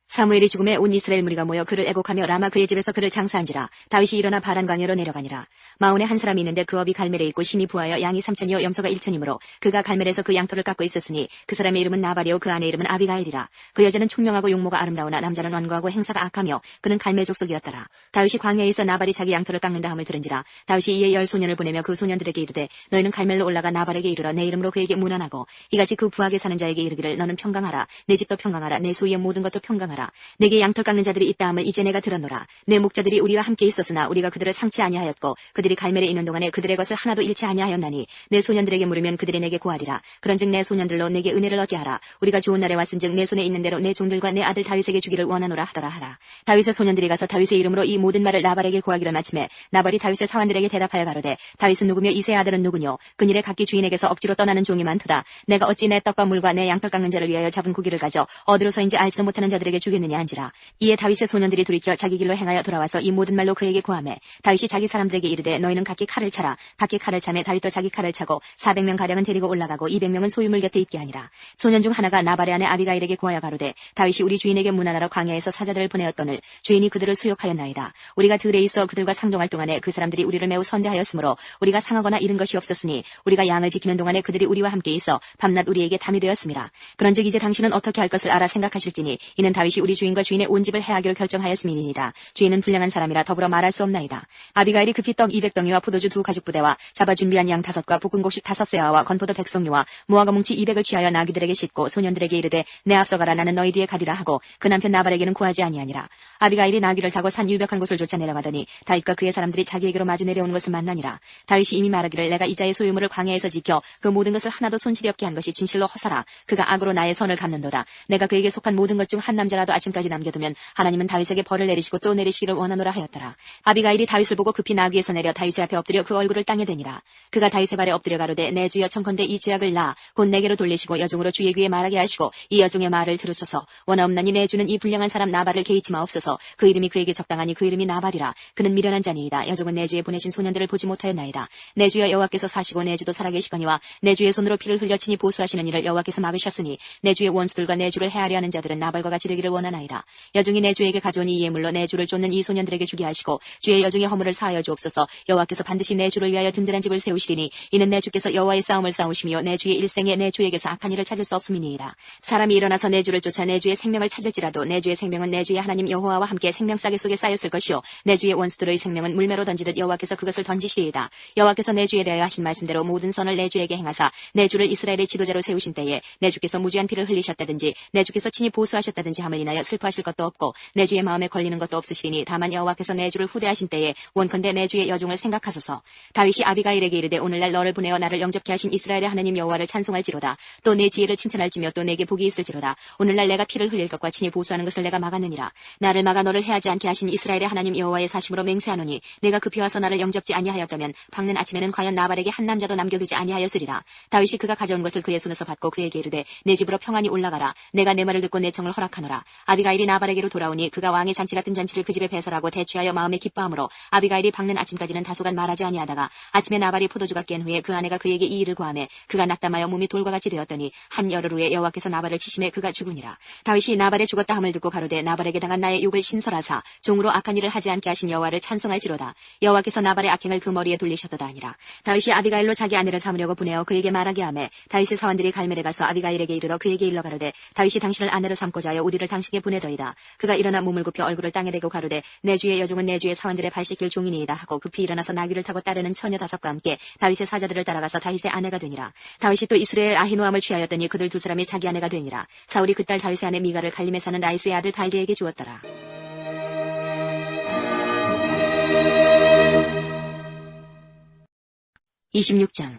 사무엘이 죽음에 온 이스라엘 무리가 모여 그를 애곡하며 라마 그의 집에서 그를 장사한지라. 다윗이 일어나 바란 광야로 내려가니라. 마온에 한 사람이 있는데 그 업이 갈멜에 있고 심히 부하여 양이 3천이요 염소가 1천이므로 그가 갈멜에서 그 양털을 깎고 있었으니 그 사람의 이름은 나발이요 그 아내 이름은 아비가일이라. 그 여자는 총명하고 용모가 아름다우나 남자는 완고하고 행사가 악하며 그는 갈멜 족속이었더라. 다윗이 광야에서 나발이 자기 양털을 깎는다 함을 들은지라. 다윗이 이에 10소년을 보내며 그 소년들에게 이르되 너희는 갈멜로 올라가 나발에게 이르러 내 이름으로 그에게 문안하고 이같이 그 부하게 사는 자에게 이르기를 너는 평강하라. 내 집도 평강하라. 내 소유의 모든 것도 평강하라. 내게 양털 깎는 자들이 있다 함을 이제 내가 들었노라. 내 목자들이 우리와 함께 있었으나 우리가 그들을 상치 아니하였고 그들이 갈멜에 있는 동안에 그들의 것을 하나도 잃지 아니하였나니 내 소년들에게 물으면 그들이 내게 구하리라. 그런즉 내 소년들로 내게 은혜를 얻게 하라. 우리가 좋은 날에 왔은즉 내 손에 있는 대로 내 종들과 내 아들 다윗에게 주기를 원하노라 하더라. 다윗의 소년들이 가서 다윗의 이름으로 이 모든 말을 나발에게 구하기를 마침에 나발이 다윗의 사환들에게 대답하여 가로되 다윗은 누구며 이새의 아들은 누구뇨? 그일에 각기 주인에게서 억지로 떠나는 종이 많도다. 내가 어찌 내 떡과 물과 내 양털 깎는 자를 위하여 잡은 고기를 가져 어디로서인지 알지도 못하는 자들에게 주기를 주겠느냐 한지라. 이에 다윗의 소년들이 돌이켜 자기 길로 행하여 돌아와서 이 모든 말로 그에게 고하매 다윗이 자기 사람들에게 이르되 너희는 각기 칼을 차라. 각기 칼을 차매 다윗도 자기 칼을 차고 400명 가량은 데리고 올라가고 200명은 소유물 곁에 있게 하니라. 소년 중 하나가 나발의 아내 아비가일에게 고하여 가로되 다윗이 우리 주인에게 문안하러 광야에서 사자들을 보내었더늘 주인이 그들을 수욕하였나이다. 우리가 들에 있어 그들과 상종할 동안에 그 사람들이 우리를 매우 선대하였으므로 우리가 상하거나 잃은 것이 없었으니 우리가 양을 지키는 동안에 그들이 우리와 함께 있어 밤낮 우리에게 담이 되었습니다. 그런즉 이제 당신은 어떻게 할 것을 알아 생각하실지니 이는 다윗이 우리 주인과 주인의 온 집을 해하기로 결정하였음이니이다. 주인은 불량한 사람이라 더불어 말할 수 없나이다. 아비가일이 급히 떡 200덩이와 포도주 2가죽부대와 잡아 준비한 양 5과 볶은 곡식 5세아와 건포도 100송이와 무화과 뭉치 200을 취하여 나귀들에게 싣고 소년들에게 이르되 내 앞서가라 나는 너희 뒤에 가리라 하고 그 남편 나발에게는 구하지 아니하니라. 아비가일이 나귀를 타고 산 유벽한 곳을 쫓아 내려가더니 다윗과 그의 사람들이 자기에게로 마주 내려오는 것을 만나니라. 다윗이 이미 말하기를 내가 이자의 소유물을 광야에서 지켜 그 모든 것을 하나도 손실이 없게 한 것이 진실로 허사라. 그가 악으로 나의 선을 갚는도다. 내가 그에게 속한 모든 것 중 한 남자라도 아침까지 남겨두면 하나님은 다윗에게 벌을 내리시고 또 내리시기를 원하노라 하였더라. 아비가일이 다윗을 보고 급히 나귀에서 내려 다윗의 앞에 엎드려 그 얼굴을 땅에 대니라. 그가 다윗의 발에 엎드려 가로되 내 주여 청컨대 이 죄악을 곧 내게로 돌리시고 여종으로 주의 귀에 말하게 하시고 이 여종의 말을 들으소서. 원하옵나니 내 주는 이 불량한 사람 나발을 개의치 마옵소서. 그 이름이 그에게 적당하니 그 이름이 나발이라. 그는 미련한 자니이다. 여종은 내 주에 보내신 소년들을 보지 못하였나이다. 내 주여 여호와께서 사시고 내 주도 살아계시거니와 내 주의 손으로 피를 흘려 친히 보수하시는 일을 여호와께서 막으셨으니 내 주의 원수들과 내 주를 헤아려 하는 자들은 나발과 같이 되기를 원하나이다. 여종이 내 주에게 가져온 이 예물로 내 주를 쫓는 이 소년들에게 주게 하시고 주의 여종의 허물을 사하여 주옵소서. 여호와께서 반드시 내 주를 위하여 든든한 집을 세우시리니 이는 내 주께서 여호와의 싸움을 싸우시며 내 주의 일생에 내 주에게서 악한 일을 찾을 수 없음이니이다. 사람이 일어나서 내 주를 쫓아 내 주의 생명을 찾을지라도 내 주의 생명은 내 주의 하나님 여호와와 함께 생명 싸개 속에 쌓였을 것이요 내 주의 원수들의 생명은 물매로 던지듯 여호와께서 그것을 던지시리이다. 여호와께서 내 주에 대하여 하신 말씀대로 모든 선을 내 주에게 행하사 내 주를 이스라엘의 지도자로 세우신 때에 내 주께서 무지한 피를 흘리셨다든지 내 주께서 친히 보수하셨다든지 함을 인하여 슬퍼하실 것도 없고 내 주의 마음에 걸리는 것도 없으시리니 다만 여호와께서 내 주를 후대하신 때에 원컨대 내 주의 여종을 생각하소서. 다윗이 아비가일에게 이르되 오늘날 너를 보내어 나를 영접케 하신 이스라엘의 하나님 여호와를 찬송할지로다. 또 내 지혜를 칭찬할지며 또 내게 복이 있을지로다. 오늘날 내가 피를 흘릴 것과 친히 보수하는 것을 내가 막았느니라. 나를 막아 너를 해하지 않게 하신 이스라엘의 하나님 여호와의 사심으로 맹세하노니 내가 급히 와서 나를 영접지 아니하였다면 밝는 아침에는 과연 나발에게 한 남자도 남겨두지 아니하였으리라. 다윗이 그가 가져온 것을 그의 손에서 받고 그에게 이르되 내 집으로 평안히 올라가라. 내가 내 말을 듣고 내 청을 허락하노라. 아비가일이 나발에게로 돌아오니 그가 왕의 잔치 같은 잔치를 그 집에 배설하고 대취하여 마음에 기뻐하므로 아비가일이 밝는 아침까지는 다소간 말하지 아니하다가 아침에 나발이 포도주가 깬 후에 그 아내가 그에게 이 일을 고하매 그가 낙담하여 몸이 돌과 같이 되었더니 한 열흘 후에 여호와께서 나발을 치심에 그가 죽으니라. 다윗이 나발의 죽었다 함을 듣고 가로되 나발에게 당한 나의 욕을 신설하사 종으로 악한 일을 하지 않게 하신 여호와를 찬송할지로다. 여호와께서 나발의 악행을 그 머리에 돌리셨도다 하니라. 다윗이 아비가일로 자기 아내를 삼으려고 보내어 그에게 말하게 하매 다윗의 사원들이 갈멜에 가서 아비가일에게 이르러 그에게 일러 가로되 다윗이 당신을 아내로 삼고자 하여 우리를 당신에게 보내더이다. 그가 일어나 몸을 굽혀 얼굴을 땅에 대고 가로되 내 주의 여종은 내 주의 사원들의 발 씻길 종이니이다 하고 급히 일어나서 나귀를 타고 따르는 처녀 5과 함께 다윗의 사자들을 따라가서 다윗의 아내가 되니라. 다윗이 또 이스라엘 아히노함을 취하였더니 그들 두 사람이 자기 아내가 되니라. 사울이 그 딸 다윗의 아내 미가를 갈림에 사는 라이스의 아들 발디에게 주었더라. 26장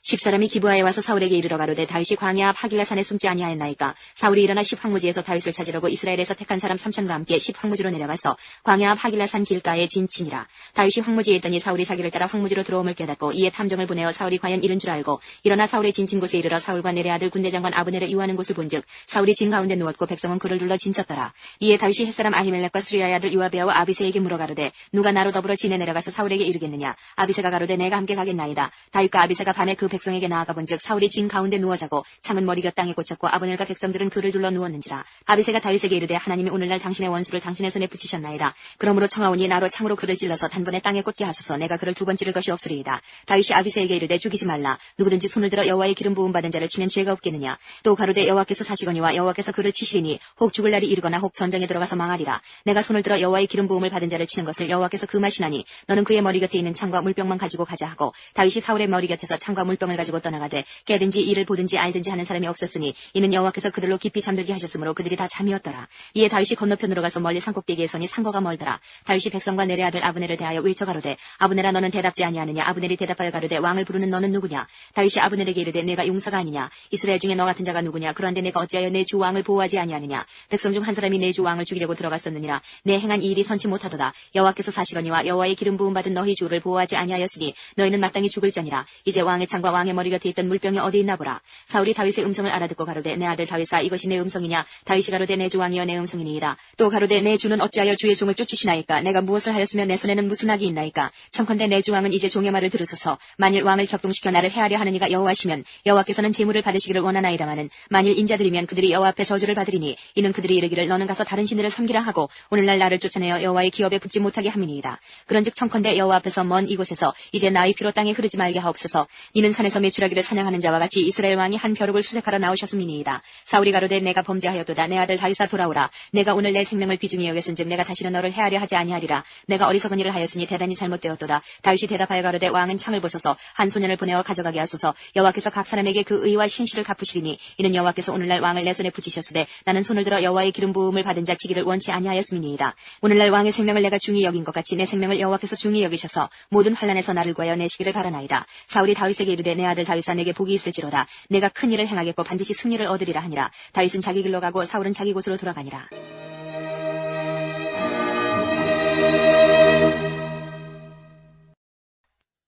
10사람이 기브아에 와서 사울에게 이르러 가로되 다윗이 광야 앞 하길라산에 숨지 아니하였나이까. 사울이 일어나 십황무지에서 다윗을 찾으려고 이스라엘에서 택한 사람 3,000과 함께 십황무지로 내려가서 광야 앞 하길라산 길가에 진치니라. 다윗이 황무지에 있더니 사울이 사기를 따라 황무지로 들어옴을 깨닫고 이에 탐정을 보내어 사울이 과연 이른 줄 알고 일어나 사울의 진친 곳에 이르러 사울과 내레 아들 군대장관 아브넬을 유하는 곳을 본즉 사울이 진 가운데 누웠고 백성은 그를 둘러 진쳤더라. 이에 다윗이 햇사람 아히멜렉과 수리아의 아들 요아베아와 아비새에게 물어 가로되 누가 나로 더불어 진에 내려가서 사울에게 이르겠느냐. 아비새가 가로되 내가 함께 가겠나이다. 다윗과 아비새가 밤에 그 백성에게 나아가 본즉 사울이 진 가운데 누워 자고 창은 머리 곁 땅에 꽂혔고 아브넬과 백성들은 그를 둘러 누웠는지라. 아비새가 다윗에게 이르되 하나님이 오늘날 당신의 원수를 당신의 손에 붙이셨나이다. 그러므로 청하오니 나로 창으로 그를 찔러서 단번에 땅에 꽂게 하소서. 내가 그를 2번 찌를 것이 없으리이다. 다윗이 아비새에게 이르되 죽이지 말라. 누구든지 손을 들어 여호와의 기름 부음 받은 자를 치면 죄가 없겠느냐. 또 가로되 여호와께서 사시거니와 여호와께서 그를 치시리니 혹 죽을 날이 이르거나 혹 전장에 들어가서 망하리라. 내가 손을 들어 여호와의 기름 부음을 받은 자를 치는 것을 여호와께서 금하시나니 너는 그의 머리 곁에 있는 창과 물병만 가지고 가자 하고 다윗이 사울의 머리 곁에서 창과 물병을 가지고 떠나가되 깨든지 이를 보든지 알든지 하는 사람이 없었으니 이는 여호와께서 그들로 깊이 잠들게 하셨으므로 그들이 다 잠이었더라. 이에 다윗이 건너편으로 가서 멀리 산꼭대기에 서니 상거가 멀더라. 다윗이 백성과 내레 아들 아브넬을 대하여 외쳐 가로되 아브넬아 너는 대답지 아니하느냐. 아브넬이 대답하여 가로되 왕을 부르는 너는 누구냐. 다윗이 아브넬에게 이르되 내가 용사가 아니냐. 이스라엘 중에 너 같은 자가 누구냐. 그런데 내가 어찌하여 내 주 왕을 보호하지 아니하느냐. 백성 중 한 사람이 내 주 왕을 죽이려고 들어갔었느니라. 내 행한 이 일이 선치 못하도다. 여호와께서 사시거니와 여호와의 기름 부음 받은 너희 주를 보호하지 아니하였으니 너희는 마땅히 죽을 자니라. 이제 왕의 창과 사울과 왕의 머리 곁에 있던 물병이 어디 있나 보라. 사울이 다윗의 음성을 알아듣고 가로되 내 아들 다윗아 이것이 내 음성이냐. 다윗이 가로되 내 주 왕이여 내 음성이니이다. 또 가로되 내 주는 어찌하여 주의 종을 쫓으시나이까. 내가 무엇을 하였으며 내 손에는 무슨 악이 있나이까. 청컨대 내 주 왕은 이제 종의 말을 들으소서. 만일 왕을 격동시켜 나를 해하려 하는 이가 여호와시면 여호와께서는 제물을 받으시기를 원하나이다마는 만일 인자들이면 그들이 여호와 앞에 저주를 받으리니 이는 그들이 이르기를 너는 가서 다른 신들을 섬기라 하고 오늘날 나를 쫓아내어 여호와의 기업에 붙지 못하게 함이니이다. 그런즉 청컨대 여호와 앞에서 먼 이곳에서 이제 나의 피로 땅에 흐르지 말게 하옵소서. 이는 산에서 메추라기를 사냥하는 자와 같이 이스라엘 왕이 한 벼룩을 수색하러 나오셨음이니이다. 사울이 가로되 내가 범죄하였도다. 내 아들 다윗아 돌아오라. 내가 오늘 내 생명을 비중히 여겼은즉 내가 다시는 너를 해하려 하지 아니하리라. 내가 어리석은 일을 하였으니 대단히 잘못되었도다. 다윗이 대답하여 가로되 왕은 창을 보소서. 한 소년을 보내어 가져가게 하소서. 여호와께서 각 사람에게 그 의와 신실을 갚으시리니 이는 여호와께서 오늘날 왕을 내 손에 붙이셨으되 나는 손을 들어 여호와의 기름 부음을 받은 자 치기를 원치 아니하였음이니이다. 오늘날 왕의 생명을 내가 중히 여긴 것 같이 내 생명을 여호와께서 중히 여기셔서 모든 환난에서 나를 구하여 내시기를 바라나이다. 사울이 다윗에게 이르되 내 아들 다윗아 내게 복이 있을지로다. 내가 큰 일을 행하겠고 반드시 승리를 얻으리라 하니라. 다윗은 자기 길로 가고 사울은 자기 곳으로 돌아가니라.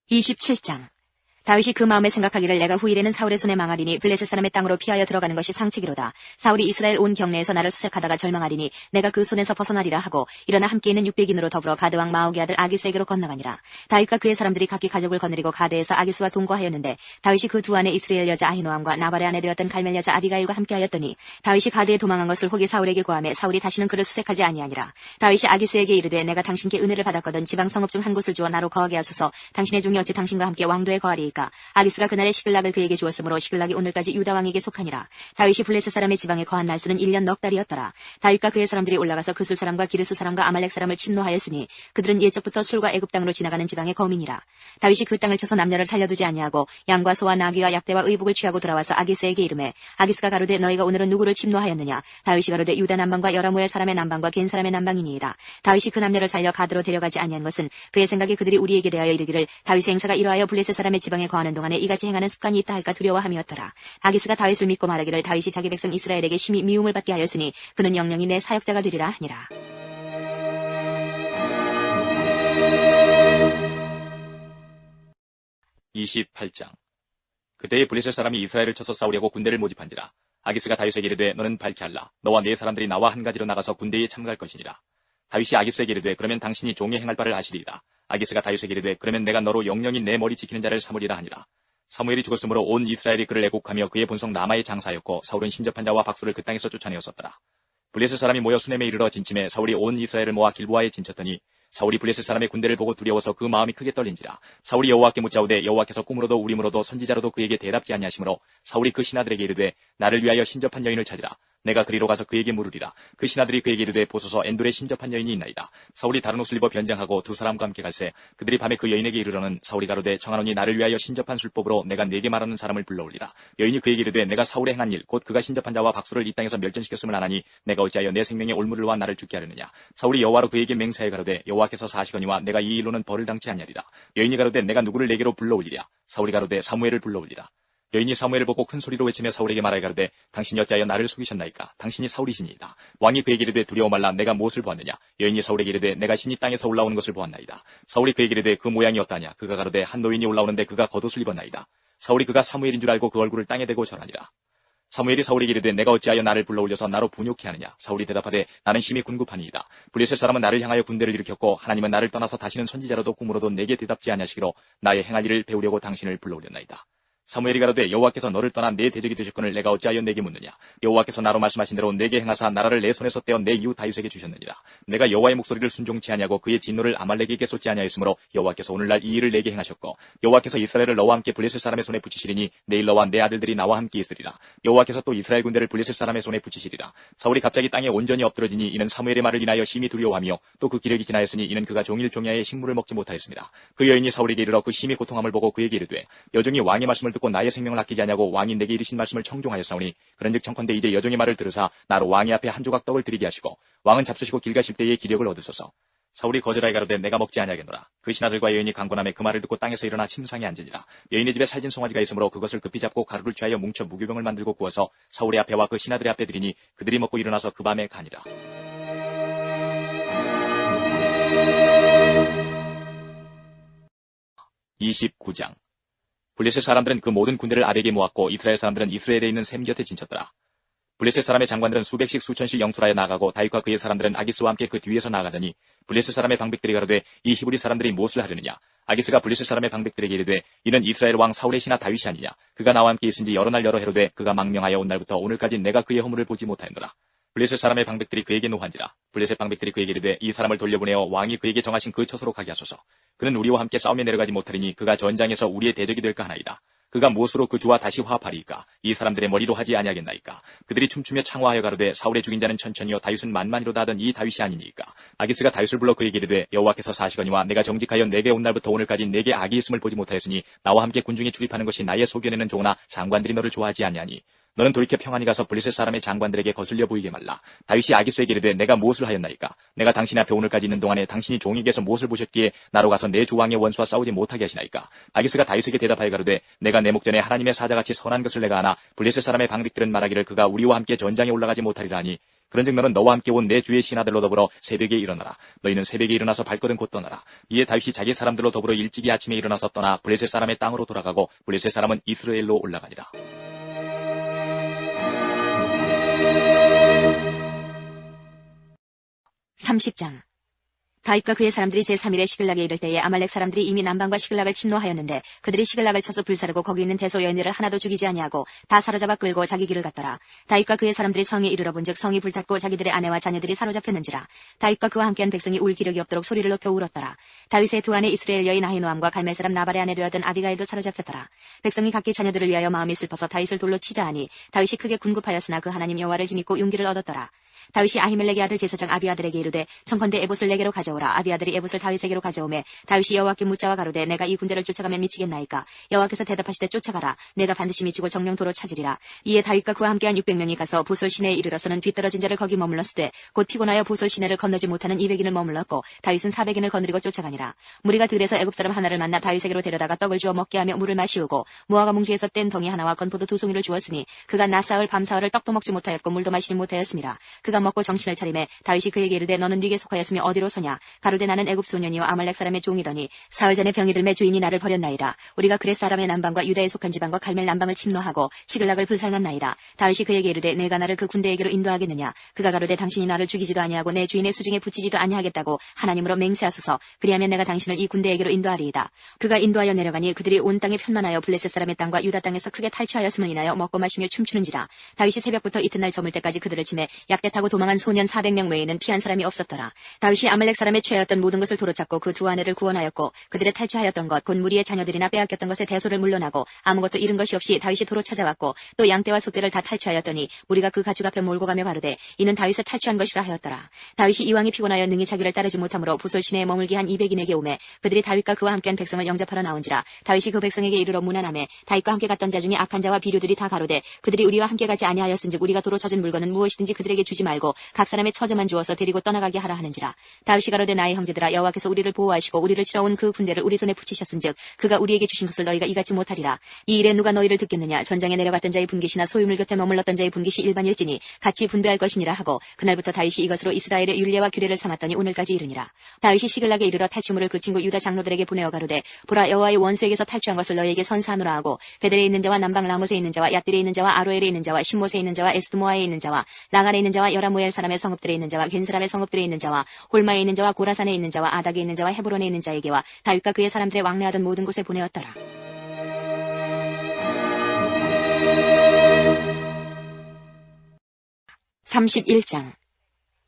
27장. 다윗이 그 마음에 생각하기를 내가 후일에는 사울의 손에 망하리니 블레셋 사람의 땅으로 피하여 들어가는 것이 상책이로다. 사울이 이스라엘 온 경내에서 나를 수색하다가 절망하리니 내가 그 손에서 벗어나리라 하고 일어나 함께 있는 600인으로 더불어 가드왕 마옥의 아들 아기스에게로 건너가니라. 다윗과 그의 사람들이 각기 가족을 거느리고 가드에서 아기스와 동거하였는데 다윗이 그 두 아내 이스라엘 여자 아히노암과 나발의 아내 되었던 갈멜 여자 아비가일과 함께하였더니 다윗이 가드에 도망한 것을 혹이 사울에게 고하매 사울이 다시는 그를 수색하지 아니하니라. 다윗이 아기스에게 이르되 내가 당신께 은혜를 받았거든 지방 성읍 중 한 곳을 주어 나로 거하게 하소서. 당신의 종이 어찌 당신과 함께 왕도에 거하리이까. 아기스가 그날에 시글락을 그에게 주었으므로 시글락이 오늘까지 유다 왕에게 속하니라. 다윗이 블레셋 사람의 지방에 거한 날수는 1년 넉 달이었더라. 다윗과 그의 사람들이 올라가서 그술 사람과 기르스 사람과 아말렉 사람을 침노하였으니 그들은 옛적부터 술과 애굽 땅으로 지나가는 지방의 거민이라. 다윗이 그 땅을 쳐서 남녀를 살려두지 아니하고 양과 소와 나귀와 약대와 의복을 취하고 돌아와서 아기스에게 이르매 아기스가 가로되 너희가 오늘은 누구를 침노하였느냐. 다윗이 가로되 유다 남방과 여라무엘 사람의 남방과 겐 사람의 남방이니이다. 다윗이 그 남녀를 살려 가드로 데려가지 아니한 것은 그의 생각에 그들이 우리에게 대하여 이르기를 다윗의 행사가 이러하여 블레셋 사람의 지방에 거하는 동안에 이같이 행하는 습관이 있다 할까 두려워함이었더라. 아기스가 다윗을 믿고 말하기를 다윗이 자기 백성 이스라엘에게 심히 미움을 받게 하였으니 그는 영영이 내 사역자가 되리라 하니라. (28장) 그때의 블레셋 사람이 이스라엘을 쳐서 싸우려고 군대를 모집한지라. 아기스가 다윗에게 이르되 너는 밝게 할라. 너와 네 사람들이 나와 한 가지로 나가서 군대에 참가할 것이니라. 다윗이 아기스에게 이르되 그러면 당신이 종이 행할 바를 아시리이다. 아기스가 다윗에게 이르되 그러면 내가 너로 영영이 내 머리 지키는 자를 삼으리라 하니라. 사무엘이 죽었으므로 온 이스라엘이 그를 애곡하며 그의 본성 라마의 장사였고 사울은 신접한 자와 박수를 그 땅에서 쫓아내었었더라. 블레셋 사람이 모여 수넴에 이르러 진침해 사울이 온 이스라엘을 모아 길보아에 진쳤더니 사울이 블레셋 사람의 군대를 보고 두려워서 그 마음이 크게 떨린지라. 사울이 여호와께 묻자오되 여호와께서 꿈으로도 우림으로도 선지자로도 그에게 대답지 아니하시므로 사울이 그 신하들에게 이르되 나를 위하여 신접한 여인을 찾으라. 내가 그리로 가서 그에게 물으리라. 그 신하들이 그에게 이르되 보소서 엔돌에 신접한 여인이 있나이다. 사울이 다른 옷을 입어 변장하고 두 사람과 함께 갈새 그들이 밤에 그 여인에게 이르러는 사울이 가로되 청하노니 나를 위하여 신접한 술법으로 내가 네게 말하는 사람을 불러올리라. 여인이 그에게 이르되 내가 사울의 행한 일 곧 그가 신접한 자와 박수를 이 땅에서 멸전시켰음을 아나니 내가 어찌하여 내 생명의 올무를 와 나를 죽게 하려느냐. 사울이 여호와로 그에게 맹세하여 가로되 여호와께서 사시거니와 내가 이 일로는 벌을 당치 아니하리라. 여인이 가로되 내가 누구를 내게로 불러올리랴. 사울이 가로되 사무엘을 불러올리라. 여인이 사무엘을 보고 큰 소리로 외치며 사울에게 말하여 가로되 당신이 어찌하여 나를 속이셨나이까. 당신이 사울이시니이다. 왕이 그에게 이르되 두려워 말라. 내가 무엇을 보았느냐. 여인이 사울에게 이르되 내가 신이 땅에서 올라오는 것을 보았나이다. 사울이 그에게 이르되 그 모양이 어떠하냐. 그가 가로되 한 노인이 올라오는데 그가 겉옷을 입었나이다. 사울이 그가 사무엘인 줄 알고 그 얼굴을 땅에 대고 절하니라. 사무엘이 사울에게 이르되 내가 어찌하여 나를 불러올려서 나로 분욕케 하느냐. 사울이 대답하되 나는 심히 궁급하니이다. 블레셋 사람은 나를 향하여 군대를 일으켰고 하나님은 나를 떠나서 다시는 선지자로도 꿈으로도 내게 대답지 아니하시기로 나의 행할 일을 배우려고 당신을 불러올렸나이다. 사무엘이 가로되 여호와께서 너를 떠나 내 대적이 되셨거늘 내가 어찌하여 내게 묻느냐. 여호와께서 나로 말씀하신 대로 내게 행하사 나라를 내 손에서 떼어 내 이웃 다윗에게 주셨느니라. 내가 여호와의 목소리를 순종치 아니하고 그의 진노를 아말렉에게 쏟지 아니하였으므로 여호와께서 오늘날 이 일을 내게 행하셨고 여호와께서 이스라엘을 너와 함께 블레셋 사람의 손에 붙이시리니 내일 너와 내 아들들이 나와 함께 있으리라. 여호와께서 또 이스라엘 군대를 블레셋 사람의 손에 붙이시리라. 사울이 갑자기 땅에 온전히 엎드러지니 이는 사무엘의 말을 인하여 심히 두려워하며 또 그 기력이 지나였으니 이는 그가 종일 종야에 식물을 먹지 못하였습니다. 그 여인이 사울에게 이르러 그 심히 고통함을 보고 그에게 이르되 여종이 왕의 말씀을 듣고 나의 생명을 아끼지 아니하고 왕이 내게 이르신 말씀을 청종하였사오니 그런즉 청컨대 이제 여종의 말을 들으사 나로 왕의 앞에 한 조각 떡을 드리게 하시고 왕은 잡수시고 길 가실 때에 기력을 얻으소서. 사울이 거절하여 가로되 내가 먹지 아니하겠노라. 그 신하들과 여인이 강권함에 그 말을 듣고 땅에서 일어나 침상에 앉으니라. 여인의 집에 살진 송아지가 있으므로 그것을 급히 잡고 가루를 취하여 뭉쳐 무교병을 만들고 구워서 사울의 앞에와 그 신하들의 앞에 드리니 그들이 먹고 일어나서 그 밤에 가니라. (29장) 블레셋 사람들은 그 모든 군대를 아벡에 모았고 이스라엘 사람들은 이스라엘에 있는 셈 곁에 진쳤더라. 블레셋 사람의 장관들은 수백씩 수천씩 영출하여 나가고 다윗과 그의 사람들은 아기스와 함께 그 뒤에서 나가더니 블레셋 사람의 방백들이 가로되 이 히브리 사람들이 무엇을 하려느냐. 아기스가 블레셋 사람의 방백들에게 이르되 이는 이스라엘 왕 사울의 신하 다윗이 아니냐. 그가 나와 함께 있은지 여러 날 여러 해로되 그가 망명하여 온 날부터 오늘까지 내가 그의 허물을 보지 못하였노라. 블레셋 사람의 방백들이 그에게 노한지라. 블레셋 방백들이 그에게 이르되 이 사람을 돌려보내어 왕이 그에게 정하신 그 처소로 가게 하소서. 그는 우리와 함께 싸움에 내려가지 못하리니 그가 전장에서 우리의 대적이 될까 하나이다. 그가 무엇으로 그 주와 다시 화합하리이까. 이 사람들의 머리로 하지 아니하겠나이까. 그들이 춤추며 창화하여 가로되 사울의 죽인 자는 천천히요 다윗은 만만이로다 하던 이 다윗이 아니니까. 아기스가 다윗을 불러 그에게 이르되 여호와께서 사시거니와 내가 정직하여 내게 온 날부터 오늘까지 내게 악이 있음을 보지 못하였으니 나와 함께 군중에 출입하는 것이 나의 소견에는 좋으나 장관들이 너를 좋아하지 아니하니 너는 돌이켜 평안히 가서 블레셋 사람의 장관들에게 거슬려 보이게 말라. 다윗이 아기스에게 이르되 내가 무엇을 하였나이까. 내가 당신 앞에 오늘까지 있는 동안에 당신이 종에게서 무엇을 보셨기에 나로 가서 내 주 왕의 원수와 싸우지 못하게 하시나이까. 아기스가 다윗에게 대답하여 가로되 내가 내 목전에 하나님의 사자같이 선한 것을 내가 아나 블레셋 사람의 방백들은 말하기를 그가 우리와 함께 전장에 올라가지 못하리라 하니 그런즉 너는 너와 함께 온 내 주의 신하들로 더불어 새벽에 일어나라. 너희는 새벽에 일어나서 발거든 곧 떠나라. 이에 다윗이 자기 사람들로 더불어 일찍이 아침에 일어나서 떠나 블레셋 사람의 땅으로 돌아가고 블레셋 사람은 이스라엘로 올라가니라. 30장. 다윗과 그의 사람들이 제3일에 시글락에 이를 때에 아말렉 사람들이 이미 남방과 시글락을 침노하였는데 그들이 시글락을 쳐서 불사르고 거기 있는 대소 여인들을 하나도 죽이지 아니하고 다 사로잡아 끌고 자기 길을 갔더라. 다윗과 그의 사람들이 성에 이르러 본즉 성이 불탔고 자기들의 아내와 자녀들이 사로잡혔는지라. 다윗과 그와 함께한 백성이 울 기력이 없도록 소리를 높여 울었더라. 다윗의 두 아내 이스라엘 여인 아히노함과 갈멜 사람 나발의 아내 되었던 아비가일도 사로잡혔더라. 백성이 각기 자녀들을 위하여 마음이 슬퍼서 다윗을 돌로 치자 하니 다윗이 크게 군급하였으나 그 하나님 여호와를 힘입고 용기를 얻었더라. 다윗이 아히멜렉의 아들 제사장 아비아들에게 이르되 청컨대 에봇을 내게로 가져오라. 아비아들이 에봇을 다윗에게로 가져오매 다윗이 여호와께 묻자와 가로되 내가 이 군대를 쫓아가면 미치겠나이까. 여호와께서 대답하시되 쫓아가라. 내가 반드시 미치고 정령도로 찾으리라. 이에 다윗과 그와 함께한 600명이 가서 보솔 시내에 이르러서는 뒤떨어진 자를 거기 머물렀으되 곧 피곤하여 보솔 시내를 건너지 못하는 200인을 머물렀고 다윗은 400인을 거느리고 쫓아가니라. 무리가 들에서 애굽 사람 하나를 만나 다윗에게로 데려다가 떡을 주어 먹게 하며 물을 마시우고 무화과 뭉치에서 뗀 덩이 하나와 건포도 2송이를 주었으니 그가 낮사흘 밤사흘을 떡도 먹지 못하였고 물도 마시지 못하였습니다. 그가 먹고 정신을 차리매 다윗이 그에게 이르되 너는 네게 속하였으며 어디로 서냐. 가로되 나는 애굽 소년이요 아말렉 사람의 종이더니 사흘 전에 병이 들매 주인이 나를 버렸나이다. 우리가 그렛 사람의 남방과 유다에 속한 지방과 갈멜 남방을 침노하고 시글락을 불살랐나이다. 다윗이 그에게 이르되 내가 나를 그 군대에게로 인도하겠느냐. 그가 가로되 당신이 나를 죽이지도 아니하고 내 주인의 수중에 붙이지도 아니하겠다고 하나님으로 맹세하소서. 그리하면 내가 당신을 이 군대에게로 인도하리이다. 그가 인도하여 내려가니 그들이 온 땅에 편만하여 블레셋 사람의 땅과 유다 땅에서 크게 탈취하였음을 인하여 먹고 마시며 춤추는지라. 다윗이 새벽부터 이튿날 저물 때까지 그들을 치매 약대 타고 도망한 소년 400명 외에는 피한 사람이 없었더라. 다윗이 아말렉 사람의 죄였던 모든 것을 도로찾고 그 두 아내를 구원하였고 그들의 탈취하였던 것 곧 무리의 자녀들이나 빼앗겼던 것의 대소를 물러나고 아무것도 잃은 것이 없이 다윗이 도로 찾아왔고 또 양떼와 소떼를 다 탈취하였더니 무리가 그 가죽 앞에 몰고 가며 가로되 이는 다윗을 탈취한 것이라 하였더라. 다윗이 이왕이 피곤하여 능히 자기를 따르지 못하므로 보솔 시내에 머물기 한 200인에게 오매 그들이 다윗과 그와 함께한 백성을 영접하러 나온지라. 다윗이 그 백성에게 이르러 문안하매 다윗과 함께 갔던 자 중에 악한 자와 비류들이 다 가로되 그들이 우리와 함께 가지 아니하였은즉 우리가 도로 젖은 물건은 무엇이든지 그들에게 주지 말고 각 사람의 처자만 주어서 데리고 떠나가게 하라 하는지라. 다윗이 가로되 나의 형제들아 여호와께서 우리를 보호하시고 우리를 치러 온 그 군대를 우리 손에 붙이셨은즉 그가 우리에게 주신 것을 너희가 이같이 못하리라. 이 일에 누가 너희를 듣겠느냐. 전장에 내려갔던 자의 분깃이나 소유물 곁에 머물렀던 자의 분깃이 일반일지니 같이 분배할 것이니라 하고 그날부터 다윗이 이것으로 이스라엘의 율례와 규례를 삼았더니 오늘까지 이르니라. 다윗이 시글락에 이르러 탈취물을 그 친구 유다 장로들에게 보내어 가로되 보라 여호와의 원수에게서 탈취한 것을 너희에게 선사하노라 하고 베델에 있는 자와 남방 라못에 있는 자와 얏딜에 있는 자와 아로엘에 있는 자와 신못에 있는 자와 에스드모아에 있는 자와 라간에 있는 자와 여라무엘 사람의 성읍들에 있는 자와 겐 사람의 성읍들에 있는 자와 홀마에 있는 자와 고라산에 있는 자와 아닥에 있는 자와 헤브론에 있는 자에게와 다윗과 그의 사람들의 왕래하던 모든 곳에 보내었더라. 31장.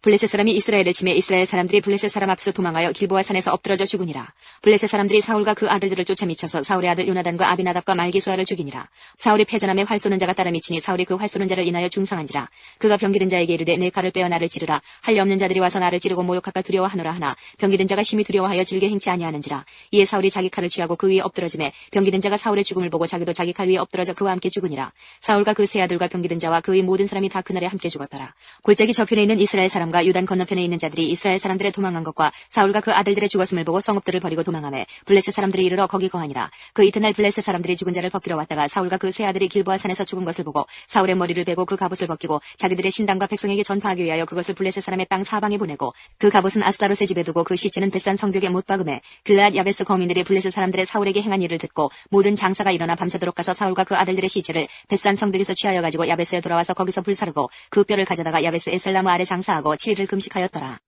블레셋 사람이 이스라엘을 치매 이스라엘 사람들이 블레셋 사람 앞에서 도망하여 길보아 산에서 엎드러져 죽으니라. 블레셋 사람들이 사울과 그 아들들을 쫓아 미쳐서 사울의 아들 요나단과 아비나답과 말기수아를 죽이니라. 사울이 패전함에 활 쏘는 자가 따라 미치니 사울이 그 활 쏘는 자를 인하여 중상한지라. 그가 병기든 자에게 이르되 내 칼을 빼어 나를 찌르라. 할례 없는 자들이 와서 나를 찌르고 모욕할까 두려워하노라 하나 병기든 자가 심히 두려워하여 질게 행치 아니하는지라. 이에 사울이 자기 칼을 취하고 그 위에 엎드러지매 병기든 자가 사울의 죽음을 보고 자기도 자기 칼 위에 엎드러져 그와 함께 죽으니라. 사울과 그 세 아들과 병기든 자와 그의 모든 사람이 다 그날에 함께 죽었더라. 골짜기 저편에 있는 이스라엘 사람과 사람과 유단 건너편에 있는 자들이 이스라엘 사람들의 도망한 것과 사울과 그 아들들의 죽었음을 보고 성읍들을 버리고 도망하매 블레셋 사람들이 이르러 거기 거하니라. 그 이튿날 블레셋 사람들이 죽은 자를 벗기러 왔다가 사울과 그 세 아들이 길보아 산에서 죽은 것을 보고 사울의 머리를 베고 그 갑옷을 벗기고 자기들의 신당과 백성에게 전파하기 위하여 그것을 블레셋 사람의 땅 사방에 보내고 그 갑옷은 아스타롯의 집에 두고 그 시체는 벳산 성벽에 못 박음에 길앗 야베스 거민들이 블레셋 사람들의 사울에게 행한 일을 듣고 모든 장사가 일어나 밤새도록 가서 사울과 그 아들들의 시체를 벳산 성벽에서 취하여 가지고 야베스에 돌아와서 거기서 불사르고 그 뼈를 가져다가 야베스 에셀나무 아래 장사하고 7일을 금식하였더라.